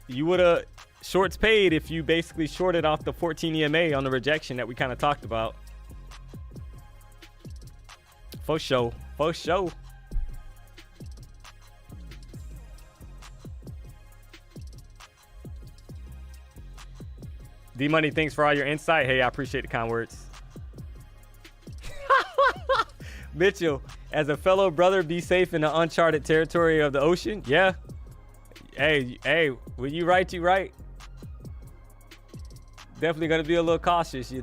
you would have shorts paid if you basically shorted off the 14 EMA on the rejection that we kind of talked about. For sure. For sure. D-Money, thanks for all your insight. Hey, I appreciate the kind words. Mitchell, as a fellow brother, be safe in the uncharted territory of the ocean. Yeah. Hey, when you right, you right. Definitely going to be a little cautious,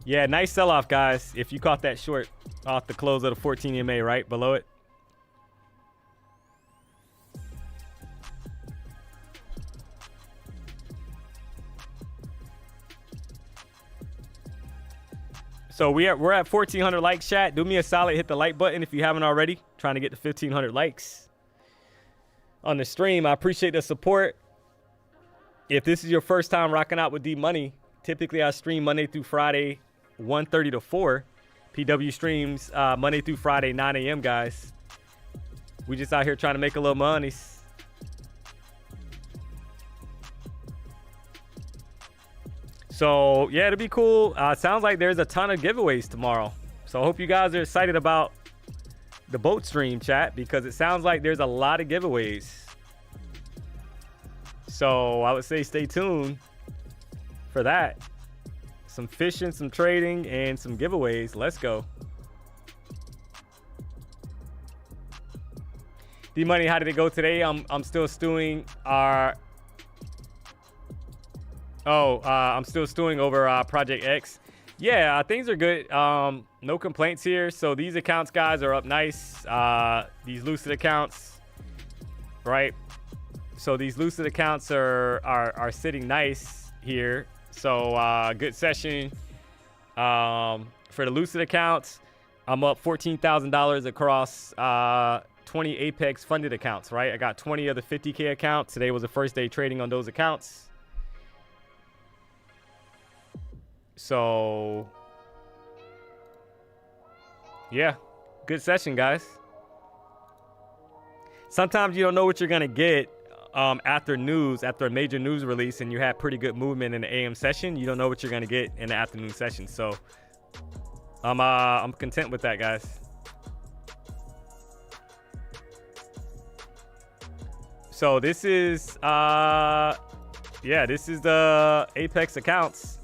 Yeah, nice sell-off, guys. If you caught that short off the close of the 14 EMA, right below it. So we're at 1,400 likes, chat. Do me a solid, hit the like button if you haven't already. Trying to get to 1,500 likes on the stream. I appreciate the support. If this is your first time rocking out with D-Money, typically I stream Monday through Friday, 1:30 to 4. PW streams Monday through Friday, 9 a.m., guys. We just out here trying to make a little money. So, yeah, it'll be cool. Sounds like there's a ton of giveaways tomorrow. So I hope you guys are excited about the boat stream, chat, because it sounds like there's a lot of giveaways. So I would say stay tuned for that. Some fishing, some trading, and some giveaways. Let's go. D-Money, how did it go today? I'm still stewing our... I'm still stewing over Project X. Yeah, things are good. No complaints here. So these accounts, guys, are up nice. These lucid accounts, right? So these Lucid accounts are sitting nice here. So good session for the Lucid accounts. I'm up $14,000 across 20 Apex funded accounts, right? I got 20 of the 50K accounts. Today was the first day trading on those accounts. So yeah, good session, guys. Sometimes you don't know what you're gonna get after a major news release, and you have pretty good movement in the AM session. You don't know what you're gonna get in the afternoon session. So I'm content with that, guys. So this is this is the Apex accounts.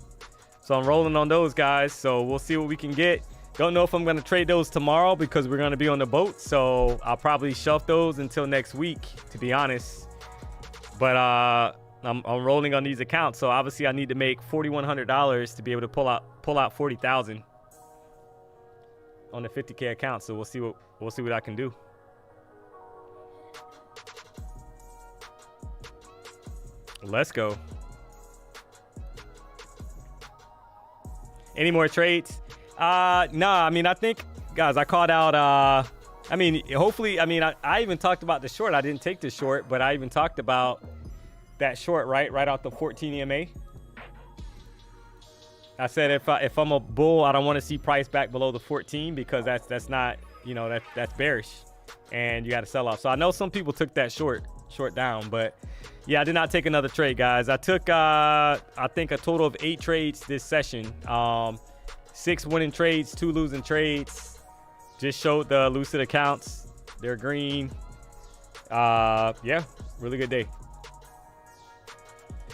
So I'm rolling on those, guys. So we'll see what we can get. Don't know if I'm going to trade those tomorrow because we're going to be on the boat. So I'll probably shelf those until next week, to be honest. But I'm rolling on these accounts. So obviously I need to make $4,100 to be able to pull out 40,000 on the 50K account. So we'll see what I can do. Let's go. Any more trades? Nah, I mean, I think, guys, I called out, hopefully, I even talked about the short. I didn't take the short, but I even talked about that short, right out the 14 EMA. I said if I'm a bull, I don't want to see price back below the 14 because that's not, that's bearish and you got to sell off. So I know some people took that short down, but yeah, I did not take another trade, guys. I took I think a total of 8 trades this session. 6 winning trades, 2 losing trades. Just showed the Lucid accounts. They're green. Yeah, really good day.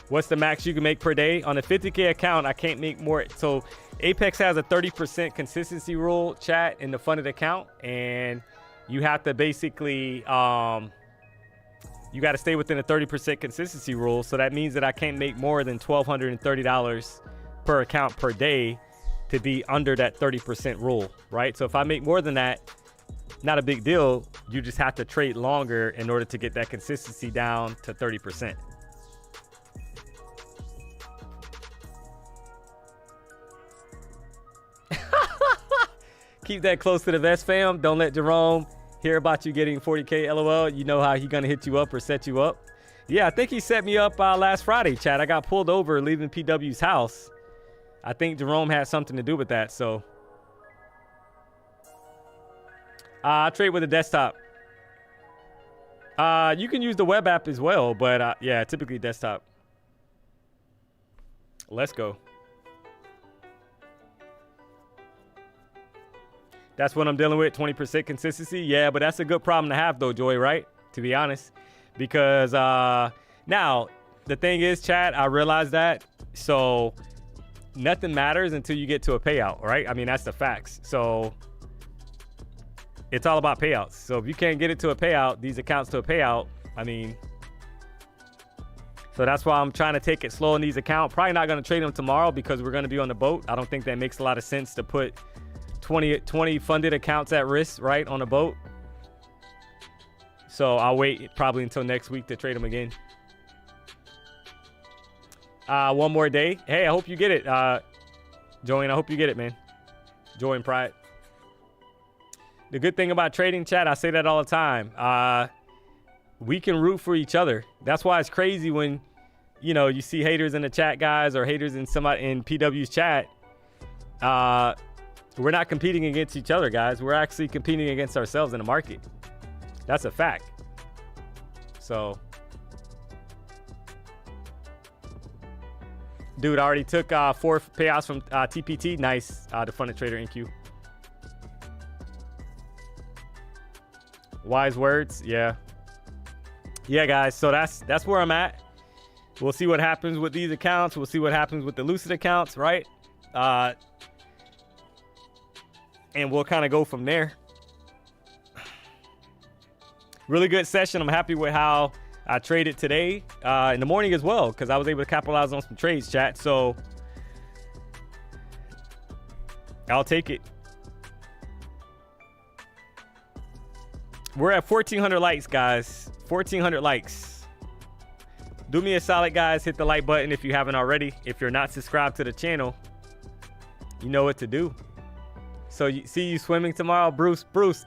What's the max you can make per day? On a 50K account, I can't make more. So Apex has a 30% consistency rule, chat, in the funded account. And you have to basically, you got to stay within a 30% consistency rule. So that means that I can't make more than $1,230 per account per day to be under that 30% rule, right? So if I make more than that, not a big deal. You just have to trade longer in order to get that consistency down to 30%. Keep that close to the vest, fam. Don't let Jerome hear about you getting 40K LOL. You know how he's gonna hit you up or set you up. Yeah, I think he set me up last Friday, chat. I got pulled over leaving PW's house. I think Jerome had something to do with that. So I trade with a desktop. You can use the web app as well, but yeah, typically desktop. Let's go. That's what I'm dealing with, 20% consistency. Yeah, but that's a good problem to have though, Joy, right? To be honest. Because now, the thing is, chat, I realize that. So nothing matters until you get to a payout, right? I mean, that's the facts. So it's all about payouts. So if you can't get it to a payout, these accounts to a payout, I mean, so that's why I'm trying to take it slow in these accounts. Probably not going to trade them tomorrow because we're going to be on the boat. I don't think that makes a lot of sense to put 20 funded accounts at risk, right, on a boat. So I'll wait probably until next week to trade them again. One more day. Hey, I hope you get it, Joanne. I hope you get it, man. Joy and pride. The good thing about trading, chat, I say that all the time. We can root for each other. That's why it's crazy when, you see haters in the chat, guys, or haters in somebody in PW's chat. We're not competing against each other, guys. We're actually competing against ourselves in the market. That's a fact. So, dude, I already took 4 payouts from TPT. Nice, the funded trader NQ. Wise words, yeah. Yeah, guys, so that's where I'm at. We'll see what happens with these accounts. We'll see what happens with the Lucid accounts, right? And we'll kind of go from there. Really good session. I'm happy with how I traded today in the morning as well, because I was able to capitalize on some trades, chat. So I'll take it. We're at 1,400 likes, guys. 1,400 likes. Do me a solid, guys. Hit the like button if you haven't already. If you're not subscribed to the channel, you know what to do. So see you swimming tomorrow, Bruce. Bruce,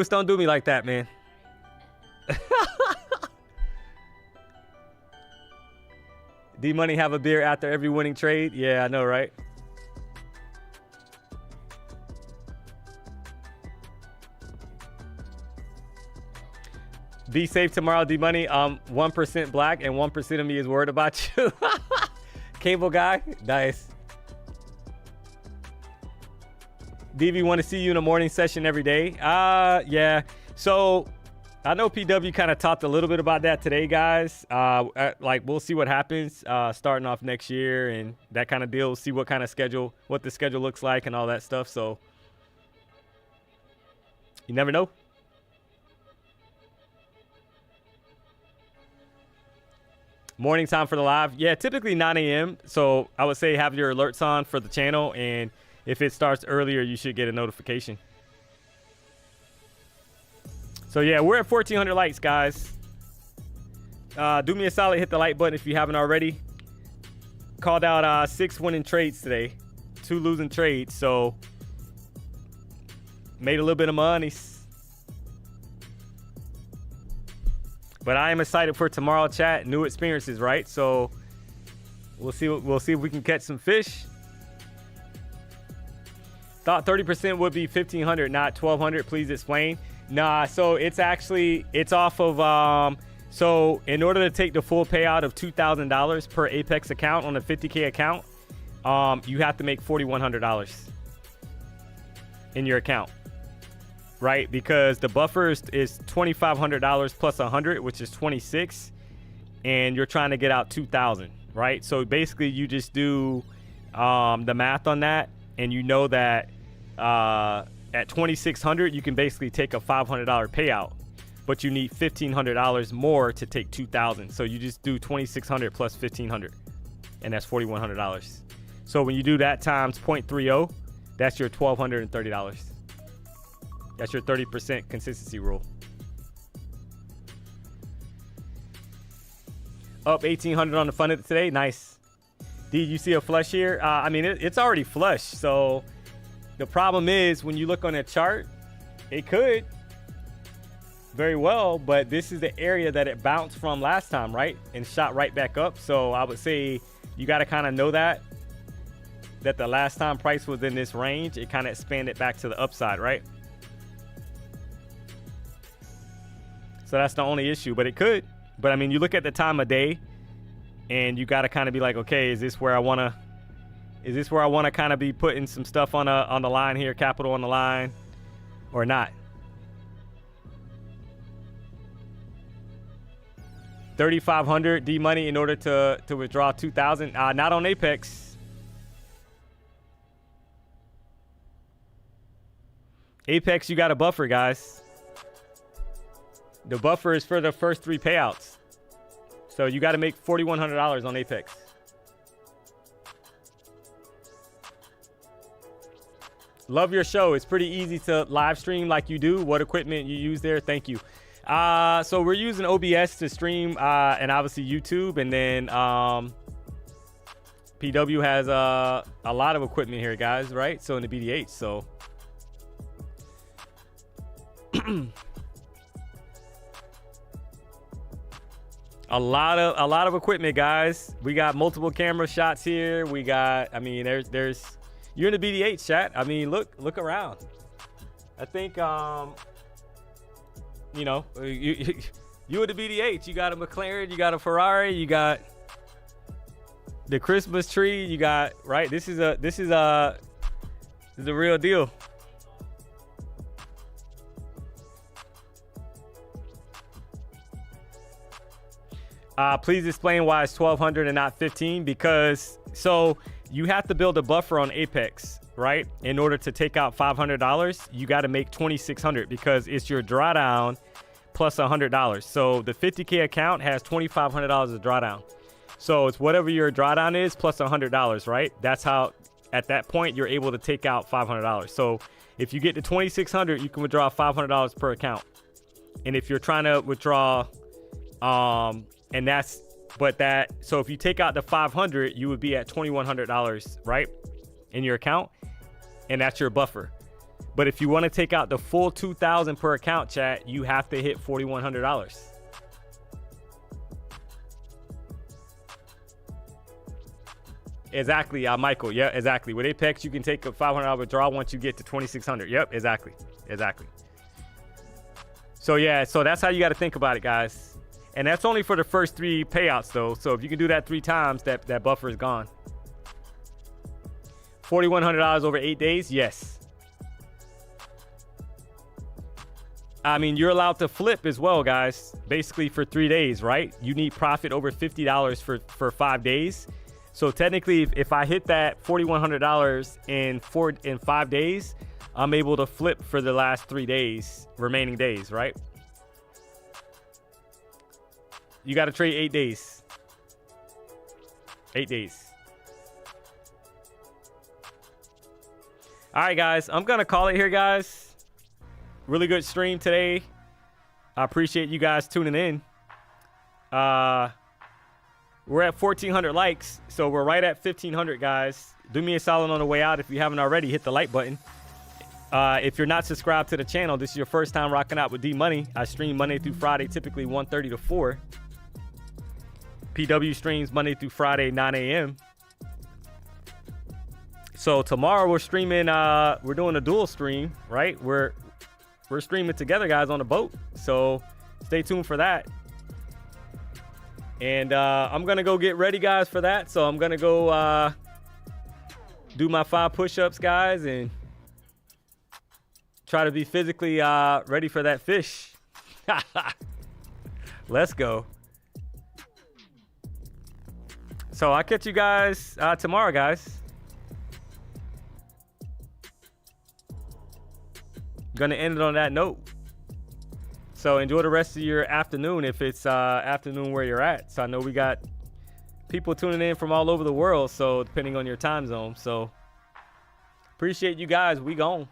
don't do me like that, man. D-Money have a beer after every winning trade. Yeah, I know, right? Be safe tomorrow, D-Money. 1% black and 1% of me is worried about you. Cable guy, nice. DV want to see you in a morning session every day. Yeah. So I know PW kind of talked a little bit about that today, guys. Like we'll see what happens starting off next year and that kind of deal. See what kind of schedule, what the schedule looks like and all that stuff. So you never know. Morning time for the live. Yeah, typically 9 a.m. So I would say have your alerts on for the channel. And if it starts earlier, you should get a notification. So yeah, we're at 1,400 likes, guys. Do me a solid, hit the like button if you haven't already. Called out 6 winning trades today, 2 losing trades. So made a little bit of money. But I am excited for tomorrow, chat. New experiences, right? So we'll see if we can catch some fish. Thought 30% would be 1,500, not 1,200. Please explain. Nah, so it's off of so in order to take the full payout of $2,000 per Apex account on a 50K account, you have to make $4,100 in your account. Right, because the buffer is $2,500 plus 100, which is 26, and you're trying to get out 2,000, right? So basically, you just do the math on that, and you know that at 2,600, you can basically take a $500 payout, but you need $1,500 more to take 2,000. So you just do 2,600 plus 1,500, and that's $4,100. So when you do that times 0.30, that's your $1,230. That's your 30% consistency rule. Up 1,800 on the fund today. Nice. D, you see a flush here? I mean, it's already flush. So the problem is when you look on a chart, it could very well, but this is the area that it bounced from last time, right? And shot right back up. So I would say you got to kind of know that the last time price was in this range, it kind of expanded back to the upside, right? So that's the only issue, but it could. But I mean, you look at the time of day and you got to kind of be like, okay, is this where I want to kind of be putting some stuff on the line here, capital on the line or not? 3,500 D money in order to withdraw 2,000. Not on Apex. Apex, you got a buffer, guys. The buffer is for the first 3 payouts. So you got to make $4,100 on Apex. Love your show. It's pretty easy to live stream like you do. What equipment you use there? Thank you. So we're using OBS to stream and obviously YouTube. And then PW has a lot of equipment here, guys, right? So in the BDH. So a lot of equipment, guys. We got multiple camera shots here. We got, I mean, there's you're in the BDH, chat. I mean, look around. I think you know, you in the BDH. You got a McLaren, you got a Ferrari, you got the Christmas tree, you got, right? This is the real deal. Please explain why it's 1,200 and not 15, because so you have to build a buffer on Apex, right? In order to take out $500, you got to make 2,600 because it's your drawdown plus $100. So the 50K account has $2,500 of drawdown. So it's whatever your drawdown is plus $100, right? That's how at that point you're able to take out $500. So if you get to 2,600, you can withdraw $500 per account. And if you're trying to withdraw, so if you take out the 500, you would be at $2,100, right, in your account, and that's your buffer. But if you want to take out the full 2,000 per account, chat, you have to hit $4,100. Exactly, Michael. Yeah, exactly. With Apex, you can take a $500 withdrawal once you get to 2,600. Yep, exactly. So yeah, so that's how you got to think about it, guys. And that's only for the first 3 payouts, though. So if you can do that 3 times, that buffer is gone. $4,100 over 8 days, yes. I mean, you're allowed to flip as well, guys. Basically for 3 days, right? You need profit over $50 for 5 days. So technically, if I hit that $4,100 in 5 days, I'm able to flip for the last 3 days, remaining days, right? You got to trade 8 days. 8 days. All right, guys, I'm going to call it here, guys. Really good stream today. I appreciate you guys tuning in. We're at 1,400 likes, so we're right at 1,500, guys. Do me a solid on the way out. If you haven't already, hit the like button. If you're not subscribed to the channel, this is your first time rocking out with D-Money. I stream Monday through Friday, typically 1:30 to 4. PW streams Monday through Friday, 9 a.m. So tomorrow we're streaming, we're doing a dual stream, right? We're streaming together, guys, on the boat. So stay tuned for that. And I'm going to go get ready, guys, for that. So I'm going to go do my 5 push-ups, guys, and try to be physically ready for that fish. Let's go. So I'll catch you guys tomorrow, guys. Going to end it on that note. So enjoy the rest of your afternoon if it's afternoon where you're at. So I know we got people tuning in from all over the world, so depending on your time zone. So appreciate you guys. We gone.